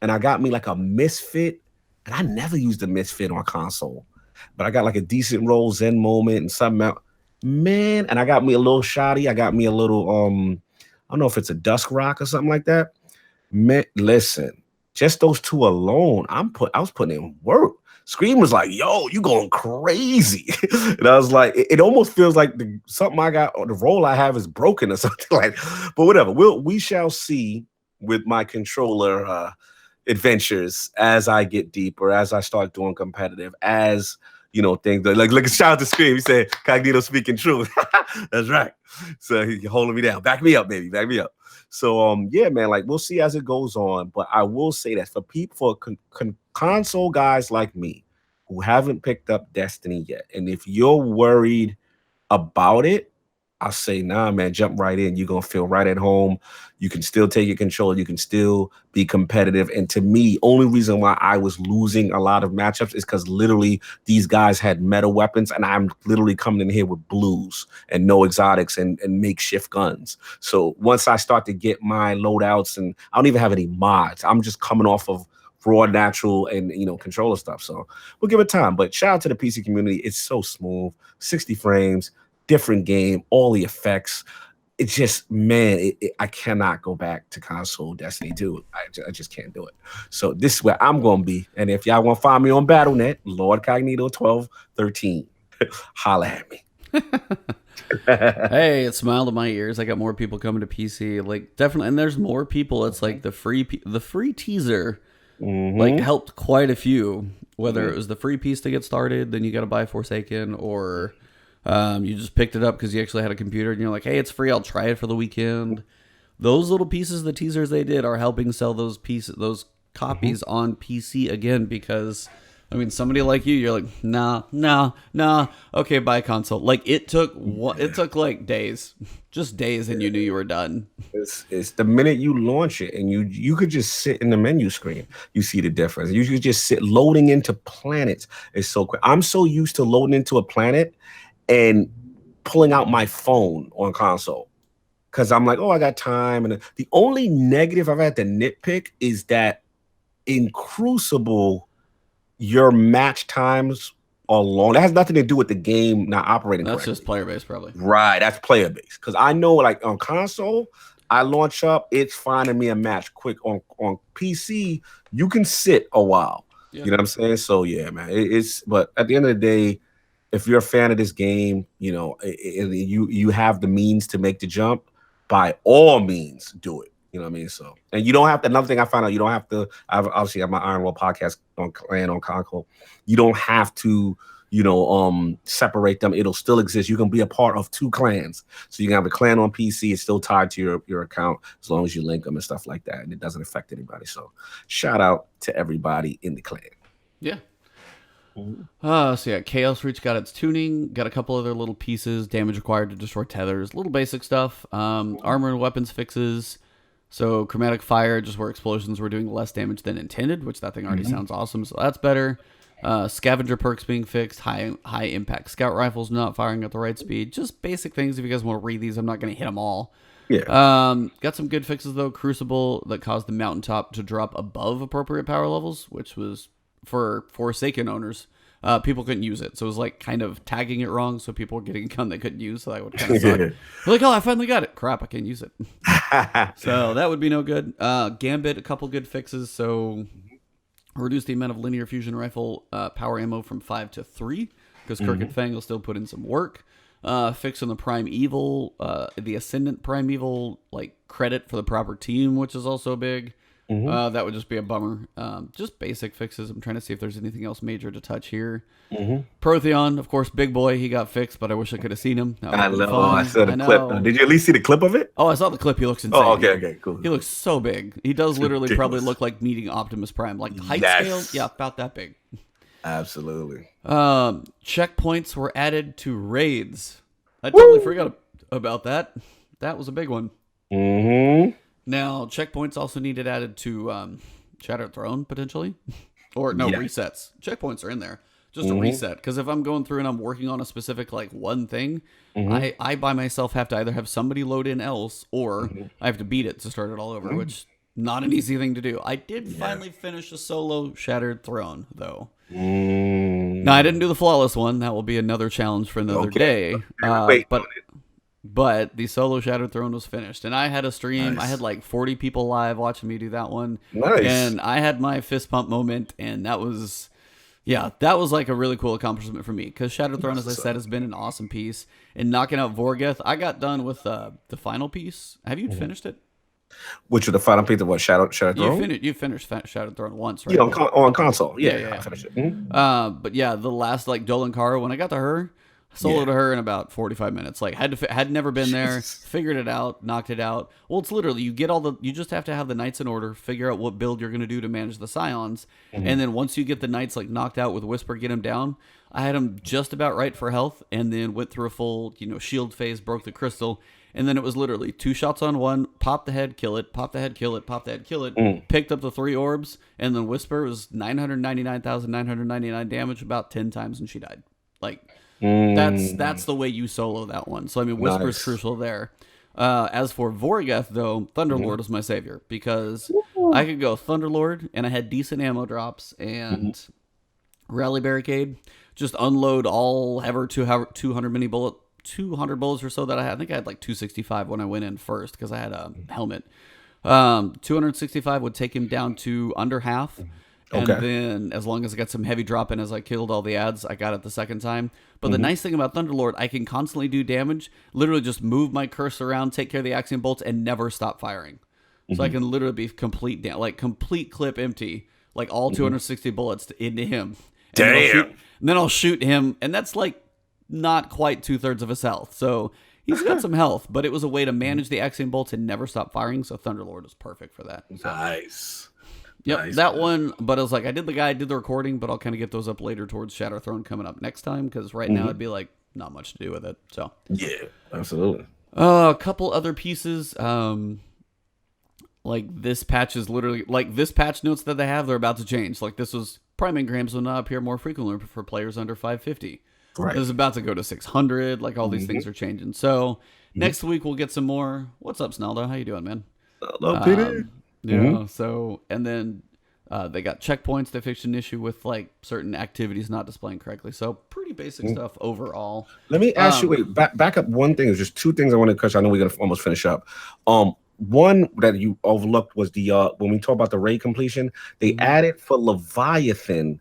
and I got me like a misfit. And I never used a misfit on console. But I got like a decent roll Zen moment and something else. Man, and I got me a little shoddy. I got me a little I don't know if it's a Dusk Rock or something like that. Man, listen, just those 2 alone, I was putting in work. Scream was like, yo, you going crazy. And I was like, it almost feels like something I got, or the role I have is broken or something like, but whatever. We shall see with my controller adventures as I get deeper, as I start doing competitive, as things like a shout out to Scream. He said, Cognito speaking truth. That's right. So he's holding me down. Back me up, baby. Back me up. So yeah, man, like we'll see as it goes on. But I will say that for people, for console guys like me who haven't picked up Destiny yet, and if you're worried about it, I'll say, nah, man, jump right in. You're going to feel right at home. You can still take your control. You can still be competitive. And to me, only reason why I was losing a lot of matchups is because literally these guys had meta weapons and I'm literally coming in here with blues and no exotics and makeshift guns. So once I start to get my loadouts, and I don't even have any mods, I'm just coming off of raw natural and controller stuff. So we'll give it time. But shout out to the PC community. It's so smooth, 60 frames. Different game, all the effects. It's just, man, I cannot go back to console Destiny 2. I just can't do it. So this is where I'm going to be. And if y'all want to find me on BattleNet, LordCognito 1213, holla at me. Hey, it smiled at my ears. I got more people coming to PC, like definitely, and there's more people. It's like the free teaser, like helped quite a few. Whether it was the free piece to get started, then you got to buy Forsaken, or you just picked it up because you actually had a computer and you're like, hey, it's free. I'll try it for the weekend. Those little pieces, the teasers they did, are helping sell those copies on PC again, because I mean, somebody like you're like, nah. Okay, buy a console. Like it took like days, just days, and you knew you were done. It's the minute you launch it, and you could just sit in the menu screen. You see the difference. You could just sit loading into planets. It's so quick. I'm so used to loading into a planet and pulling out my phone on console because I'm like, oh, I got time. And the only negative I've had to nitpick is that in Crucible, your match times are long. That has nothing to do with the game not operating That's correctly. just player base, probably. Right, that's player base. Because I know, like on console, I launch up, it's finding me a match quick. On PC, you can sit a while. Yeah. You know what I'm saying? So yeah, man. But at the end of the day, if you're a fan of this game, you know, you have the means to make the jump. By all means, do it. You know what I mean? So, and you don't have to. Another thing I found out, you don't have to. I obviously have my Iron World podcast on Clan on Console. You don't have to, separate them. It'll still exist. You can be a part of two clans. So you can have a clan on PC. It's still tied to your account as long as you link them and stuff like that, and it doesn't affect anybody. So, shout out to everybody in the clan. Yeah. So yeah, Chaos Reach got its tuning, got a couple other little pieces, damage required to destroy tethers, little basic stuff, armor and weapons fixes. So chromatic fire, just where explosions were doing less damage than intended, which that thing already sounds awesome, so that's better. Scavenger perks being fixed, high impact scout rifles not firing at the right speed, just basic things. If you guys want to read these, I'm not going to hit them all. Yeah. Got some good fixes though. Crucible that caused the mountaintop to drop above appropriate power levels, which was for Forsaken owners. People couldn't use it, so it was like kind of tagging it wrong, so people were getting a gun they couldn't use, so that would kind of suck. They're like, oh, I finally got it. Crap, I can't use it. So that would be no good. Gambit, a couple good fixes, so reduce the amount of linear fusion rifle power ammo from 5 to 3, because Crooked Fang will still put in some work. Fix on the Primeval, the Ascendant Primeval, like credit for the proper team, which is also big. That would just be a bummer. Just basic fixes. I'm trying to see if there's anything else major to touch here. Protheon, of course, big boy. He got fixed, but I wish I could have seen him. I know. I saw the clip. Did you at least see the clip of it? Oh, I saw the clip. He looks insane. Oh, okay, cool. He looks so big. He does literally probably look like meeting Optimus Prime. Like height scale, yeah, about that big. Absolutely. Checkpoints were added to raids. I totally forgot about that. That was a big one. Now, checkpoints also needed added to Shattered Throne, potentially. Or, no, resets. Checkpoints are in there. Just a reset. Because if I'm going through and I'm working on a specific, like, one thing, I by myself have to either have somebody load in else, or I have to beat it to start it all over, which not an easy thing to do. I did finally finish a solo Shattered Throne, though. Now, I didn't do the flawless one. That will be another challenge for another day. But the solo Shattered Throne was finished. And I had a stream. Nice. I had like 40 people live watching me do that one. Nice. And I had my fist pump moment. And that was like a really cool accomplishment for me. Because Shattered Throne, as I said, has been an awesome piece. And knocking out Vorgeth, I got done with the final piece. Have you finished it? Which was the final piece of what? Shattered Throne? You finished Shattered Throne once, right? Yeah, on console. Yeah. I finished it. But yeah, the last like Dolan Kara, when I got to her, soloed her in about 45 minutes. Like had never been there, figured it out, knocked it out. Well, it's literally you just have to have the knights in order, figure out what build you're going to do to manage the scions, and then once you get the knights like knocked out with Whisper, get them down. I had them just about right for health, and then went through a full shield phase, broke the crystal, and then it was literally 2 shots on one, pop the head, kill it, pop the head, kill it, pop the head, kill it. Picked up the 3 orbs, and then Whisper was 999,999 damage about 10 times, and she died. Like. That's the way you solo that one. So I mean, Whisper's crucial there. As for Vorgeth, though, Thunderlord is my savior because I could go Thunderlord and I had decent ammo drops and Rally Barricade. Just unload all ever 200 bullets or so that I had. I think I had like 265 when I went in first because I had a helmet. 265 would take him down to under half. And then, as long as I got some heavy drop in as I killed all the ads, I got it the second time. But the nice thing about Thunderlord, I can constantly do damage, literally just move my cursor around, take care of the Axiom Bolts, and never stop firing. So I can literally be complete clip empty, like all 260 bullets into him. And then I'll shoot him, and that's like not quite 2/3 of his health. So he's got some health, but it was a way to manage the Axiom Bolts and never stop firing, so Thunderlord was perfect for that. So. Nice. Yep, Nice, that man. one. But I was like, I did the recording, but I'll kind of get those up later towards Shatterthrone coming up next time because right now it'd be like not much to do with it. So Yeah, absolutely. a couple other pieces. Like this patch is literally like this patch notes that they have. They're about to change. Like this was prime engrams will now appear more frequently for players under 550. Right. This is about to go to 600. Like all these things are changing. So next week we'll get some more. What's up, Snaldo? How you doing, man? Hello, Peter. Yeah. So and then they got checkpoints. They fixed an issue with like certain activities not displaying correctly. So pretty basic stuff overall. Let me ask you. Wait, back up one thing. There's just two things I want to touch. I know we're gonna almost finish up. One that you overlooked was the when we talk about the raid completion, they added for Leviathan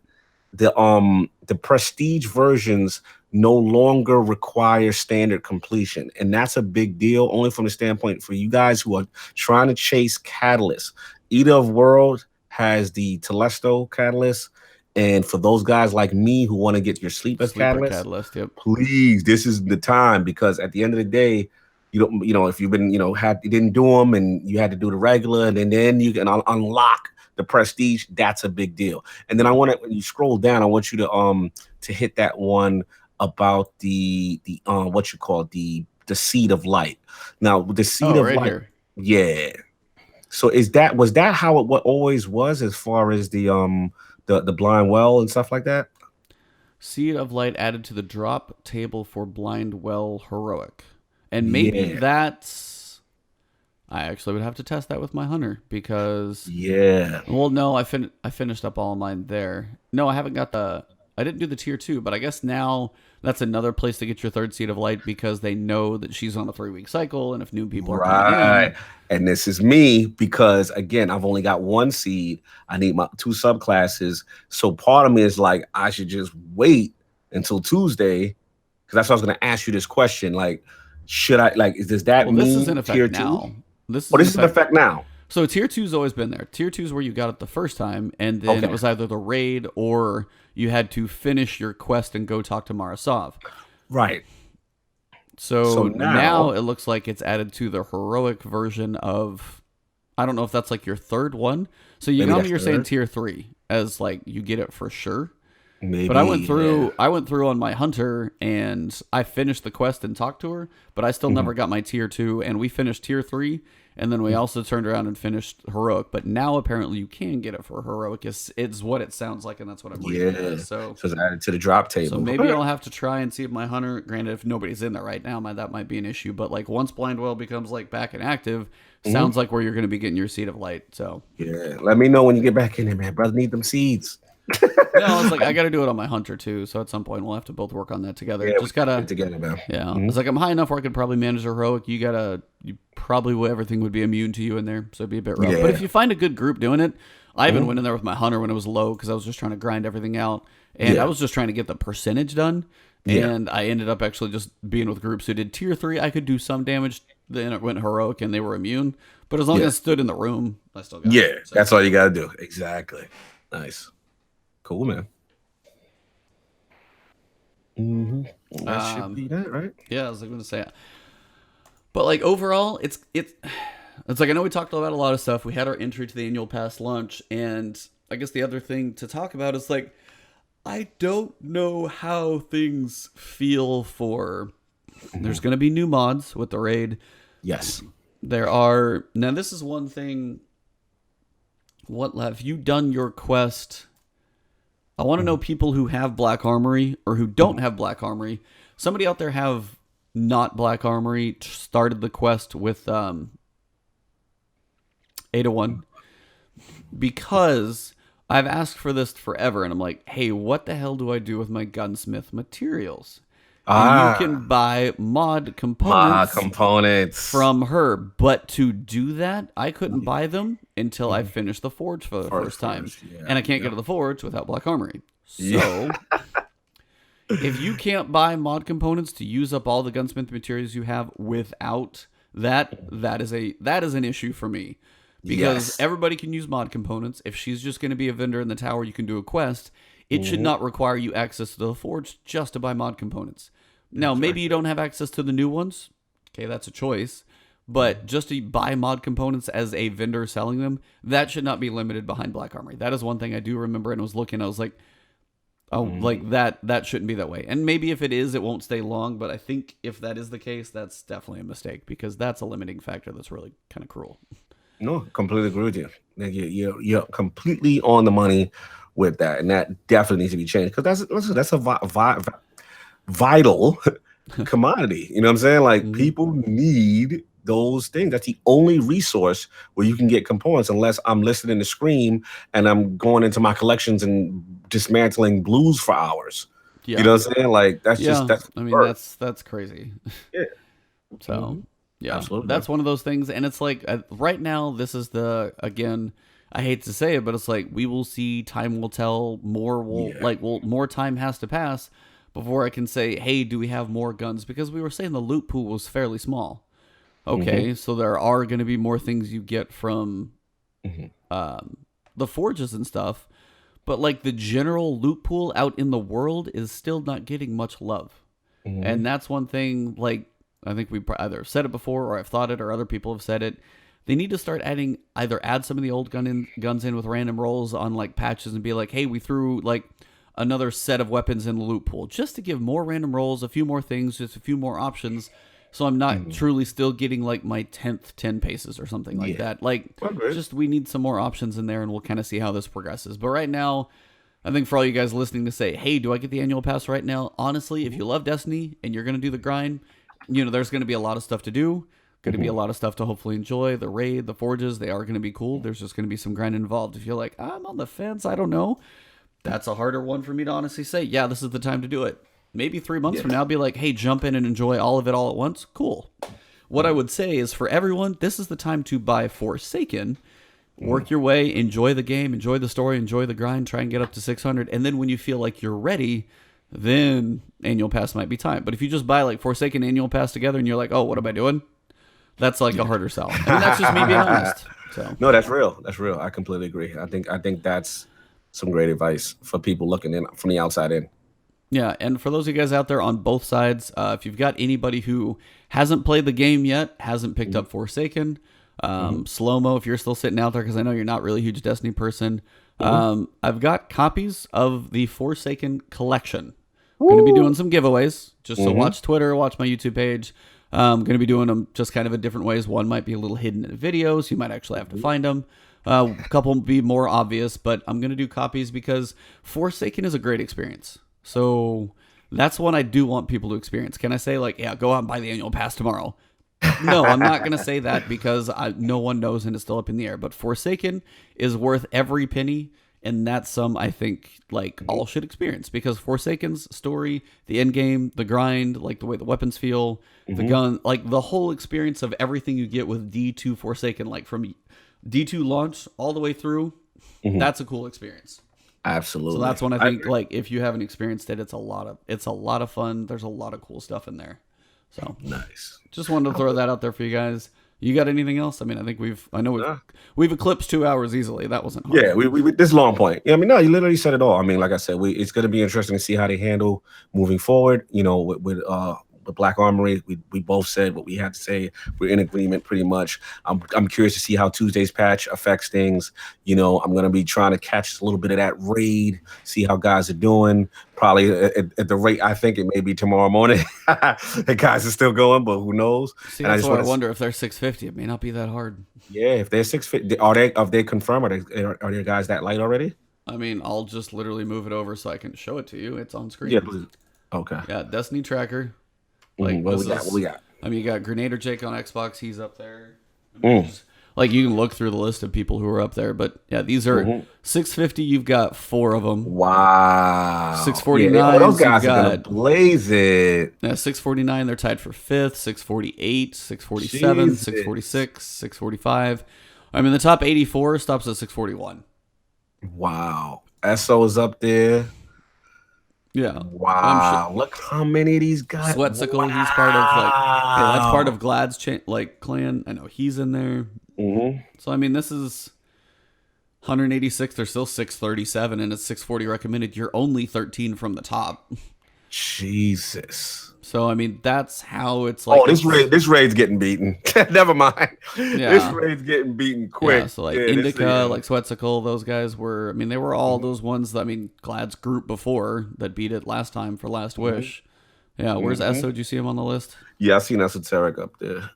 the prestige versions no longer require standard completion, and that's a big deal. Only from the standpoint for you guys who are trying to chase catalyst. Eater of World has the Telesto catalyst, and for those guys like me who want to get your sleeper catalyst, Yep. please, this is the time, because at the end of the day, you don't, if you've been, you didn't do them and you had to do the regular, and then you can unlock the prestige. That's a big deal. And then I want to, when you scroll down, I want you to hit that one about the what you call the seed of light. Now the seed of light here. Yeah. So was that how what always was as far as the blind well and stuff like that? Seed of light added to the drop table for blind well heroic. And maybe that's... I actually would have to test that with my hunter because... Yeah. Well, no, I finished up all of mine there. No, I haven't got I didn't do the tier 2, but I guess now that's another place to get your third seed of light because they know that she's on a 3-week cycle, and if new people are coming in... And this is me because, again, I've only got one seed. I need my 2 subclasses. So part of me is like, I should just wait until Tuesday, because that's why I was going to ask you this question. Like, should I, does that mean this is in effect tier now? 2? This is in effect now. So tier 2's always been there. Tier 2's where you got it the first time, and then it was either the raid or you had to finish your quest and go talk to Marasov. Right. So now it looks like it's added to the heroic version of, I don't know if that's like your third one. So you're saying tier 3 as like you get it for sure. Maybe, but I went through on my hunter and I finished the quest and talked to her, but I still never got my tier 2, and we finished tier 3, and then we also turned around and finished heroic. But now apparently you can get it for heroic. It's what it sounds like, and that's what I'm reading. So it's added to the drop table. So maybe I'll have to try and see if my hunter, granted if nobody's in there right now, that might be an issue. But like once Blind Well becomes like back and active, sounds like where you're going to be getting your seed of light. So yeah, let me know when you get back in there, man. Brother, need them seeds. No, I was like, I got to do it on my hunter too. So at some point we'll have to both work on that together. Yeah, just gotta get together, man. Yeah, it's like I'm high enough where I could probably manage a heroic. You probably everything would be immune to you in there, so it'd be a bit rough. Yeah. But if you find a good group doing it, I even went in there with my hunter when it was low because I was just trying to grind everything out, and I was just trying to get the percentage done. And I ended up actually just being with groups who did tier 3. I could do some damage. Then it went heroic and they were immune. But as long as I stood in the room, I still got it. So. That's all you got to do. Exactly. Nice. Cool, man. That should be that, right? Yeah, I was going to say it. But like overall, it's like I know we talked about a lot of stuff. We had our entry to the annual pass launch, and I guess the other thing to talk about is like I don't know how things feel for. There's going to be new mods with the raid. Yes. There are. Now, this is one thing. What have you done your quest? I want to know people who have Black Armory or who don't have Black Armory. Somebody out there have not Black Armory started the quest with 801 because I've asked for this forever, and I'm like, hey, what the hell do I do with my gunsmith materials? And you can buy mod components from her. But to do that, I couldn't buy them until I finished the forge for the first time. And I can't get to the forge without Black Armory. So if you can't buy mod components to use up all the gunsmith materials you have without that is an issue for me. Because everybody can use mod components. If she's just going to be a vendor in the tower, you can do a quest. It should not require you access to the forge just to buy mod components. Now, maybe you don't have access to the new ones. Okay, that's a choice. But just to buy mod components as a vendor selling them, that should not be limited behind Black Armory. That is one thing I do remember, and I was looking, I was like, oh, like that shouldn't be that way. And maybe if it is, it won't stay long, but I think if that is the case, that's definitely a mistake, because that's a limiting factor that's really kind of cruel. No, completely agree with you. You're completely on the money with that, and that definitely needs to be changed, because that's a vital commodity. You know what I'm saying? Like, people need those things. That's the only resource where you can get components, unless I'm listening to Scream and I'm going into my collections and dismantling blues for hours. Yeah. You know what I'm saying? Like, that's that's crazy. Yeah. So yeah, absolutely. That's one of those things. And it's like, right now, this is again, I hate to say it, but it's like, we will see, time will tell, more time has to pass before I can say, hey, do we have more guns? Because we were saying the loot pool was fairly small. Okay, so there are going to be more things you get from the forges and stuff, but like the general loot pool out in the world is still not getting much love. And that's one thing, like, I think we either said it before, or I've thought it, or other people have said it. They need to start add some of the old guns in with random rolls on like patches, and be like, hey, we threw like another set of weapons in the loot pool, just to give more random rolls, a few more things, just a few more options. So I'm not truly still getting like my 10th 10 paces or something like that. Like, just we need some more options in there, and we'll kind of see how this progresses. But right now, I think for all you guys listening to say, hey, do I get the annual pass right now? Honestly, if you love Destiny and you're going to do the grind, there's going to be a lot of stuff to do. Going to be a lot of stuff to hopefully enjoy. The raid, the forges, they are going to be cool. There's just going to be some grind involved. If you're like, I'm on the fence, I don't know, that's a harder one for me to honestly say, yeah, this is the time to do it. Maybe 3 months from now, be like, hey, jump in and enjoy all of it all at once. Cool. What I would say is, for everyone, this is the time to buy Forsaken. Work your way, enjoy the game, enjoy the story, enjoy the grind, try and get up to 600. And then when you feel like you're ready, then annual pass might be time. But if you just buy like Forsaken annual pass together and you're like, oh, what am I doing? That's like a harder sell. I mean, that's just me being honest. So. No, that's real. That's real. I completely agree. I think that's some great advice for people looking in from the outside in. Yeah, and for those of you guys out there on both sides, if you've got anybody who hasn't played the game yet, hasn't picked up Forsaken, Slow-Mo, if you're still sitting out there, because I know you're not really a huge Destiny person, I've got copies of the Forsaken collection. I'm going to be doing some giveaways, just so watch Twitter, watch my YouTube page. I'm going to be doing them just kind of in different ways. One might be a little hidden in the videos. You might actually have to find them. A couple will be more obvious, but I'm going to do copies because Forsaken is a great experience. So that's one I do want people to experience. Can I say, like, yeah, go out and buy the annual pass tomorrow? No, I'm not going to say that, because no one knows and it's still up in the air. But Forsaken is worth every penny. And that's some, I think, like, all should experience, because Forsaken's story, the end game, the grind, like the way the weapons feel, the gun, like the whole experience of everything you get with D2 Forsaken, like from D2 launch all the way through, that's a cool experience. Absolutely. So that's one I think, like, if you haven't experienced it, it's a lot of fun. There's a lot of cool stuff in there. So nice. Just wanted to throw that out there for you guys. You got anything else? I mean, I think we've eclipsed 2 hours easily. That wasn't hard. Yeah, we this long point. Yeah, I mean, no, you literally said it all. I mean, like I said, it's going to be interesting to see how they handle moving forward. With Black Armory, we both said what we had to say. We're in agreement pretty much. I'm curious to see how Tuesday's patch affects things. I'm going to be trying to catch a little bit of that raid, see how guys are doing. Probably at the rate I think it may be tomorrow morning. The guys are still going, but who knows? See, that's why I wonder if they're 650. It may not be that hard. Yeah, if they're 650, are they confirmed? Are there guys that light already? I mean, I'll just literally move it over so I can show it to you. It's on screen. Yeah, please. Okay. Yeah, Destiny Tracker. Like, what we got? I mean, you got Grenader Jake on Xbox. He's up there. Like, you can look through the list of people who are up there, but yeah, these are 650. You've got 4 of them. Wow. 649. Yeah, those guys are gonna blaze it. Yeah, 649. They're tied for 5th. 648, 647, 646, 645. I mean, the top 84 stops at 641. Wow. SO is up there. Yeah. Wow. Look how many of these guys. Sweatsicle, he's part of, like, yeah, that's part of Glad's clan. I know he's in there. So, I mean, this is 186. There's still 637, and it's 640 recommended. You're only 13 from the top. Jesus. So I mean, that's how it's like. Oh, this raid's getting beaten. Never mind. This Yeah. raid's getting beaten Yeah, quick. so like Yeah, this Indica, like Sweatcicle, those guys were. I mean, they were all mhm, those ones. That, I mean, Glad's group before that beat it last time for Last mhm, Wish. Yeah, where's mhm. Esso? Did you see him on the list? Yeah, I seen Esoteric up there. I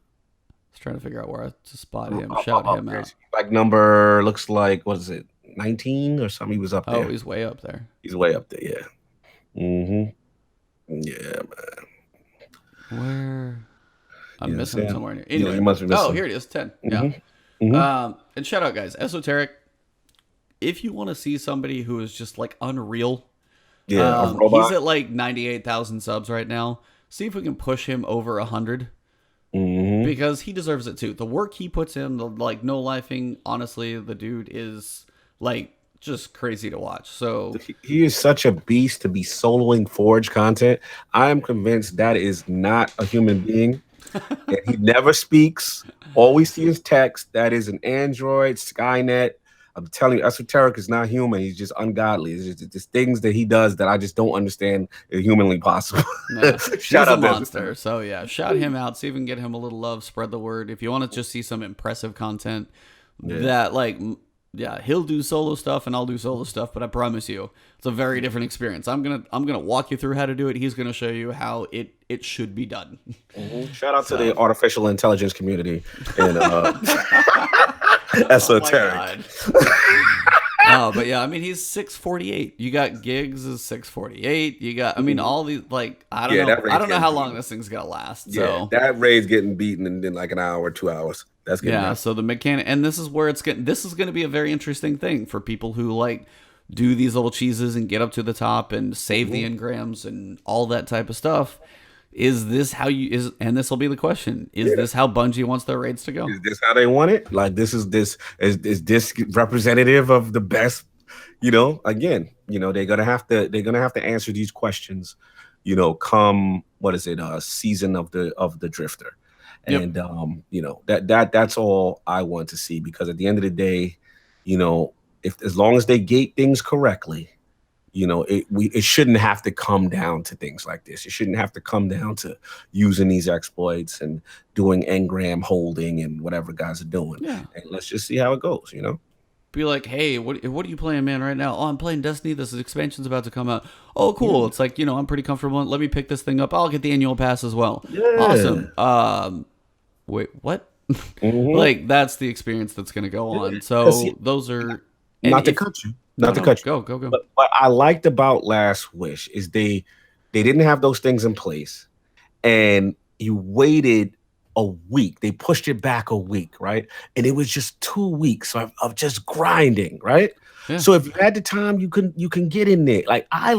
was trying to figure out where to spot him, shout Up him there. out. Like number looks like what is it, 19 or something? He was up Oh, there. he's way up there. He's way up there. Yeah. Yeah, man. Where? I'm Yeah, missing him Sam. somewhere here. You Anyway, must be oh, missing. here it is, 10. Yeah. Hmm. Hmm. And shout out, guys. Esoteric, if you want to see somebody who is just like unreal, Yeah, a he's robot. at like 98,000 subs right now. See if we can push him over 100 Hmm. because he deserves it too. The work he puts in, the like no lifing, honestly, the dude is like just crazy to watch. So He is such a beast to be soloing Forge content. I am convinced that is not a human being. And he never speaks. All we see is text. That is an android, Skynet. I'm telling you, Esoteric is not human. He's just ungodly. It's just things that he does that I just don't understand are humanly possible. nah, Shout he's a out there. monster. So yeah, shout him out. See if we can get him a little love. Spread the word. If you want to just see some impressive content, Yeah. that like yeah, he'll do solo stuff and I'll do solo stuff. But I promise you, it's a very different experience. I'm gonna walk you through how to do it. He's gonna show you how it should be done. Mhm. Shout out to the artificial intelligence community and Esoteric. Oh, but yeah, I mean he's 648. You got Gigs is 648. You got, I mean, all these like I don't Yeah, know. that rate's I don't know how getting long this thing's gonna last. Yeah, So that raid's getting beaten in like an hour, 2 hours. That's getting yeah, beat. so the mechanic, and this is where it's getting. This is going to be a very interesting thing for people who like do these little cheeses and get up to the top and save the engrams and all that type of stuff. Is this how you is? And this will be the question: is this how Bungie wants their raids to go? Is this how they want it? Like is this representative of the best? Again, they're gonna have to answer these questions. Come what is it? Season of the Drifter, Yep. and that's all I want to see, because at the end of the day, if as long as they gate things correctly, it shouldn't have to come down to things like this. It shouldn't have to come down to using these exploits and doing engram holding and whatever guys are doing. Yeah. And let's just see how it goes. Be like, hey, what are you playing, man, right now? Oh, I'm playing Destiny. This expansion's about to come out. Oh, cool. It's like, I'm pretty comfortable. Let me pick this thing up. I'll get the annual pass as well. Yeah. Awesome. Wait, what? Mhm. Like, that's the experience that's going to go on. So those are Not to cut you. Not to cut you. Go. But what I liked about Last Wish is they didn't have those things in place, and you waited a week. They pushed it back a week, right? And it was just 2 weeks of just grinding, right? Yeah. So if you had the time, you can get in there. Like I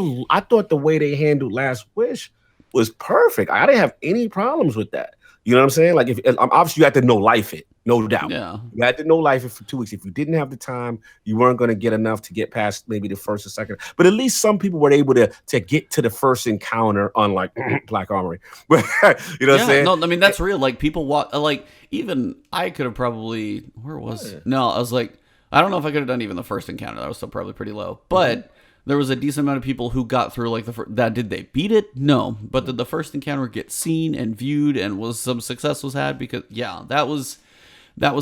thought the way they handled Last Wish was perfect. I didn't have any problems with that. You know what I'm saying? Like, if obviously you had to know life it, no doubt. Yeah. You had to know life it for 2 weeks. If you didn't have the time, you weren't going to get enough to get past maybe the first or second. But at least some people were able to get to the first encounter, unlike Black Armory. You know what I'm saying? No, I mean that's real. Like people walk. Like even I could have probably. Where was? Yeah. No, I was like, I don't know if I could have done even the first encounter. That was still probably pretty low, but. There was a decent amount of people who got through like that. Did they beat it? No. But did the first encounter get seen and viewed, and was some success was had? Because that was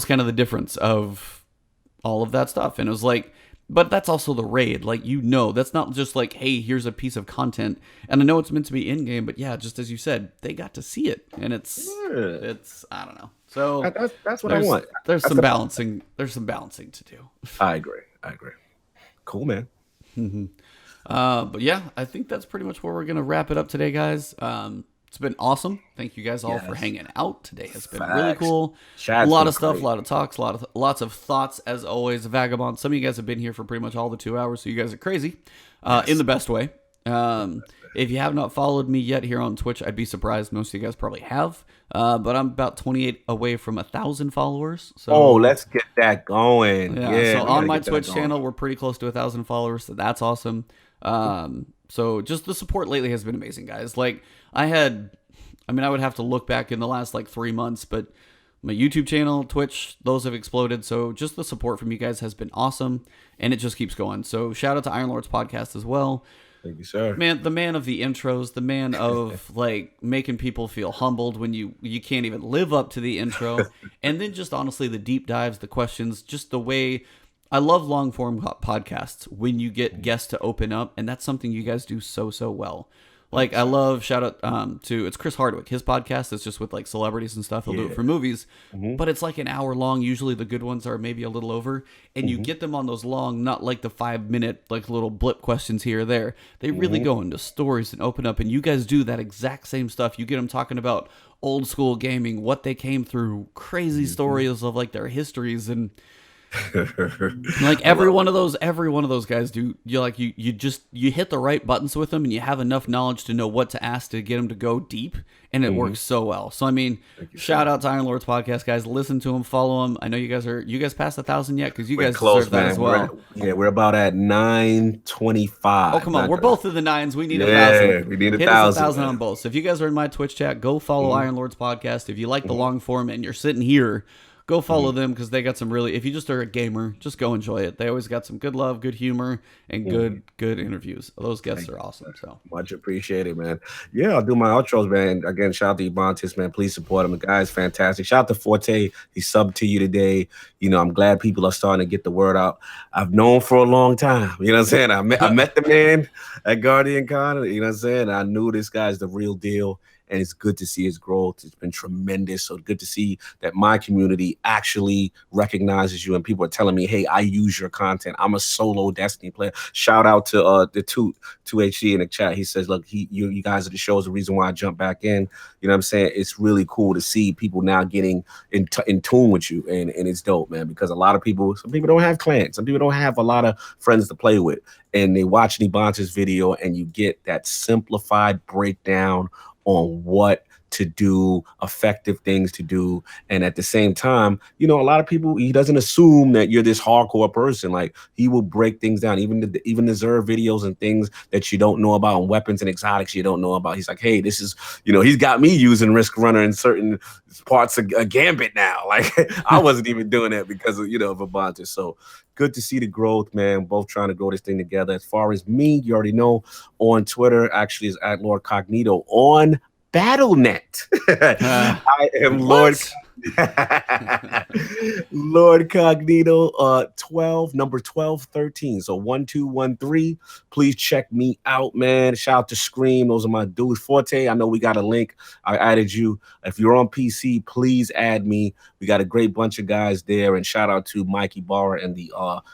kind of the difference of all of that stuff. And it was like, but that's also the raid. Like, that's not just like, hey, here's a piece of content. And I know it's meant to be in game, but yeah, just as you said, they got to see it, and it's I don't know. So that's what I want. There's some balancing. There's some balancing to do. I agree. Cool, man. But yeah, I think that's pretty much where we're gonna wrap it up today, guys. It's been awesome. Thank you guys all for hanging out. Today has been really cool. A lot of stuff, a lot of talks, lots of thoughts as always. Vagabond. Some of you guys have been here for pretty much all the 2 hours, so you guys are crazy, in the best way. If you have not followed me yet here on Twitch, I'd be surprised. Most of you guys probably have. But I'm about 28 away from 1,000 followers. So let's get that going. Yeah. So on my Twitch channel, we're pretty close to 1,000 followers. So that's awesome. So just the support lately has been amazing, guys. Like I would have to look back in the last like 3 months, but my YouTube channel, Twitch, those have exploded. So just the support from you guys has been awesome, and it just keeps going. So shout out to Iron Lord's podcast as well. Thank you, sir. Man, the man of the intros, the man of like making people feel humbled when you can't even live up to the intro, and then just honestly the deep dives, the questions, just the way. I love long form podcasts when you get guests to open up, and that's something you guys do so well. Like I love shout out to it's Chris Hardwick. His podcast is just with like celebrities and stuff. He'll do it for movies, but it's like an hour long. Usually the good ones are maybe a little over, and you get them on those long, not like the 5 minute like little blip questions here or there. They really go into stories and open up, and you guys do that exact same stuff. You get them talking about old school gaming, what they came through, crazy stories of like their histories and. Like every one of those guys do you just hit the right buttons with them and you have enough knowledge to know what to ask to get them to go deep, and it works so well. So I mean, shout out to Iron Lords podcast guys, listen to them, follow them. I know you guys passed 1,000 yet because you guys close, deserve that as well. We're about at 925. Oh come on, we're both in the nines. We need 1,000. We need 1,000. Hit us 1,000 on both. So if you guys are in my Twitch chat, go follow Iron Lords podcast. If you like the long form and you're sitting here, go follow them because they got some really. If you just are a gamer, just go enjoy it. They always got some good love, good humor, and good interviews. Those guests are awesome. So much appreciated, man. Yeah, I'll do my outros, man. Again, shout out to Ebontis, man. Please support him. The guy's fantastic. Shout out to Forte. He subbed to you today. You know, I'm glad people are starting to get the word out. I've known for a long time. You know what I'm saying? I met the man at Guardian Con. You know what I'm saying? I knew this guy's the real deal. And it's good to see his growth. It's been tremendous. So good to see that my community actually recognizes you and people are telling me, hey, I use your content. I'm a solo Destiny player. Shout out to the 2HC in the chat. He says, look, you guys are the show is the reason why I jumped back in. You know what I'm saying? It's really cool to see people now getting in tune with you. And it's dope, man, because some people don't have clans. Some people don't have a lot of friends to play with. And they watch an Ebontis video and you get that simplified breakdown on what to do, effective things to do. And at the same time, you know, a lot of people, he doesn't assume that you're this hardcore person. Like he will break things down, even the Zerg videos and things that you don't know about, and weapons and exotics you don't know about. He's like, hey, this is, you know, he's got me using Risk Runner in certain parts of a Gambit now. Like I wasn't even doing that because of, you know, of Ebontis. So good to see the growth, man. Both trying to grow this thing together. As far as me, you already know, on Twitter, actually is at LordCognito. On BattleNet. I am Lord LordCognito 12, number 1213. So 1213. Please check me out, man. Shout out to Scream. Those are my dudes. Forte, I know we got a link. I added you. If you're on PC, please add me. We got a great bunch of guys there. And shout out to Mikey Barr and the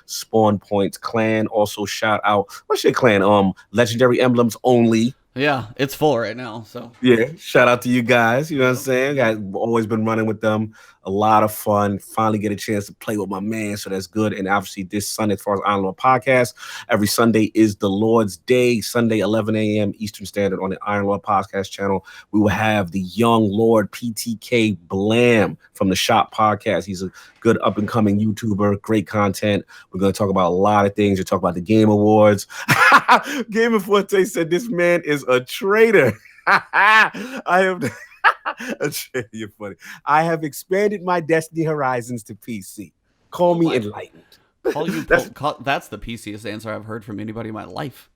Spawn Points clan. Also shout out, what's your clan? Legendary Emblems Only. Yeah, it's full right now. So yeah, shout out to you guys. You know what I'm saying? I've always been running with them. A lot of fun. Finally get a chance to play with my man, so that's good. And obviously this Sunday, as far as Iron Lord podcast, every Sunday is the Lord's Day. Sunday, 11 a.m. Eastern Standard on the Iron Lord podcast channel. We will have the young Lord PTK Blam from the Shop podcast. He's a good up and coming YouTuber. Great content. We're going to talk about a lot of things. We'll talk about the Game Awards. Game Forte said this man is a traitor. I am. You're funny. I have expanded my Destiny horizons to PC. Call me enlightened. That's the PCest answer I've heard from anybody in my life.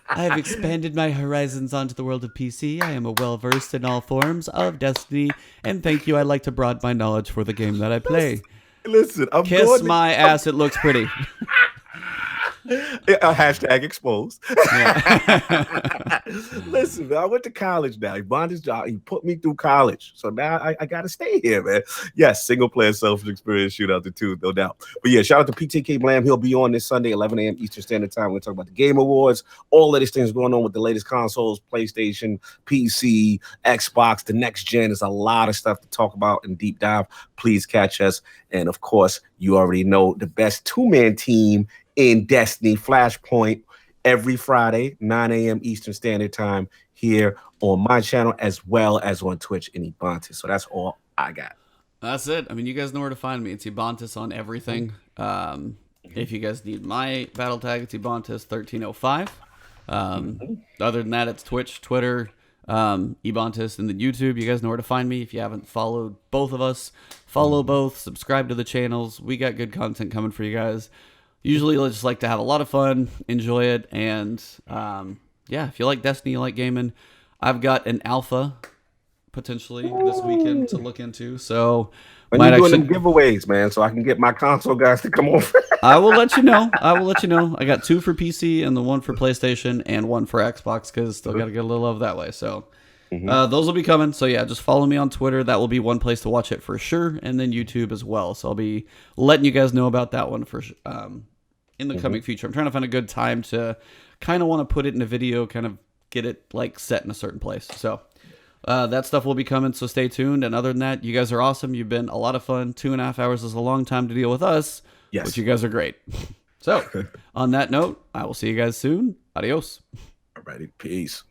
I have expanded my horizons onto the world of PC. I am well-versed in all forms of Destiny, and thank you. I like to broaden my knowledge for the game that I play. Listen, Kiss my ass. It looks pretty. Hashtag exposed. Yeah. Listen, man, I went to college now. He put me through college. So now I got to stay here, man. Yes, single player selfish experience shootout the two, no doubt. But yeah, shout out to PTK Blam. He'll be on this Sunday, 11 a.m. Eastern Standard Time. We're going to talk about the Game Awards, all of these things going on with the latest consoles, PlayStation, PC, Xbox, the next gen. There's a lot of stuff to talk about and deep dive. Please catch us. And of course, you already know the best two-man team in Destiny, Flashpoint, every Friday, 9 a.m. Eastern Standard Time here on my channel, as well as on Twitch and Ebontis. So that's all I got. That's it. I mean, you guys know where to find me. It's Ebontis on everything. If you guys need my battle tag, it's Ebontis 1305. Other than that, it's Twitch, Twitter, Ebontis, and then YouTube. You guys know where to find me. If you haven't followed both of us, follow both, subscribe to the channels. We got good content coming for you guys. usually I just like to have a lot of fun, enjoy it, and yeah, if you like Destiny, you like gaming, I've got an alpha potentially this weekend to look into. So when you're doing them giveaways, man, so I can get my console guys to come over. I will let you know. I got 2 for PC and the 1 for PlayStation and 1 for Xbox because still got to get a little love that way. So those will be coming. So yeah, just follow me on Twitter. That will be one place to watch it for sure, and then YouTube as well. So I'll be letting you guys know about that one for in the coming future. I'm trying to find a good time to kind of want to put it in a video, kind of get it like set in a certain place. So that stuff will be coming, so stay tuned. And other than that, you guys are awesome. You've been a lot of fun. 2.5 hours is a long time to deal with us, but you guys are great. So on that note, I will see you guys soon. Adios. Alrighty, peace.